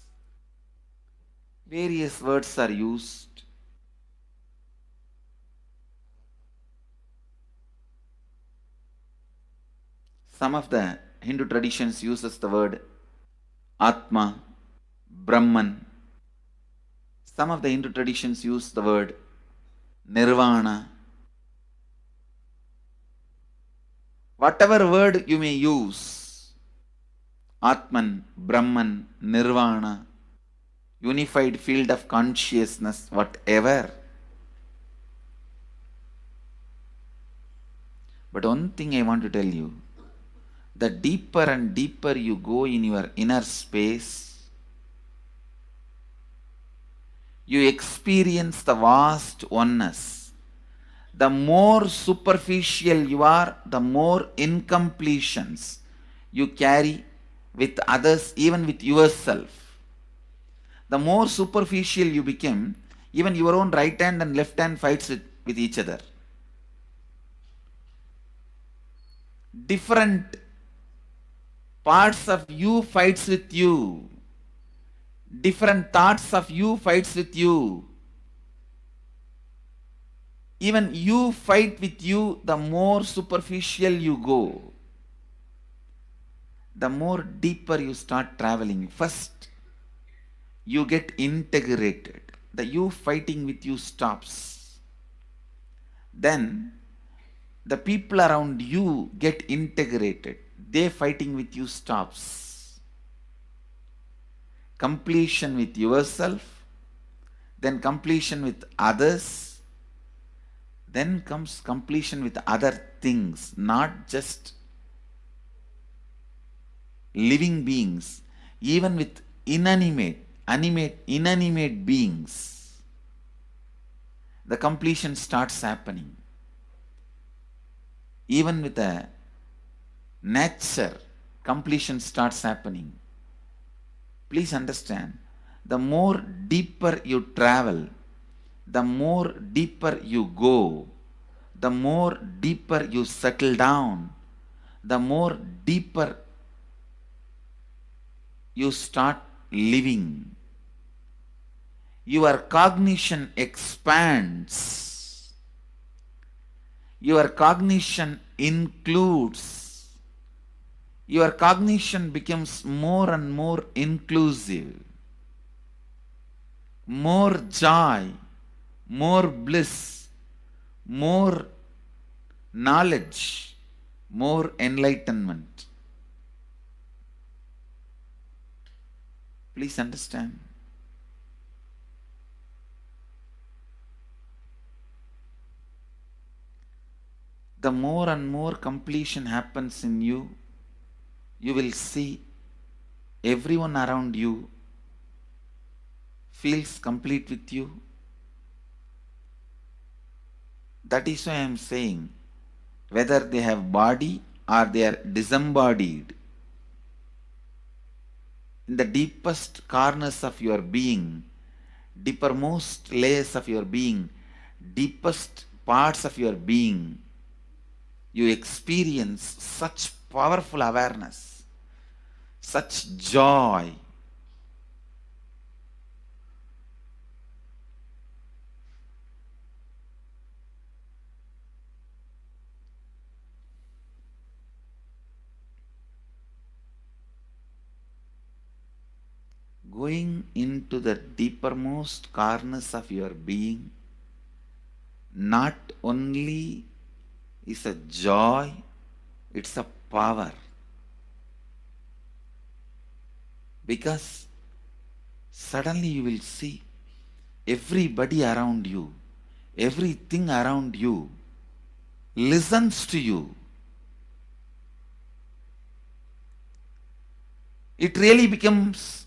Various words are used. Some of the Hindu traditions uses the word Atma, Brahman. Some of the Hindu traditions use the word Nirvana. Whatever word you may use, Atman, Brahman, Nirvana, unified field of consciousness, whatever. But one thing I want to tell you, the deeper and deeper you go in your inner space, you experience the vast oneness. The more superficial you are, the more incompletions you carry with others, even with yourself. The more superficial you become, even your own right hand and left hand fights with each other. Different parts of you fights with you. Different thoughts of you fights with you. Even you fight with you, the more superficial you go, the more deeper you start traveling. First, you get integrated. The you fighting with you stops. Then, the people around you get integrated. They fighting with you stops. Completion with yourself, then completion with others, then comes completion with other things, not just living beings, even with inanimate beings. The completion starts happening. Even with the nature, completion starts happening. Please understand, the more deeper you travel, the more deeper you go, the more deeper you settle down, the more deeper you start living. Your cognition expands. Your cognition includes. Your cognition becomes more and more inclusive. More joy, more bliss, more knowledge, more enlightenment. Please understand. The more and more completion happens in you, you will see everyone around you feels complete with you. That is why I am saying, whether they have body or they are disembodied, in the deepest corners of your being, deepermost layers of your being, deepest parts of your being, you experience such powerful awareness, such joy. Going into the deepermost corners of your being not only is a joy, it's a power. Because suddenly you will see everybody around you, everything around you listens to you. It really becomes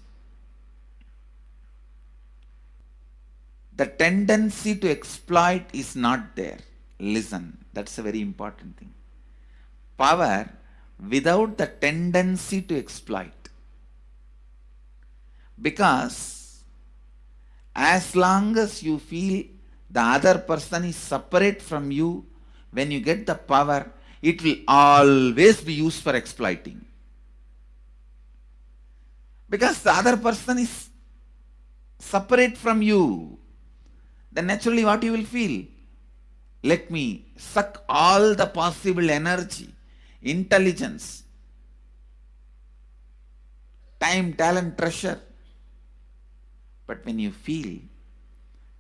the tendency to exploit is not there. Listen, that's a very important thing. Power without the tendency to exploit. Because as long as you feel the other person is separate from you, when you get the power, it will always be used for exploiting. Because the other person is separate from you, then naturally what you will feel? Let me suck all the possible energy, intelligence, time, talent, treasure. But when you feel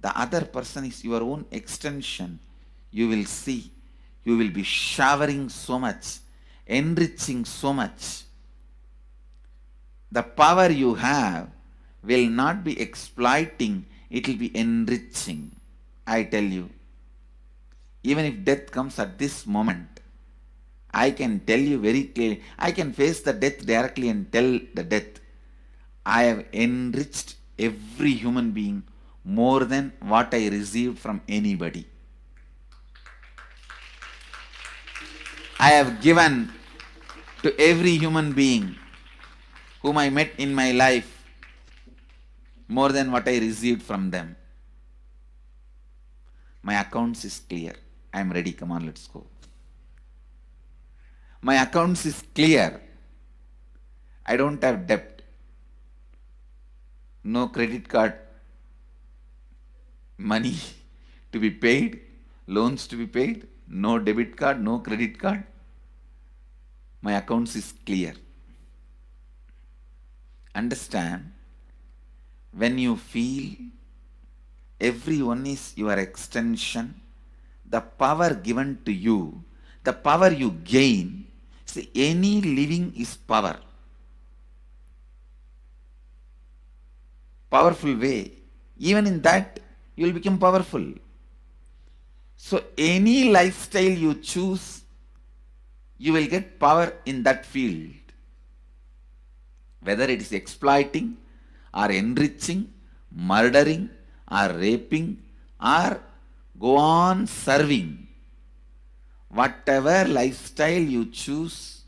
the other person is your own extension, you will see, you will be showering so much, enriching so much. The power you have will not be exploiting, it will be enriching. I tell you, even if death comes at this moment, I can tell you very clearly, I can face the death directly and tell the death, I have enriched every human being more than what I received from anybody. I have given to every human being whom I met in my life more than what I received from them. My accounts is clear. I am ready. Come on, let's go. My accounts is clear. I don't have debt. No credit card money to be paid, loans to be paid, no debit card, no credit card. My accounts is clear. Understand, when you feel everyone is your extension, the power given to you, the power you gain, see, any living is power. Powerful way. Even in that, you will become powerful. So any lifestyle you choose, you will get power in that field. Whether it is exploiting or enriching, murdering or raping or go on serving. Whatever lifestyle you choose,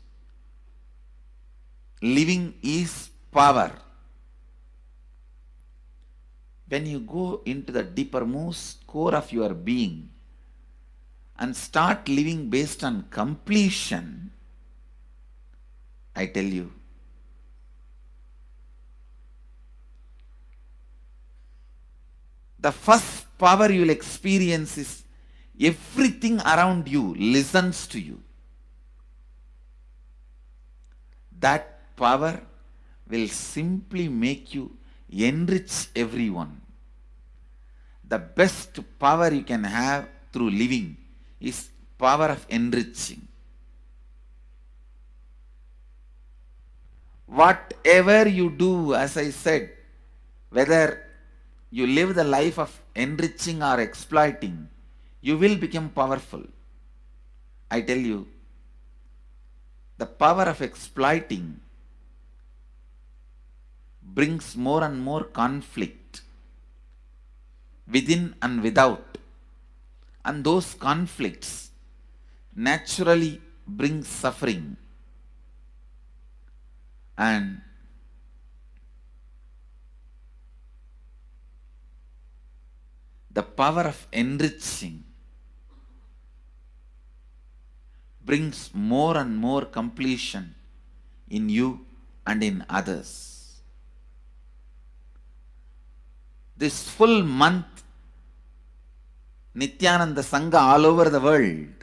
living is power. When you go into the deepermost core of your being and start living based on completion, I tell you. The first power you will experience is everything around you listens to you. That power will simply make you enrich everyone. The best power you can have through living is power of enriching. Whatever you do, as I said, whether you live the life of enriching or exploiting, you will become powerful. I tell you, the power of exploiting brings more and more conflict within and without. And those conflicts naturally bring suffering. And the power of enriching brings more and more completion in you and in others. This full month, Nithyananda Sangha all over the world.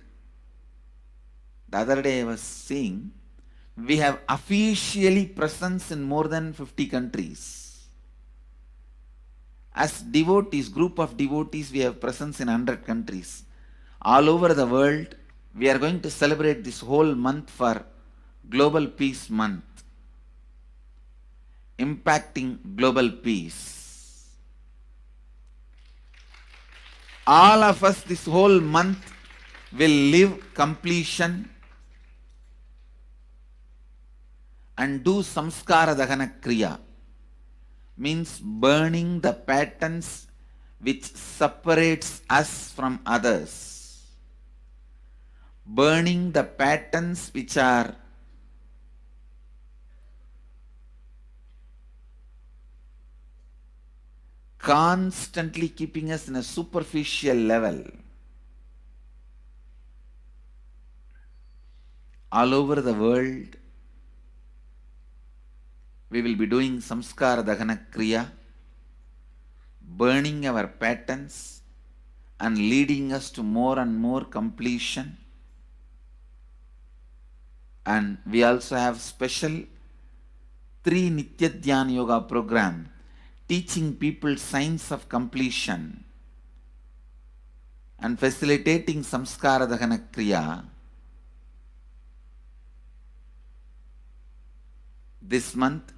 The other day I was seeing, we have officially presence in more than 50 countries. As devotees, group of devotees, we have presence in 100 countries. All over the world, we are going to celebrate this whole month for Global Peace Month, impacting global peace. All of us this whole month will live completion and do samskara dahana kriya, means burning the patterns which separates us from others, burning the patterns which are constantly keeping us in a superficial level. All over the world, we will be doing samskara dahana kriya, burning our patterns and leading us to more and more completion. And we also have special 3 Nitya Dhyana Yoga program teaching people science of completion and facilitating samskara dahana kriya. This month,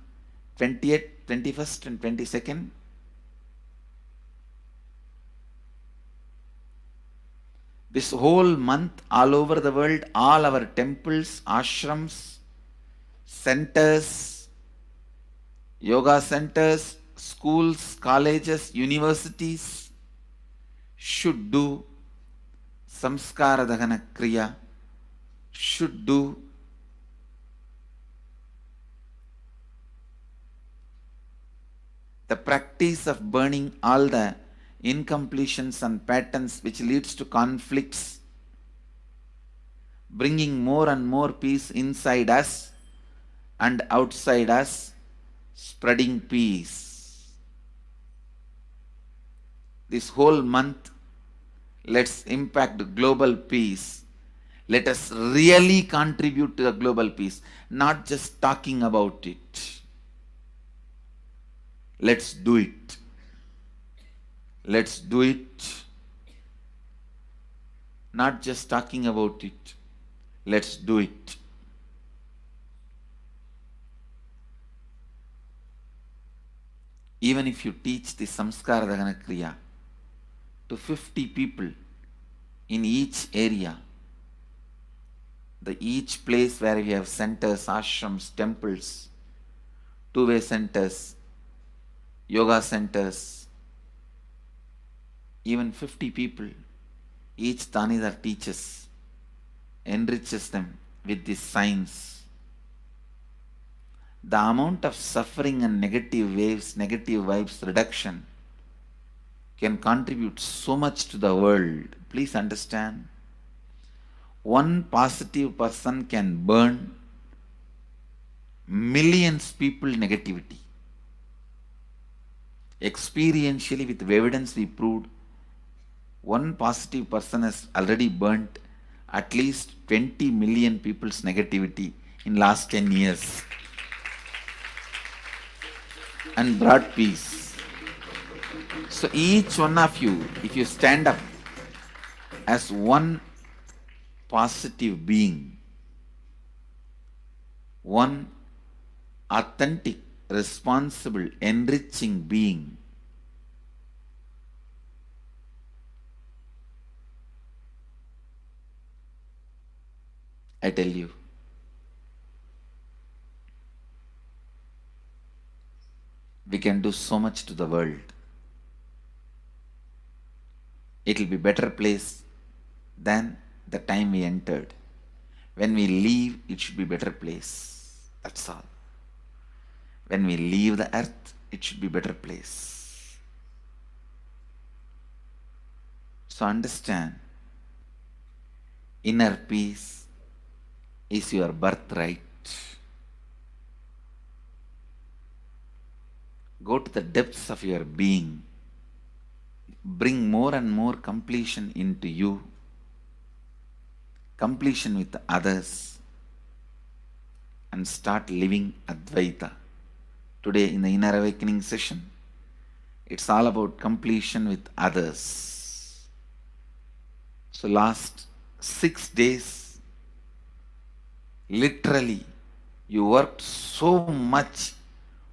20th, 21st and 22nd, this whole month, all over the world, all our temples, ashrams, centers, yoga centers, schools, colleges, universities should do samskara dahana kriya, should do the practice of burning all the incompletions and patterns which leads to conflicts, bringing more and more peace inside us and outside us, spreading peace. This whole month, let's impact global peace. Let us really contribute to the global peace, not just talking about it. Let's do it. Let's do it. Not just talking about it. Let's do it. Even if you teach the samskara dahana kriya to 50 people in each area, each place where we have centers, ashrams, temples, two-way centers, yoga centers, even 50 people, each Tanidar teaches, enriches them with this science. The amount of suffering and negative waves, negative vibes reduction can contribute so much to the world. Please understand. One positive person can burn millions people negativity. Experientially, with evidence, we proved one positive person has already burnt at least 20 million people's negativity in last 10 years and brought peace. So each one of you, if you stand up as one positive being, one authentic, responsible, enriching being, I tell you, we can do so much to the world. It will be better place than the time we entered. When we leave, it should be better place. That's all. When we leave the earth, it should be better place. So understand, inner peace is your birthright. Go to the depths of your being. Bring more and more completion into you. Completion with others. And start living Advaita. Today in the Inner Awakening session, it's all about completion with others. So last 6 days, literally, you worked so much,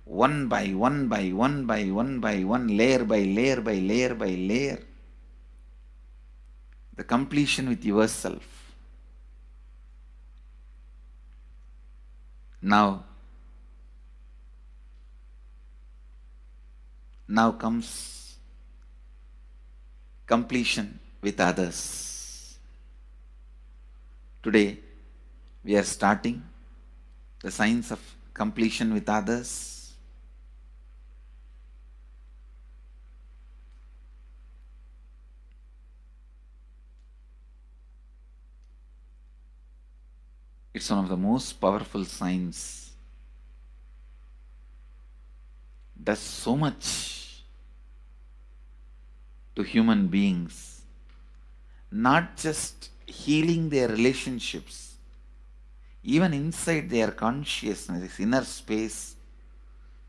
one by one by one by one by one, layer by layer by layer by layer. The completion with yourself. Now comes completion with others. Today, we are starting the science of completion with others. It's one of the most powerful science. Does so much to human beings, not just healing their relationships, even inside their consciousness, this inner space,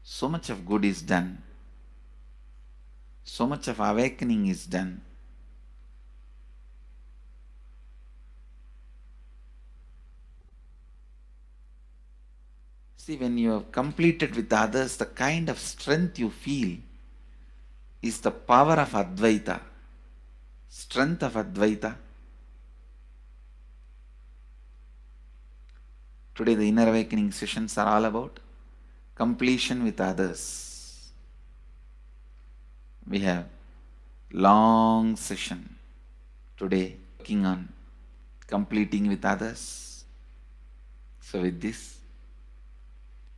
so much of good is done. So much of awakening is done. See, when you have completed with others, the kind of strength you feel is the power of Advaita, strength of Advaita. Today the Inner Awakening sessions are all about completion with others. We have long session today working on completing with others. So with this,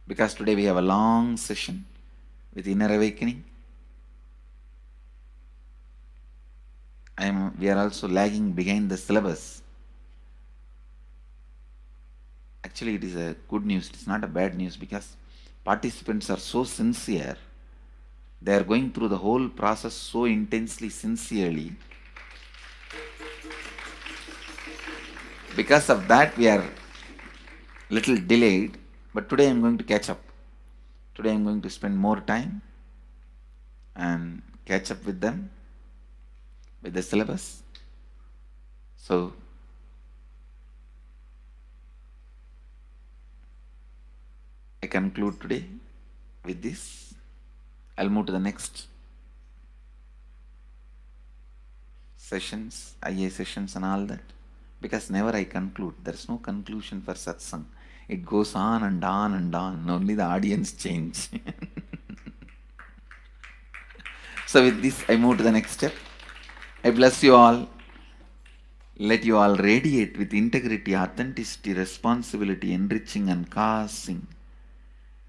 because today we have a long session with Inner Awakening, we are also lagging behind the syllabus. Actually, it is a good news, it's not a bad news, because participants are so sincere. They are going through the whole process so intensely, sincerely. Because of that, we are little delayed. But today I am going to catch up. Today I am going to spend more time and catch up with them, with the syllabus. So, I conclude today with this. I'll move to the next sessions, IA sessions and all that. Because never I conclude. There is no conclusion for satsang. It goes on and on and on. Only the audience change. So with this, I move to the next step. I bless you all. Let you all radiate with integrity, authenticity, responsibility, enriching and causing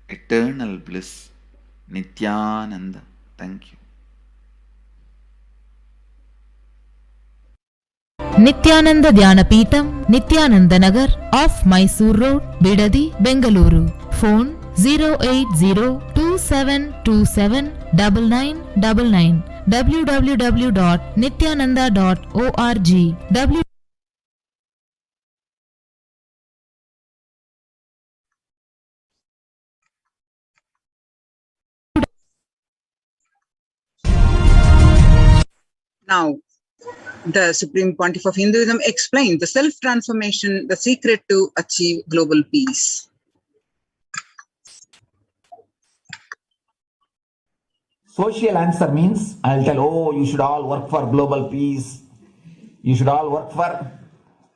eternal bliss. Nithyananda. Thank you. Nithyananda Dhyanapītam, Nithyananda Nagar, off Mysore Road, Bidadi, Bengaluru. Phone 08027279999 www.nithyananda.org. Now, the Supreme Pontiff of Hinduism explained the self-transformation, the secret to achieve global peace. Social answer means I'll tell, oh, you should all work for global peace. You should all work for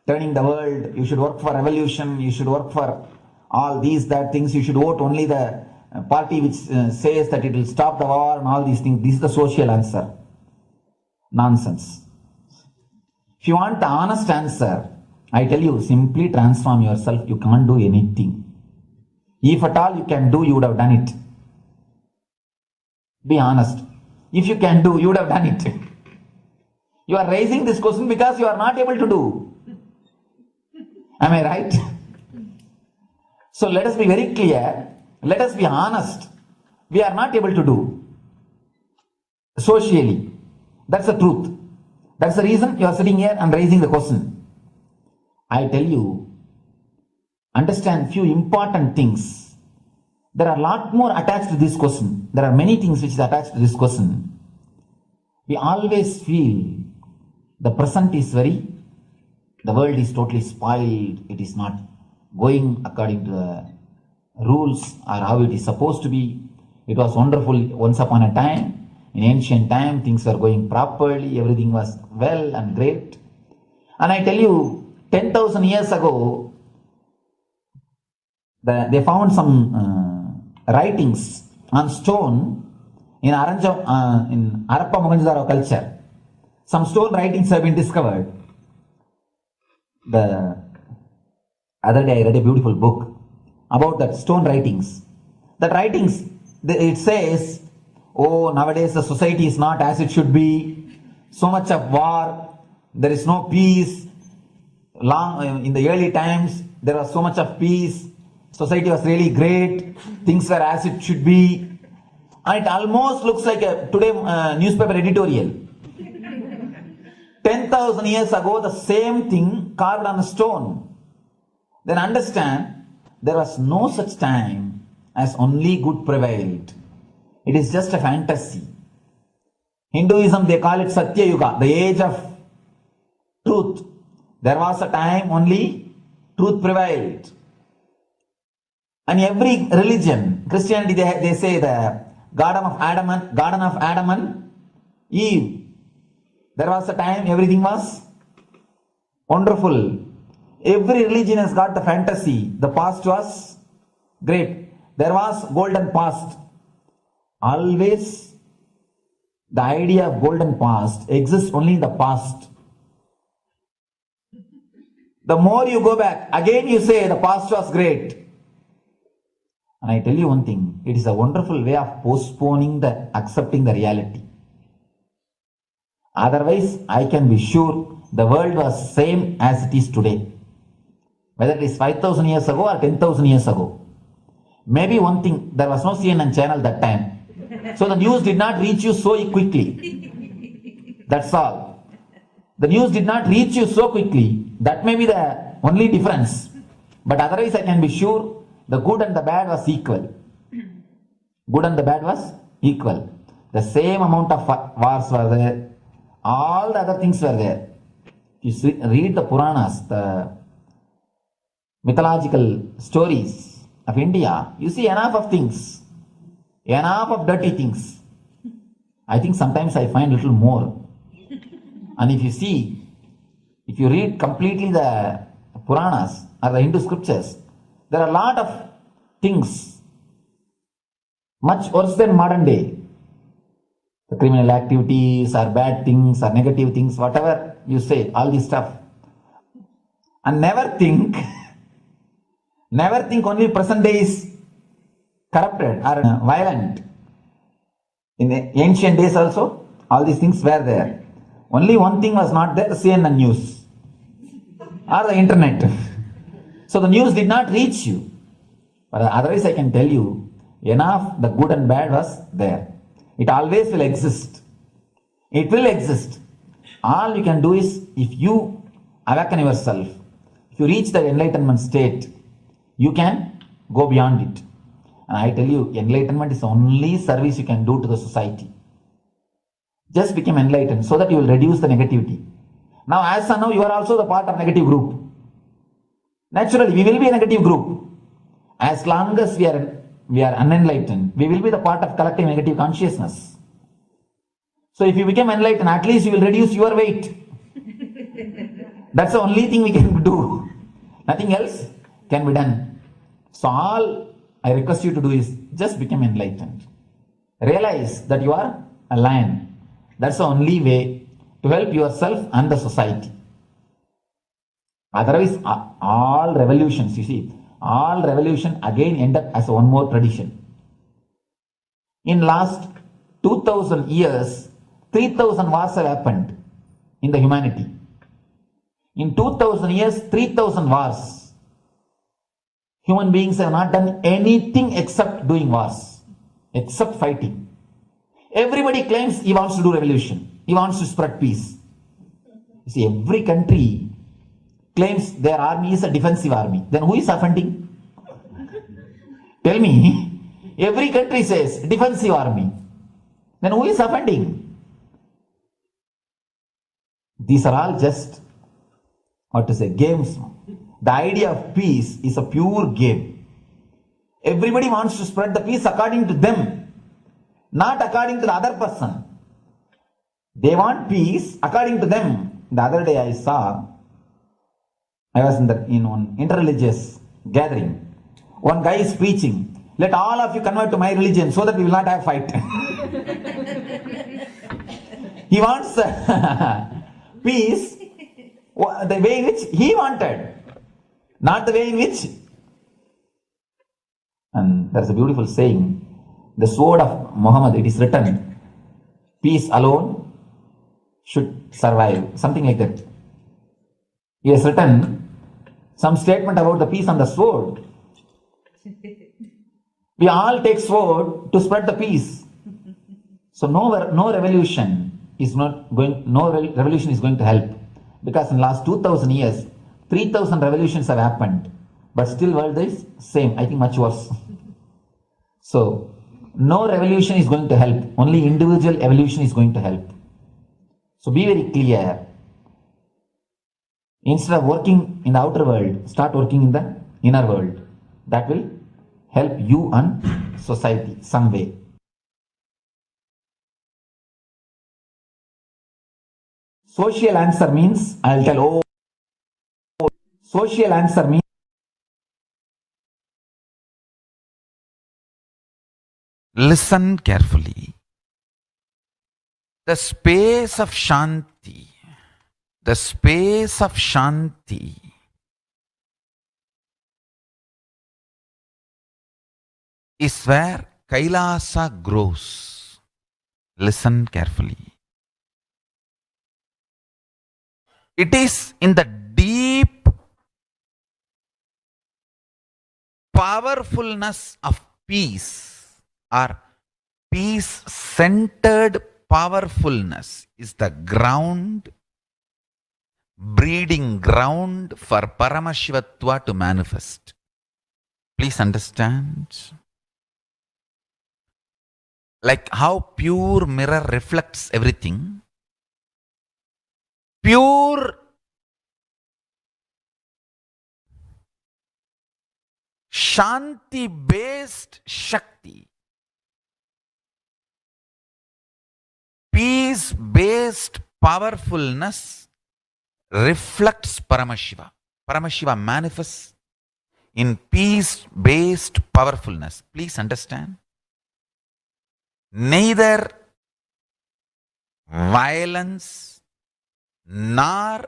turning the world. You should work for revolution. You should work for all these, that things. You should vote only the party which says that it will stop the war and all these things. This is the social answer. Nonsense. If you want the honest answer, I tell you, simply transform yourself. You can't do anything. If at all you can do, you would have done it. Be honest. If you can do, you would have done it. You are raising this question because you are not able to do. Am I right? So let us be very clear. Let us be honest. We are not able to do. Socially. That's the truth. That's the reason you are sitting here and raising the question. I tell you, understand few important things. There are a lot more attached to this question. There are many things which is attached to this question. We always feel the present is the world is totally spoiled. It is not going according to the rules or how it is supposed to be. It was wonderful once upon a time. In ancient time, things were going properly. Everything was well and great. And I tell you, 10,000 years ago, they found some writings on stone in Harappa Mohenjo-daro culture. Some stone writings have been discovered. The other day I read a beautiful book about that stone writings. That writings, it says, oh, nowadays the society is not as it should be. So much of war. There is no peace. In the early times, there was so much of peace. Society was really great. Things were as it should be. And it almost looks like a today newspaper editorial. 10,000 years ago, the same thing carved on a stone. Then understand, there was no such time as only good prevailed. It is just a fantasy. Hinduism, they call it Satya Yuga, the age of truth. There was a time only truth prevailed. And every religion, Christianity, they say the Garden of Adam and Eve. There was a time everything was wonderful. Every religion has got the fantasy. The past was great. There was golden past. Always the idea of golden past exists only in the past. The more you go back, again you say the past was great. And I tell you one thing, it is a wonderful way of postponing accepting the reality. Otherwise, I can be sure the world was same as it is today. Whether it is 5,000 years ago or 10,000 years ago. Maybe one thing, there was no CNN channel that time. So the news did not reach you so quickly. That's all. The news did not reach you so quickly. That may be the only difference. But otherwise I can be sure the good and the bad was equal. Good and the bad was equal. The same amount of wars were there. All the other things were there. You read the Puranas, the mythological stories of India, you see enough of things. Enough of dirty things. I think sometimes I find a little more. And if you read completely the Puranas or the Hindu scriptures, there are a lot of things much worse than modern day. The criminal activities or bad things or negative things, whatever you say, all this stuff. And never think only present day is corrupted or violent. In the ancient days also, all these things were there. Only one thing was not there, the CNN news or the internet. So the news did not reach you. But otherwise I can tell you, enough the good and bad was there. It always will exist. It will exist. All you can do is, if you awaken yourself, if you reach the enlightenment state, you can go beyond it. And I tell you, enlightenment is the only service you can do to the society. Just become enlightened so that you will reduce the negativity. Now, as of now, you are also the part of negative group. Naturally, we will be a negative group. As long as we are unenlightened, we will be the part of collective negative consciousness. So if you become enlightened, at least you will reduce your weight. That's the only thing we can do. Nothing else can be done. So all I request you to do is just become enlightened. Realize that you are a lion. That's the only way to help yourself and the society. Otherwise, all revolutions, you see, all revolution again end up as one more tradition. In last 2000 years, 3000 wars have happened in the humanity. In 2000 years, 3000 wars. Human beings have not done anything except doing wars, except fighting. Everybody claims he wants to do revolution. He wants to spread peace. You see, every country claims their army is a defensive army. Then who is offending? Tell me. Every country says defensive army. Then who is offending? These are all just, games. The idea of peace is a pure game. Everybody wants to spread the peace according to them, not according to the other person. They want peace according to them. The other day I was in one interreligious gathering. One guy is preaching, let all of you convert to my religion so that we will not have fight. He wants peace the way in which he wanted, not the way in which. And there's a beautiful saying, the sword of Muhammad, it is written, peace alone should survive, something like that. He has written some statement about the peace on the sword. We all take sword to spread the peace. So no revolution is going to help, because in last 2000 years 3000 revolutions have happened, but still world is same, I think much worse. So no revolution is going to help, only individual evolution is going to help. So be very clear. Instead of working in the outer world, start working in the inner world. That will help you and society some way. Social answer means, I'll tell, social answer means, listen carefully. The space of Shanti, is where Kailasa grows. Listen carefully. It is in the deep powerfulness of peace, or peace-centered powerfulness is the ground, breeding ground for Paramashivatva to manifest. Please understand. Like how pure mirror reflects everything, pure Shanti-based Shakti, peace-based powerfulness reflects Paramashiva. Paramashiva manifests in peace-based powerfulness. Please understand. Neither violence nor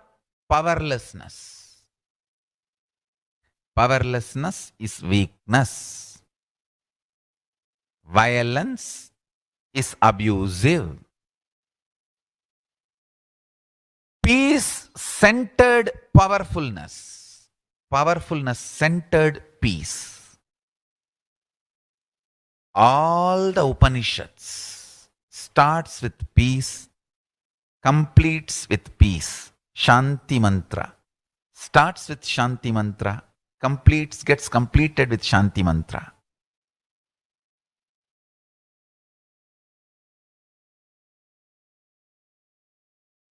powerlessness. Powerlessness is weakness. Violence is abusive. Peace-centered powerfulness. Powerfulness-centered peace. All the Upanishads starts with peace, completes with peace. Shanti mantra. Starts with Shanti mantra, gets completed with Shanti mantra.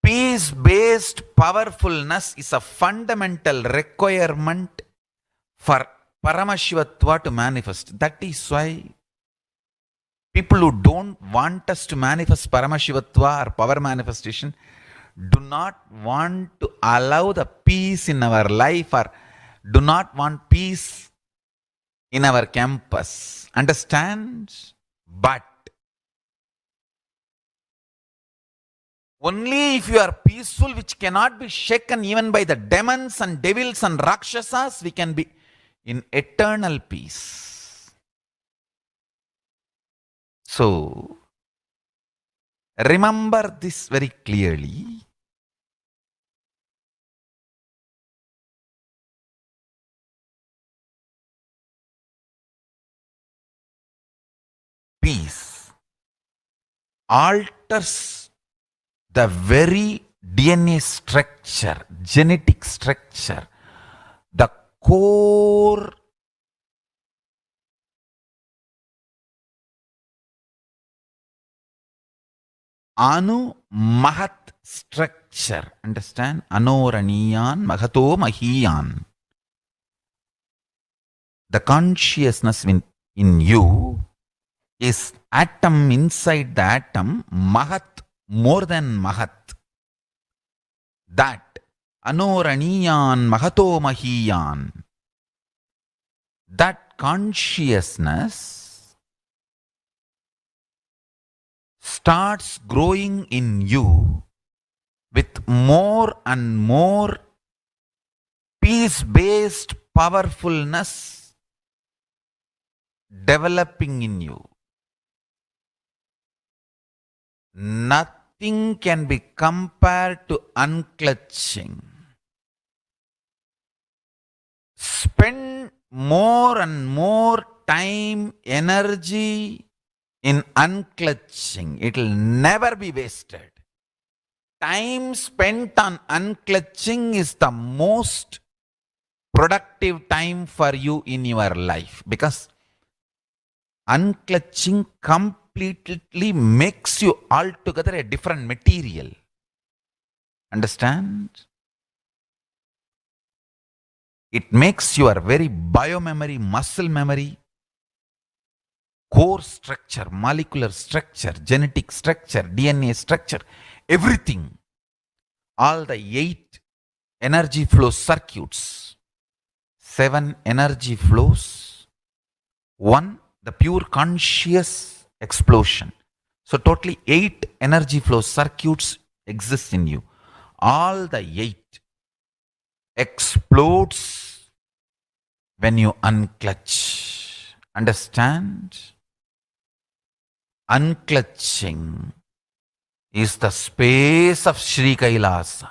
Peace-based powerfulness is a fundamental requirement for Paramashivatva to manifest. That is why people who don't want us to manifest Paramashivatva or power manifestation do not want to allow the peace in our life or do not want peace in our campus. Understand? But only if you are peaceful, which cannot be shaken even by the demons and devils and rakshasas, we can be in eternal peace. So, remember this very clearly. Peace alters the very DNA structure, genetic structure, the core Anu Mahat structure. Understand? Anoraniyan Mahato Mahiyan. The consciousness in you is atom inside the atom, Mahat, more than Mahat. That Anoraniyan Mahato Mahiyan. That consciousness starts growing in you with more and more peace-based powerfulness developing in you. Nothing can be compared to unclutching. Spend more and more time, energy in unclutching. It will never be wasted. Time spent on unclutching is the most productive time for you in your life, because unclutching completely makes you altogether a different material. Understand? It makes your very biomemory, muscle memory, core structure, molecular structure, genetic structure, DNA structure, everything. All the 8 energy flow circuits, 7 energy flows, 1 the pure conscious explosion. So totally 8 energy flow circuits exist in you. All the 8 explodes when you unclutch. Understand? Unclutching is the space of Sri Kailasa.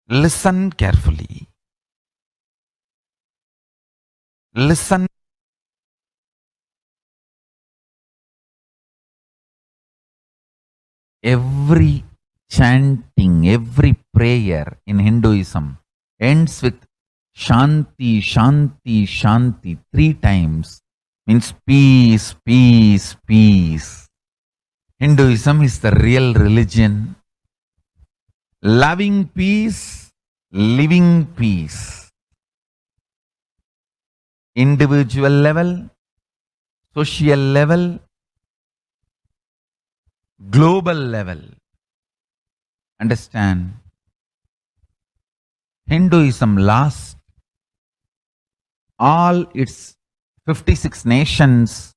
Listen carefully. Listen. Every chanting, every prayer in Hinduism ends with Shanti, Shanti, Shanti 3 times. Means peace, peace, peace. Hinduism is the real religion. Loving peace, living peace. Individual level, social level, global level. Understand? Hinduism lasts all its 56 nations,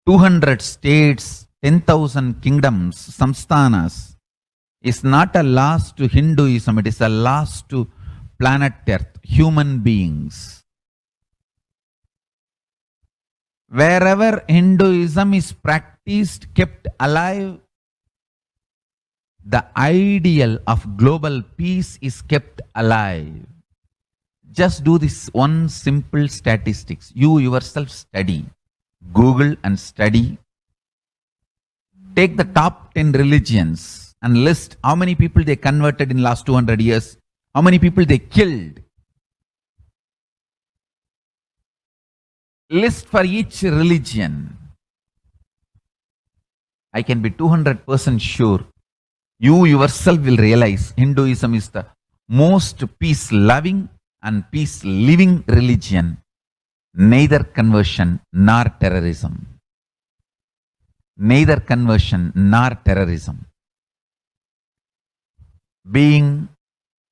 200 states, 10,000 kingdoms, samsthanas, is not a loss to Hinduism, it is a loss to planet Earth, human beings. Wherever Hinduism is practiced, kept alive, the ideal of global peace is kept alive. Just do this one simple statistics. You yourself study. Google and study. Take the top 10 religions and list how many people they converted in last 200 years, how many people they killed. List for each religion. I can be 200% sure you yourself will realize Hinduism is the most peace-loving and peace-living religion, neither conversion nor terrorism. Neither conversion nor terrorism. Being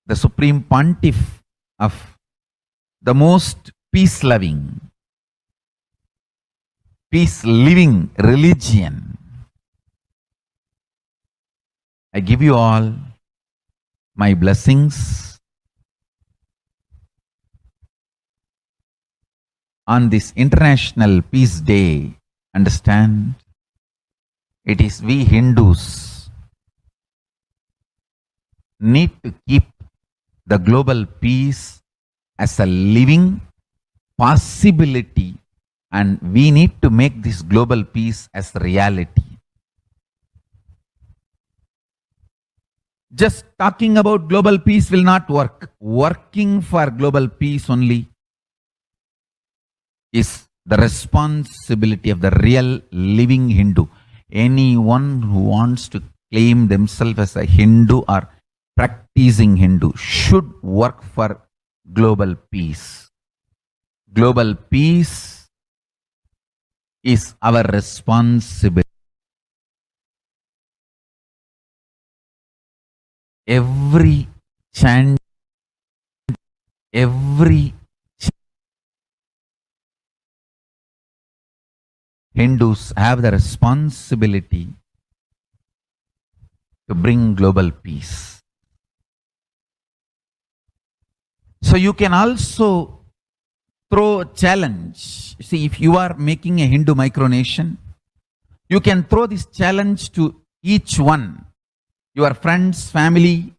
the supreme pontiff of the most peace-loving, peace-living religion, I give you all my blessings on this International Peace Day. Understand, it is we Hindus need to keep the global peace as a living possibility, and we need to make this global peace as reality. Just talking about global peace will not work. Working for global peace only is the responsibility of the real living Hindu. Anyone who wants to claim themselves as a Hindu or practicing Hindu should work for global peace. Global peace is our responsibility. Every chant, Hindus have the responsibility to bring global peace. So you can also throw a challenge. See, if you are making a Hindu micronation, you can throw this challenge to each one. Your friends, family,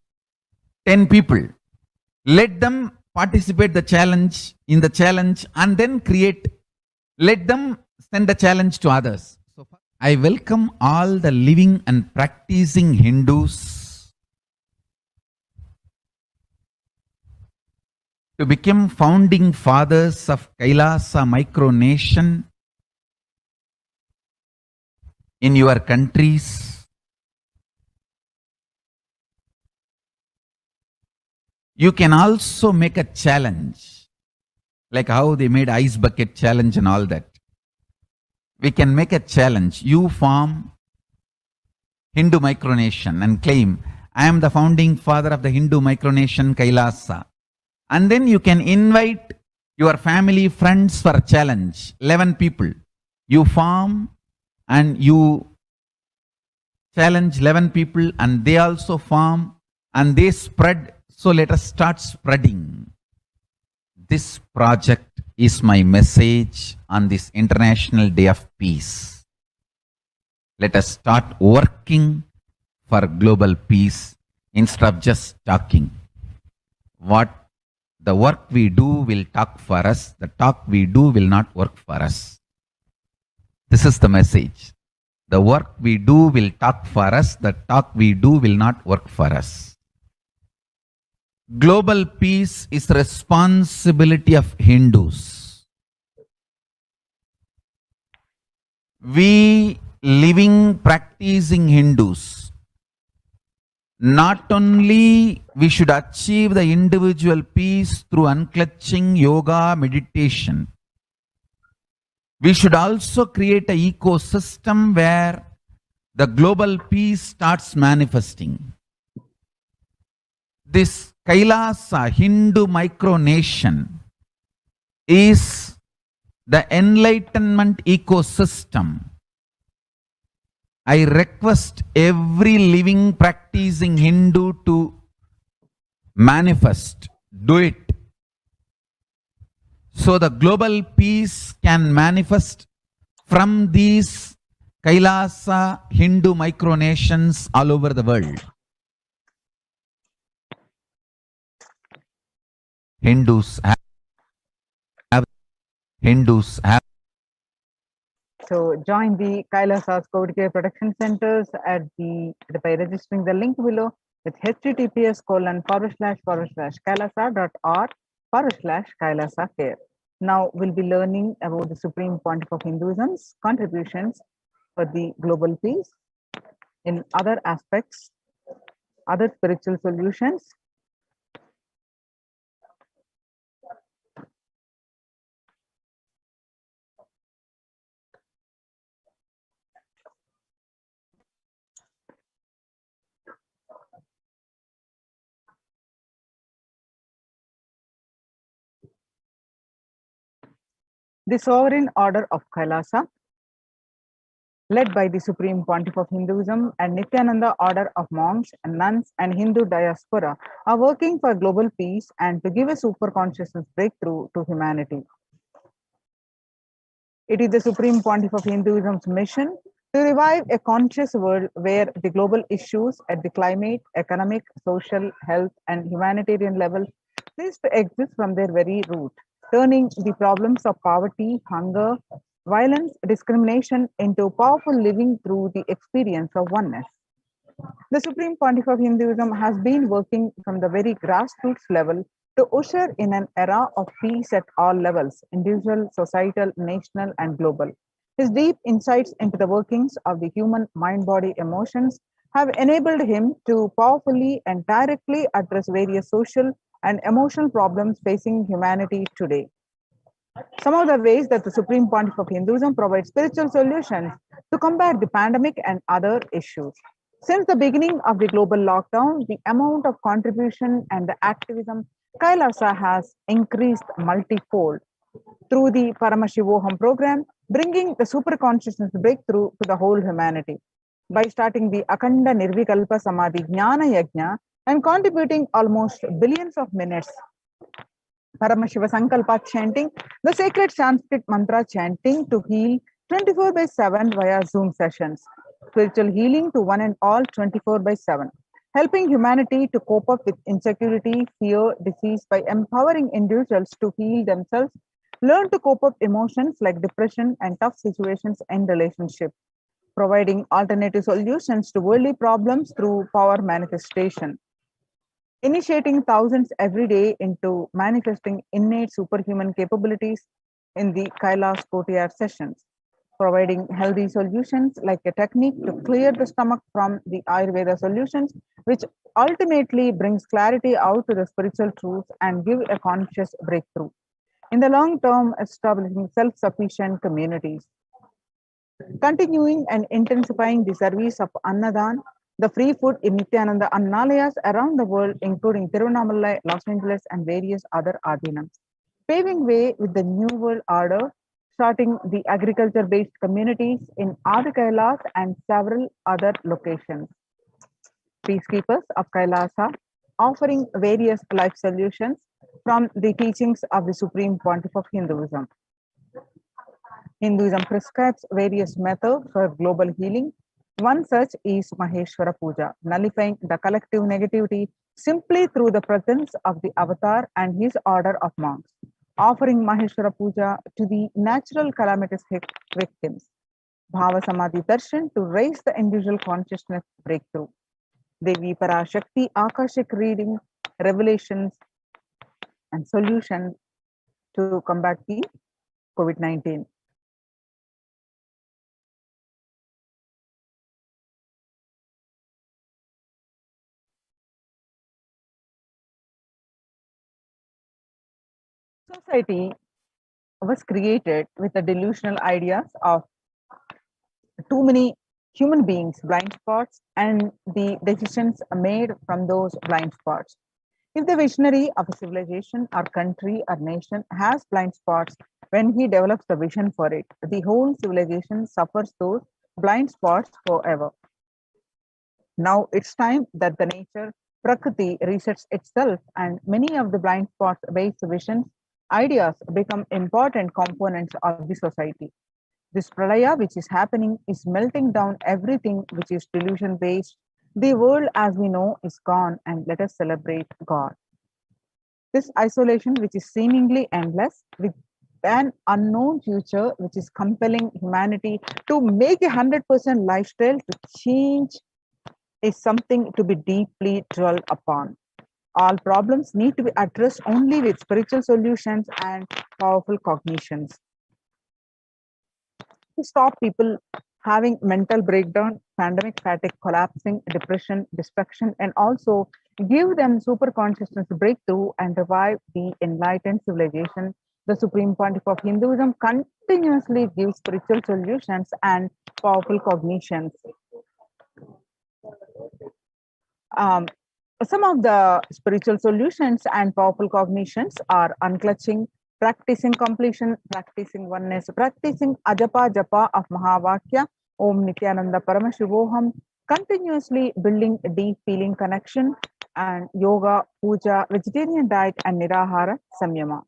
10 people. Let them participate in the challenge and then create. Let them send a challenge to others. So I welcome all the living and practicing Hindus to become founding fathers of Kailasa micronation in your countries. You can also make a challenge, like how they made ice bucket challenge and all that. We can make a challenge. You form Hindu micronation and claim, I am the founding father of the Hindu micronation Kailasa. And then you can invite your family, friends for a challenge. 11 people. You form and you challenge 11 people and they also form and they spread. So let us start spreading. This project is my message on this International Day of Peace. Let us start working for global peace instead of just talking. What the work we do will talk for us. The talk we do will not work for us. This is the message. The work we do will talk for us. The talk we do will not work for us. Global peace is responsibility of Hindus. We living, practicing Hindus, not only we should achieve the individual peace through unclutching, yoga, meditation, we should also create an ecosystem where the global peace starts manifesting. This Kailasa Hindu micronation is the enlightenment ecosystem. I request every living practicing Hindu to manifest, do it. So the global peace can manifest from these Kailasa Hindu micronations all over the world. Hindus have So join the Kailasa COVID care protection centers by registering the link below with https://kailasa.org/Kailasa care. Now we'll be learning about the Supreme Pontiff of Hinduism's contributions for the global peace in other aspects, other spiritual solutions. The Sovereign Order of Kailasa, led by the Supreme Pontiff of Hinduism and Nithyananda Order of Monks and Nuns and Hindu diaspora, are working for global peace and to give a super consciousness breakthrough to humanity. It is the Supreme Pontiff of Hinduism's mission to revive a conscious world where the global issues at the climate, economic, social, health, and humanitarian level cease to exist from their very root, turning the problems of poverty, hunger, violence, discrimination into powerful living through the experience of oneness. The Supreme Pontiff of Hinduism has been working from the very grassroots level to usher in an era of peace at all levels, individual, societal, national, and global. His deep insights into the workings of the human mind, body, emotions have enabled him to powerfully and directly address various social and emotional problems facing humanity today. Some of the ways that the Supreme Pontiff of Hinduism provides spiritual solutions to combat the pandemic and other issues. Since the beginning of the global lockdown, the amount of contribution and the activism Kailasa has increased multifold through the Paramashivoham program, bringing the super consciousness breakthrough to the whole humanity. By starting the Akhanda Nirvikalpa Samadhi Jnana Yajna and contributing almost billions of minutes Paramashiva Sankalpa chanting, the sacred Sanskrit mantra chanting to heal 24/7 via Zoom sessions, spiritual healing to one and all 24/7, helping humanity to cope up with insecurity, fear, disease by empowering individuals to heal themselves, learn to cope up emotions like depression and tough situations in relationships, providing alternative solutions to worldly problems through power manifestation, initiating thousands every day into manifesting innate superhuman capabilities in the Kailas Kotiyar sessions, providing healthy solutions like a technique to clear the stomach from the Ayurveda solutions, which ultimately brings clarity out to the spiritual truths and give a conscious breakthrough. In the long term, establishing self-sufficient communities. Continuing and intensifying the service of Annadan, the free food in Nithyananda Annalayas around the world, including Tiruvannamalai, Los Angeles, and various other Adhinams. Paving way with the New World Order, starting the agriculture-based communities in Adi Kailas and several other locations. Peacekeepers of Kailasa, offering various life solutions from the teachings of the Supreme Pontiff of Hinduism. Hinduism prescribes various methods for global healing. One such is Maheshwara Puja, nullifying the collective negativity simply through the presence of the avatar and his order of monks, offering Maheshwara Puja to the natural calamitous victims. Bhava Samadhi Darshan to raise the individual consciousness breakthrough. Devi Parashakti Akashic reading, revelations, and solutions to combat the COVID-19. Society was created with the delusional ideas of too many human beings, blind spots, and the decisions made from those blind spots. If the visionary of a civilization or country or nation has blind spots, when he develops the vision for it, the whole civilization suffers those blind spots forever. Now it's time that the nature, Prakriti, resets itself, and many of the blind spots based visions, ideas become important components of the society. This pralaya which is happening is melting down everything which is delusion based. The world as we know is gone, and let us celebrate God. This isolation, which is seemingly endless, with an unknown future, which is compelling humanity to make a 100% lifestyle to change, is something to be deeply dwelled upon. All problems need to be addressed only with spiritual solutions and powerful cognitions. To stop people having mental breakdown, pandemic fatigue, collapsing, depression, destruction, and also give them super consciousness breakthrough and revive the enlightened civilization. The Supreme Pontiff of Hinduism continuously gives spiritual solutions and powerful cognitions. Some of the spiritual solutions and powerful cognitions are unclutching, practicing completion, practicing oneness, practicing ajapa japa of Mahavakya, Om Nithyananda Paramashivoham, continuously building a deep feeling connection, and yoga, puja, vegetarian diet, and nirahara samyama.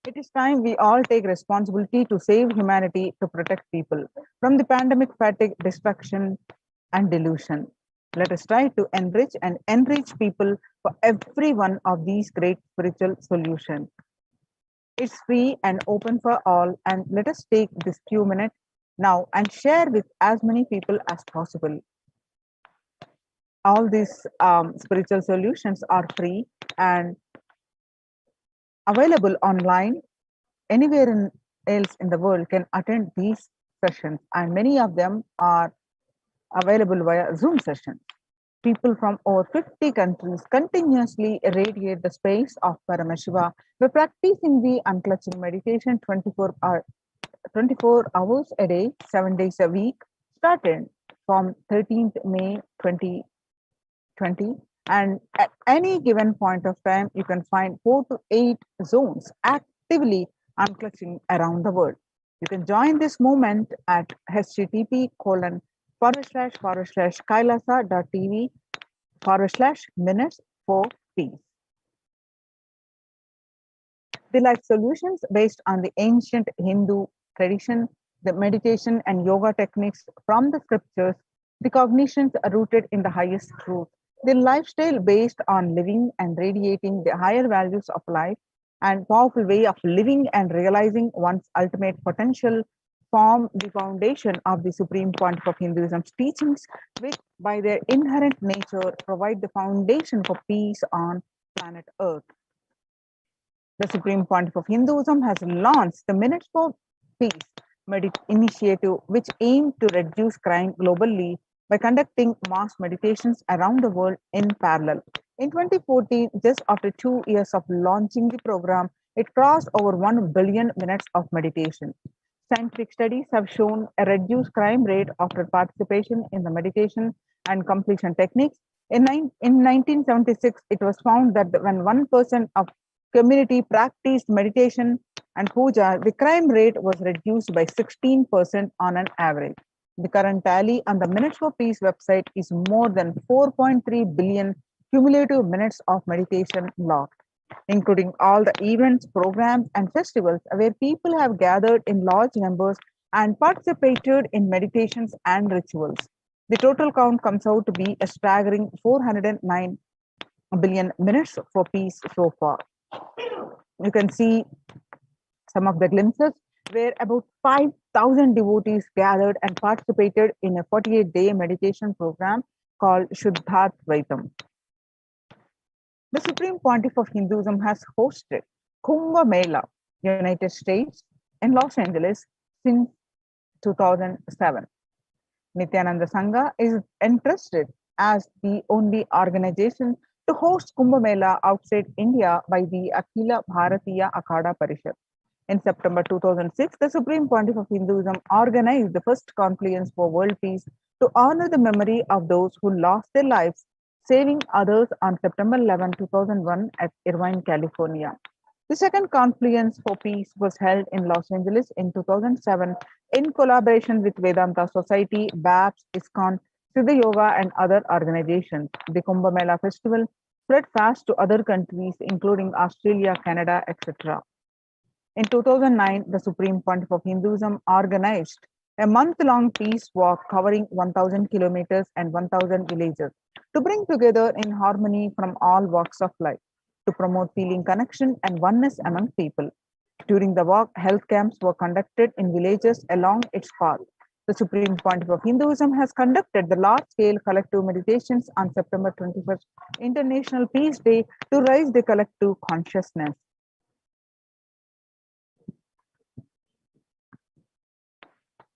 It is time we all take responsibility to save humanity, to protect people from the pandemic fatigue, destruction, and delusion. Let us try to enrich people for every one of these great spiritual solutions. It's free and open for all, and let us take this few minutes now and share with as many people as possible. All these spiritual solutions are free and available online. Anywhere else in the world can attend these sessions, and many of them are available via Zoom sessions. People from over 50 countries continuously irradiate the space of Paramashiva by practicing the unclutching meditation 24 hours a day, 7 days a week, started from 13th May 2020. And at any given point of time, you can find 4 to 8 zones actively unclutching around the world. You can join this movement at http://kailasa.tv/minutes for peace. The life solutions based on the ancient Hindu tradition, the meditation and yoga techniques from the scriptures, the cognitions are rooted in the highest truth, the lifestyle based on living and radiating the higher values of life, and powerful way of living and realizing one's ultimate potential form the foundation of the Supreme Pontiff of Hinduism's teachings, which by their inherent nature provide the foundation for peace on planet Earth. The Supreme Pontiff of Hinduism has launched the Minutes for Peace initiative, which aimed to reduce crime globally by conducting mass meditations around the world in parallel. In 2014, just after 2 years of launching the program, it crossed over 1 billion minutes of meditation. Scientific studies have shown a reduced crime rate after participation in the meditation and completion techniques. In 1976, it was found that when 1% of community practiced meditation and puja, the crime rate was reduced by 16% on an average. The current tally on the Minutes for Peace website is more than 4.3 billion cumulative minutes of meditation logged, including all the events, programs, and festivals where people have gathered in large numbers and participated in meditations and rituals. The total count comes out to be a staggering 409 billion minutes for peace so far. You can see some of the glimpses where about 5,000 devotees gathered and participated in a 48-day meditation program called Shuddhatvaitam. The Supreme Pontiff of Hinduism has hosted Kumbh Mela, United States, in Los Angeles since 2007. Nithyananda Sangha is entrusted as the only organization to host Kumbh Mela outside India by the Akhila Bharatiya Akhada Parishad. In September 2006, the Supreme Pontiff of Hinduism organized the first confluence for world peace to honor the memory of those who lost their lives saving others on September 11, 2001 at Irvine, California. The second confluence for peace was held in Los Angeles in 2007 in collaboration with Vedanta Society, BAPS, ISKCON, Siddha Yoga, and other organizations. The Kumbh Mela festival spread fast to other countries, including Australia, Canada, etc. In 2009, the Supreme Pontiff of Hinduism organized a month-long peace walk covering 1,000 kilometers and 1,000 villages to bring together in harmony from all walks of life, to promote feeling connection and oneness among people. During the walk, health camps were conducted in villages along its path. The Supreme Pontiff of Hinduism has conducted the large-scale collective meditations on September 21st, International Peace Day, to raise the collective consciousness.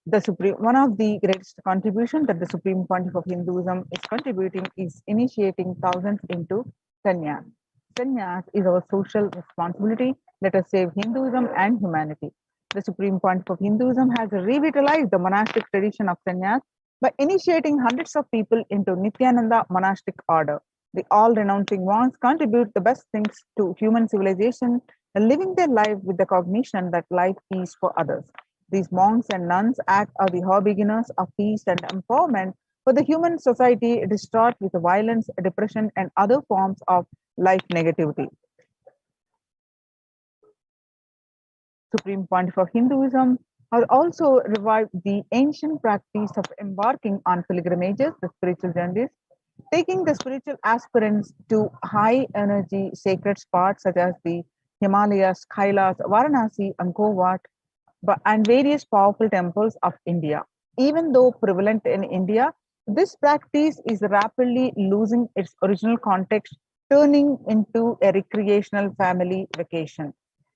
One of the greatest contributions that the Supreme Pontiff of Hinduism is contributing is initiating thousands into sannyas. Sannyas is our social responsibility. Let us save Hinduism and humanity. The Supreme Pontiff of Hinduism has revitalized the monastic tradition of sannyas by initiating hundreds of people into Nithyananda monastic order. The all-renouncing monks contribute the best things to human civilization, living their life with the cognition that life is for others. These monks and nuns act as the beginners of peace and empowerment for the human society distraught with violence, depression, and other forms of life negativity. Supreme Pontiff of Hinduism has also revived the ancient practice of embarking on pilgrimages, the spiritual journeys, taking the spiritual aspirants to high energy sacred spots such as the Himalayas, Kailasa, Varanasi, Angkor Wat, and various powerful temples of India. Even though prevalent in India, this practice is rapidly losing its original context, turning into a recreational family vacation.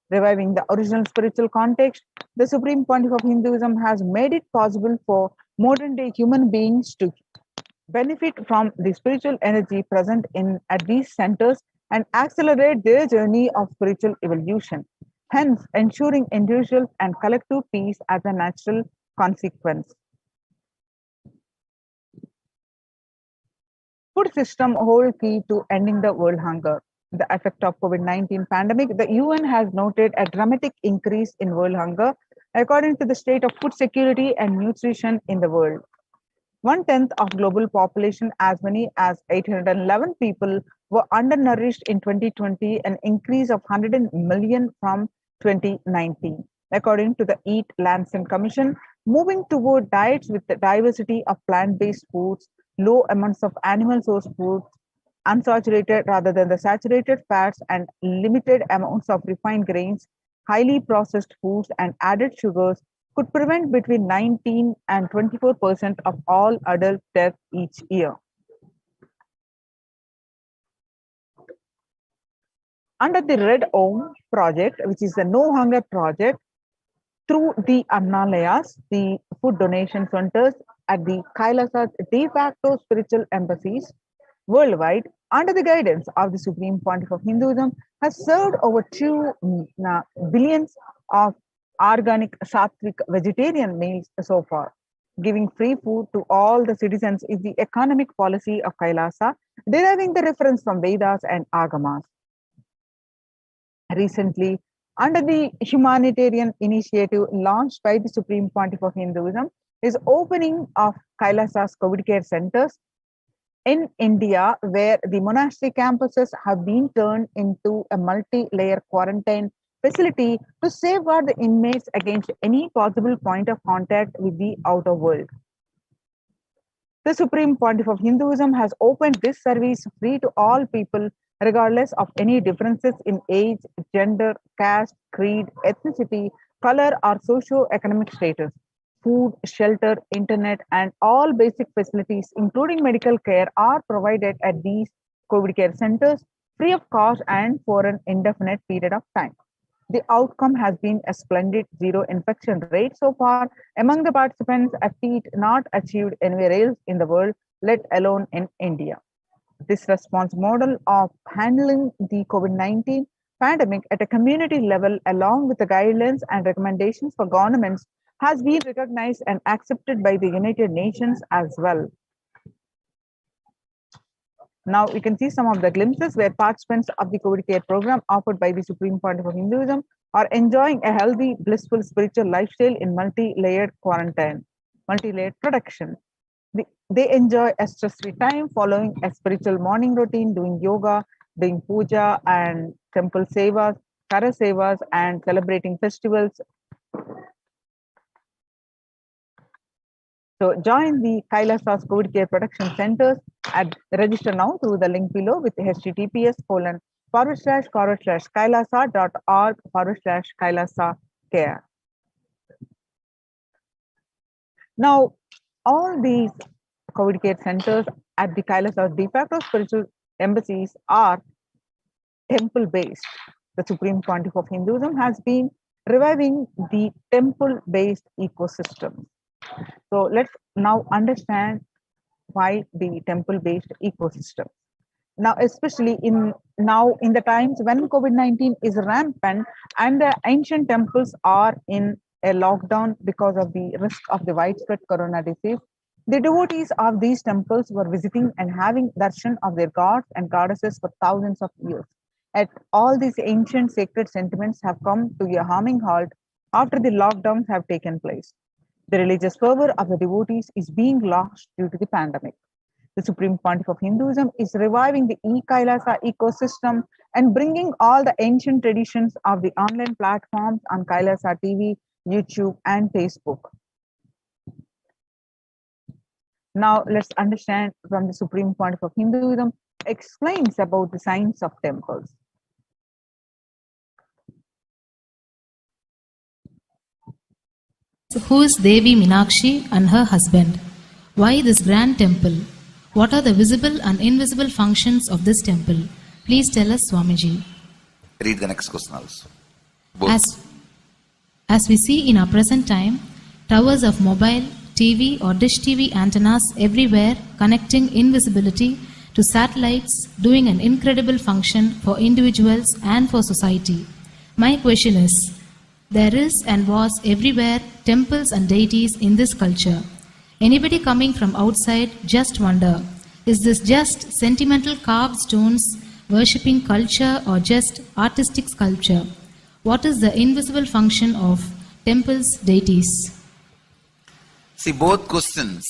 Reviving the original spiritual context, the Supreme Pontiff of Hinduism has made it possible for modern-day human beings to benefit from the spiritual energy present at these centers and accelerate their journey of spiritual evolution, hence ensuring individual and collective peace as a natural consequence. Food system whole key to ending the world hunger. The effect of COVID-19 pandemic, the UN has noted a dramatic increase in world hunger according to the state of food security and nutrition in the world. 1/10 of global population, as many as 811 people, were undernourished in 2020, an increase of 100 million from 2019. According to the Eat Lancet Commission, moving toward diets with the diversity of plant-based foods, low amounts of animal source foods, unsaturated rather than the saturated fats, and limited amounts of refined grains, highly processed foods, and added sugars could prevent between 19 and 24% of all adult deaths each year. Under the Red Om project, which is the No Hunger project, through the Annalayas, the food donation centers at the Kailasa de facto spiritual embassies worldwide, under the guidance of the Supreme Pontiff of Hinduism, has served over 2 billions of organic sattvic vegetarian meals so far. Giving free food to all the citizens is the economic policy of Kailasa, deriving the reference from Vedas and Agamas. Recently, under the humanitarian initiative launched by the Supreme Pontiff of Hinduism, is opening of Kailasa's COVID care centers in India, where the monastery campuses have been turned into a multi-layer quarantine facility to safeguard the inmates against any possible point of contact with the outer world. The Supreme Pontiff of Hinduism has opened this service free to all people, regardless of any differences in age, gender, caste, creed, ethnicity, color, or socio-economic status. Food, shelter, internet, and all basic facilities, including medical care, are provided at these COVID care centers free of cost and for an indefinite period of time. The outcome has been a splendid zero infection rate so far among the participants, a feat not achieved anywhere else in the world, let alone in India. This response model of handling the COVID-19 pandemic at a community level, along with the guidelines and recommendations for governments, has been recognized and accepted by the United Nations as well. Now we can see some of the glimpses where participants of the COVID care program offered by the Supreme Pontiff of Hinduism are enjoying a healthy, blissful spiritual lifestyle in multi-layered quarantine, multi-layered protection. They enjoy a stress-free time following a spiritual morning routine, doing yoga, doing puja and temple sevas, kara sevas, and celebrating festivals. So join the Kailasa's COVID Care Production Centers at register now through the link below with https://kailasa.org/Kailasa care. Now, all these COVID care centers at the Kailasa de facto spiritual embassies are temple-based. The Supreme Pontiff of Hinduism has been reviving the temple-based ecosystem. So let's now understand why the temple-based ecosystem. Now, especially in the times when COVID-19 is rampant and the ancient temples are in a lockdown because of the risk of the widespread corona disease, the devotees of these temples were visiting and having darshan of their gods and goddesses for thousands of years. Yet all these ancient sacred sentiments have come to a harming halt after the lockdowns have taken place. The religious fervor of the devotees is being lost due to the pandemic. The Supreme Pontiff of Hinduism is reviving the e-Kailasa ecosystem and bringing all the ancient traditions of the online platforms on Kailasa TV, YouTube, and Facebook. Now, let's understand from the Supreme Pontiff of Hinduism explains about the science of temples. Who is Devi Meenakshi and her husband? Why this grand temple? What are the visible and invisible functions of this temple? Please tell us, Swamiji. Read the next question also. Both. As we see in our present time, towers of mobile, TV or dish TV antennas everywhere connecting invisibility to satellites, doing an incredible function for individuals and for society. My question is, there is and was everywhere temples and deities in this culture. Anybody coming from outside just wonder, is this just sentimental carved stones worshipping culture or just artistic sculpture? What is the invisible function of temples, deities? See, both questions,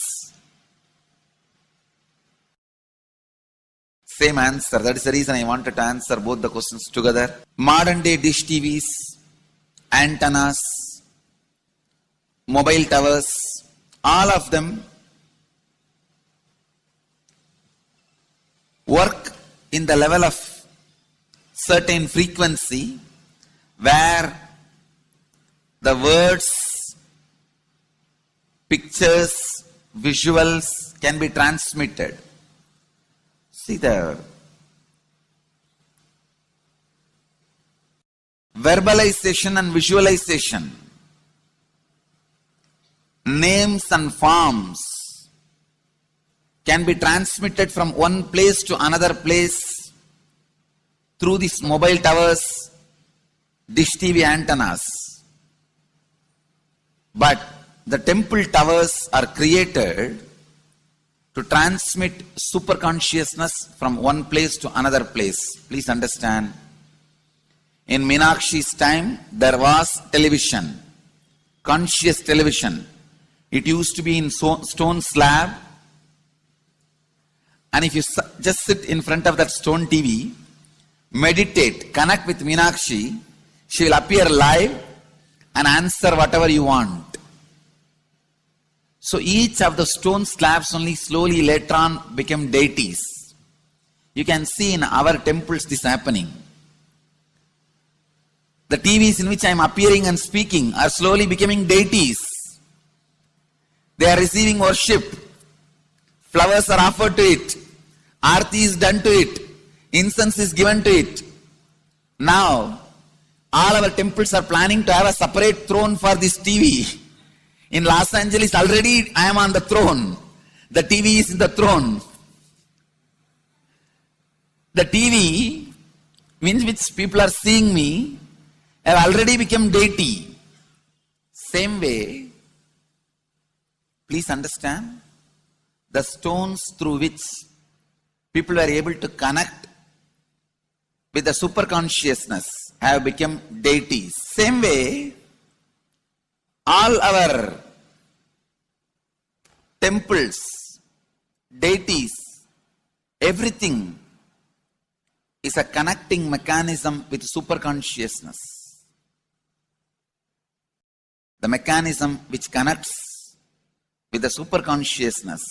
same answer. That is the reason I wanted to answer both the questions together. Modern day dish TVs, antennas, mobile towers, all of them work in the level of certain frequency where the words, pictures, visuals can be transmitted. See the verbalization and visualization, names and forms can be transmitted from one place to another place through these mobile towers, dish TV antennas. But the temple towers are created to transmit super consciousness from one place to another place. Please understand. In Meenakshi's time, there was television, conscious television. It used to be in stone slab. And if you just sit in front of that stone TV, meditate, connect with Meenakshi, she will appear live and answer whatever you want. So each of the stone slabs only slowly later on became deities. You can see in our temples this happening. The TVs in which I am appearing and speaking are slowly becoming deities. They are receiving worship. Flowers are offered to it. Aarti is done to it. Incense is given to it. Now, all our temples are planning to have a separate throne for this TV. In Los Angeles, already I am on the throne. The TV is in the throne. The TV, in which people are seeing me, have already become deity. Same way, please understand, the stones through which people were able to connect with the super consciousness have become deities. Same way, all our temples, deities, everything is a connecting mechanism with super consciousness. The mechanism which connects with the super consciousness.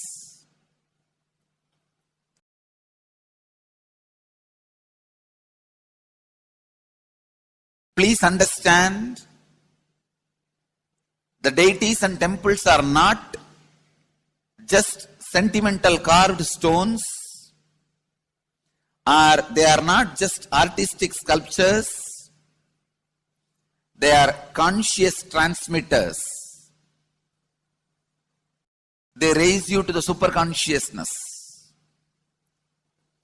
Please understand, the deities and temples are not just sentimental carved stones, or they are not just artistic sculptures, they are conscious transmitters. They raise you to the super consciousness.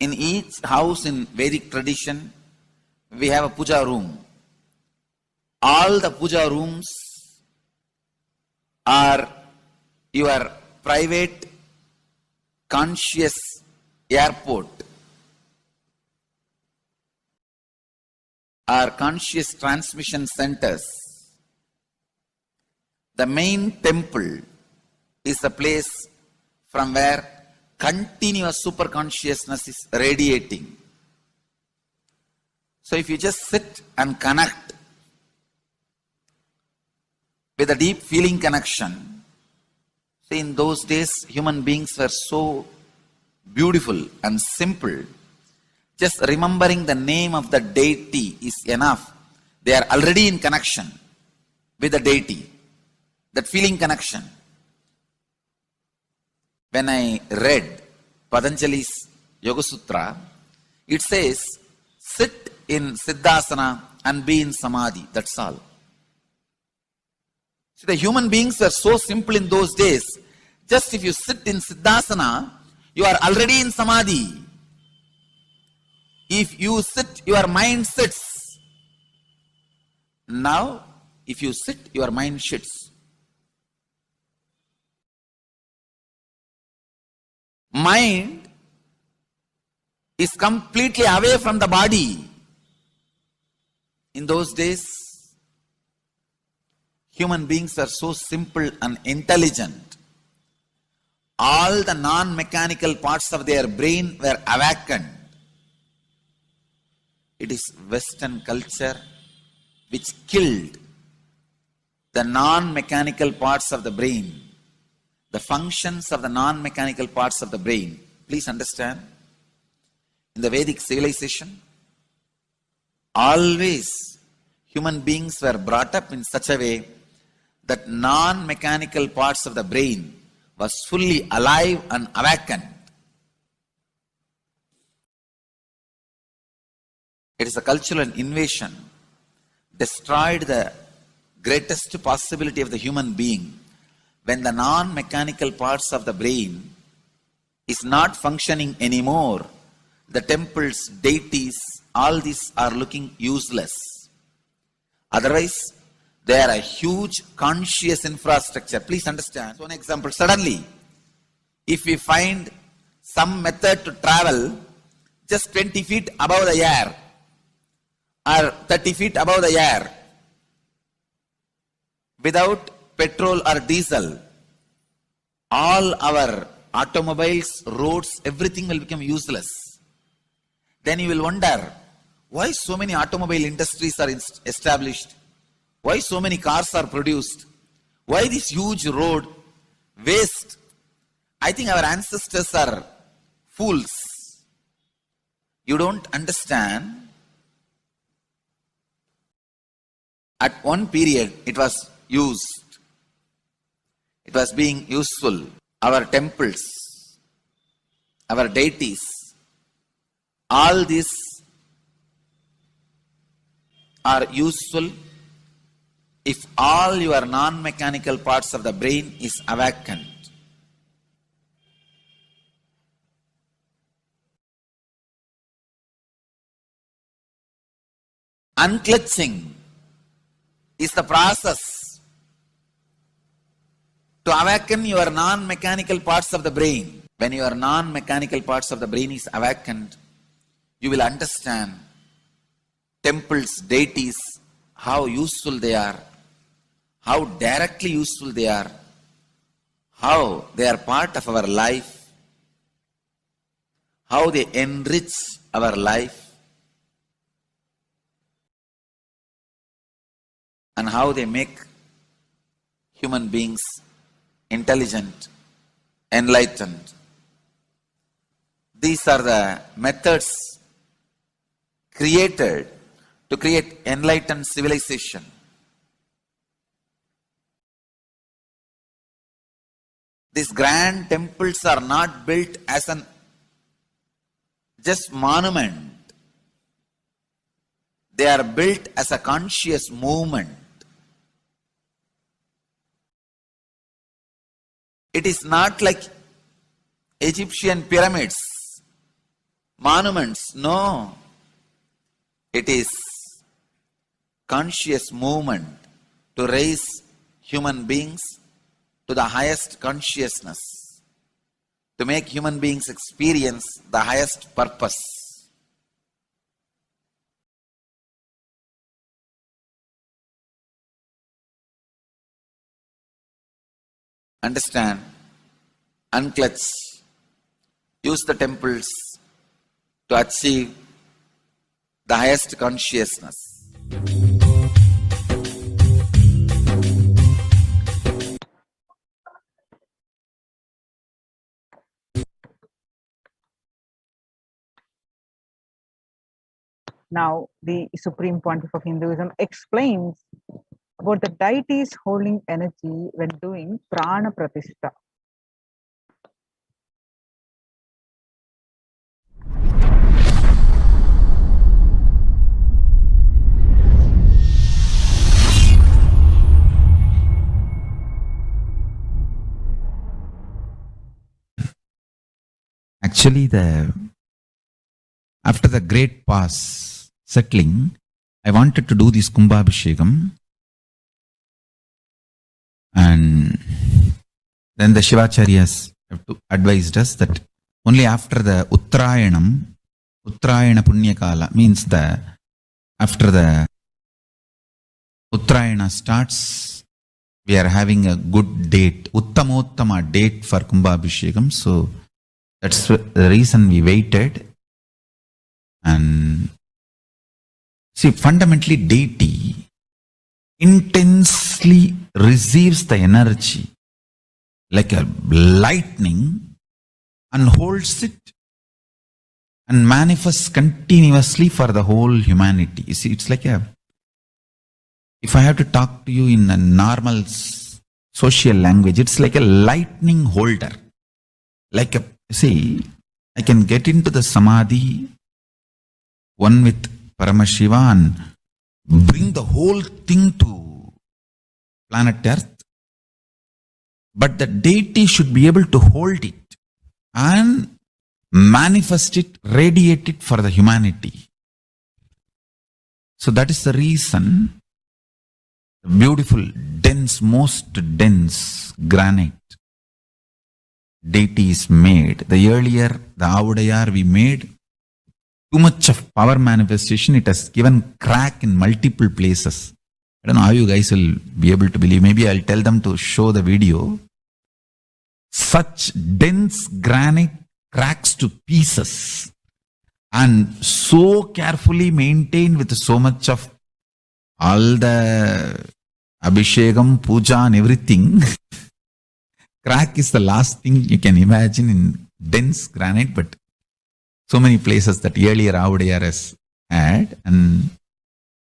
In each house in Vedic tradition, we have a puja room. All the puja rooms are your private conscious airport, are conscious transmission centers. The main temple is the place from where continuous super consciousness is radiating. So if you just sit and connect with a deep feeling connection, see, in those days human beings were so beautiful and simple. Just remembering the name of the deity is enough. They are already in connection with the deity. That feeling connection. When I read Patanjali's Yoga Sutra, it says, sit in Siddhasana and be in Samadhi. That's all. See, the human beings were so simple in those days. Just if you sit in Siddhasana, you are already in Samadhi. If you sit, your mind sits. Now, if you sit, your mind sits. Mind is completely away from the body. In those days, human beings were so simple and intelligent. All the non-mechanical parts of their brain were awakened. It is Western culture which killed the non-mechanical parts of the brain, the functions of the non-mechanical parts of the brain. Please understand, in the Vedic civilization, always human beings were brought up in such a way that non-mechanical parts of the brain was fully alive and awakened. It is a cultural invasion, destroyed the greatest possibility of the human being when the non-mechanical parts of the brain is not functioning anymore. The temples, deities, all these are looking useless. Otherwise, they are a huge conscious infrastructure. Please understand. So, an example, suddenly, if we find some method to travel just 20 feet above the air, or 30 feet above the air, without petrol or diesel, all our automobiles, roads, everything will become useless. Then you will wonder, why so many automobile industries are established? Why so many cars are produced? Why this huge road waste? I think our ancestors are fools. You don't understand. At one period, it was used. It was being useful. Our temples, our deities, all these are useful if all your non-mechanical parts of the brain is awakened. Unclutching is the process to awaken your non-mechanical parts of the brain. When your non-mechanical parts of the brain is awakened, you will understand temples, deities, how useful they are, how directly useful they are, how they are part of our life, how they enrich our life, and how they make human beings intelligent, enlightened. These are the methods created to create enlightened civilization. These grand temples are not built as an just monument. They are built as a conscious movement. It is not like Egyptian pyramids, monuments. No. It is conscious movement to raise human beings to the highest consciousness, to make human beings experience the highest purpose. Understand, unclutch, use the temples to achieve the highest consciousness. Now, the Supreme Pontiff of Hinduism explains about the deities holding energy when doing prana pratishtha. Actually, after the great pause settling, I wanted to do this Kumbhabhishekam, and then the Shivacharyas have advised us that only after the Uttrayanam, Uttrayana Punyakala, means after the Uttrayana starts, we are having a good date, Uttamottama date for Kumbhabhishekam. So that's the reason we waited. And see, fundamentally, deity intensely receives the energy like a lightning and holds it and manifests continuously for the whole humanity. You see, it's like if I have to talk to you in a normal social language, it's like a lightning holder. See, I can get into the Samadhi, one with Paramashiva, and bring the whole thing to planet Earth. But the deity should be able to hold it and manifest it, radiate it for the humanity. So that is the reason beautiful, dense, most dense granite deity is made. The earlier, the Avudayar we made, too much of power manifestation, it has given crack in multiple places. I don't know how you guys will be able to believe. Maybe I'll tell them to show the video. Such dense granite cracks to pieces and so carefully maintained with so much of all the Abhishekam, Puja and everything. Crack is the last thing you can imagine in dense granite, but so many places that earlier Avudayar has had, and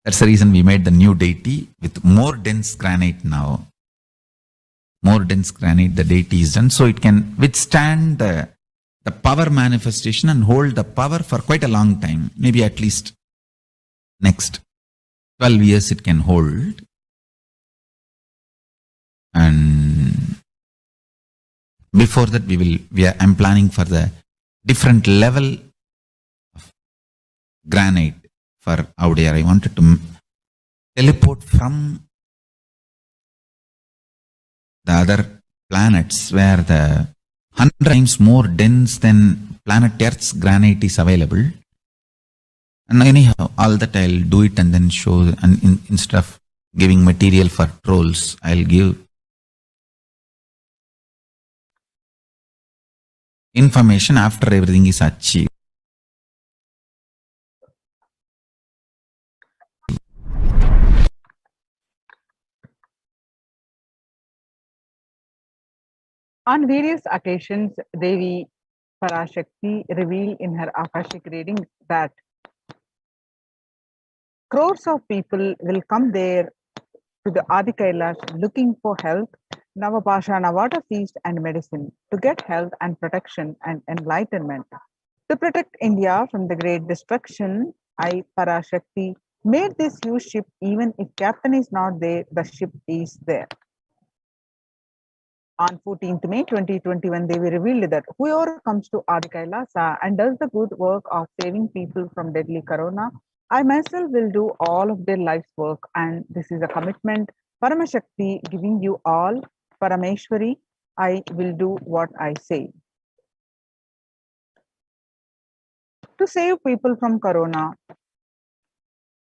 that's the reason we made the new deity with more dense granite now. More dense granite, the deity is done, so it can withstand the power manifestation and hold the power for quite a long time. Maybe at least next 12 years it can hold. And before that I'm planning for the different level of granite for Avudayar. I wanted to teleport from the other planets where the 100 times more dense than planet Earth's granite is available. And anyhow, all that I'll do it and then show, and instead of giving material for trolls, I'll give information after everything is achieved. On various occasions, Devi Parashakti revealed in her Akashic reading that crores of people will come there to the Adi Kailash looking for health, Navapashana water feast and medicine to get health and protection and enlightenment. To protect India from the great destruction, I, Parashakti, made this huge ship. Even if captain is not there, the ship is there. On 14th May 2021, they revealed that whoever comes to Adi Kailasa and does the good work of saving people from deadly corona, I myself will do all of their life's work, and this is a commitment Paramashakti giving you all. Parameshwari, I will do what I say. To save people from corona,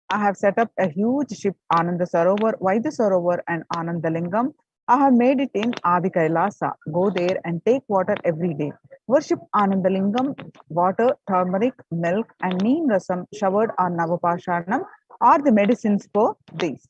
I have set up a huge ship, Ananda Sarovar, Vaidya Sarovar and Anandalingam. I have made it in Adi Kailasa. Go there and take water every day. Worship Anandalingam, water, turmeric, milk and neem rasam showered on Navapashanam are the medicines for these.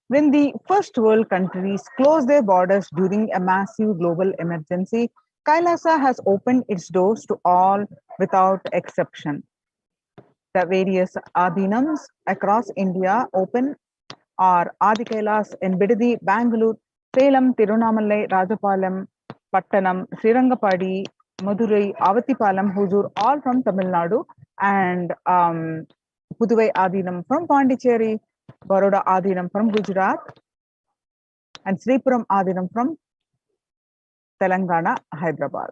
When the first world countries closed their borders during a massive global emergency, Kailasa has opened its doors to all without exception. The various adhinams across India open are Adi Kailas in Bidadi, Bangalore, Salem, Tirunamalai, Rajapalam, Pattanam, Srirangapadi, Madurai, Avatipalam, Huzur, all from Tamil Nadu, and Puduvai Adhinam from Pondicherry, Baroda Adhinam from Gujarat, and Sripuram Adhinam from Telangana, Hyderabad.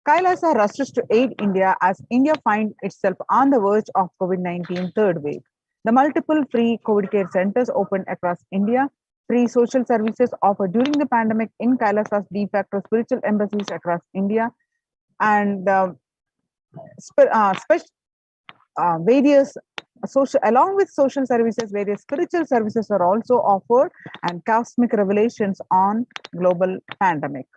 Kailasa rushes to aid India as India finds itself on the verge of COVID-19 third wave. The multiple free COVID care centers opened across India, free social services offered during the pandemic in Kailasa's de facto spiritual embassies across India, and various social, along with social services, various spiritual services are also offered, and cosmic revelations on global pandemic.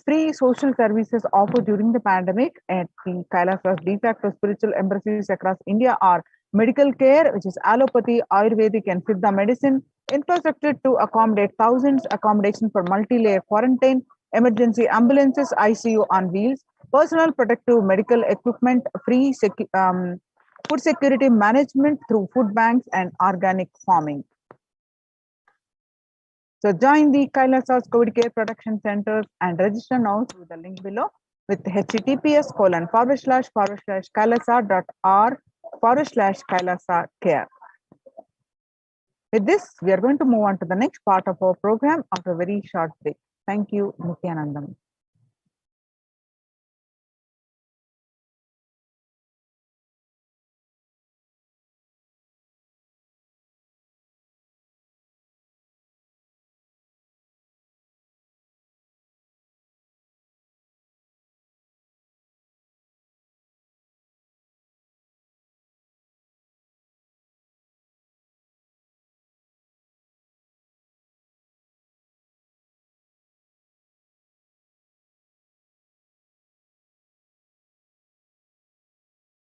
Free social services offered during the pandemic at the Kailasa's de facto spiritual embassies across India are medical care, which is allopathy, Ayurvedic and Siddha medicine, infrastructure to accommodate thousands, accommodation for multi-layer quarantine, emergency ambulances, ICU on wheels, personal protective medical equipment, free food security management through food banks and organic farming. So join the Kailasa's COVID Care Production Centers and register now through the link below with https://kailasa.r/Kailasa care. With this, we are going to move on to the next part of our program after a very short break. Thank you, Nithyanandam.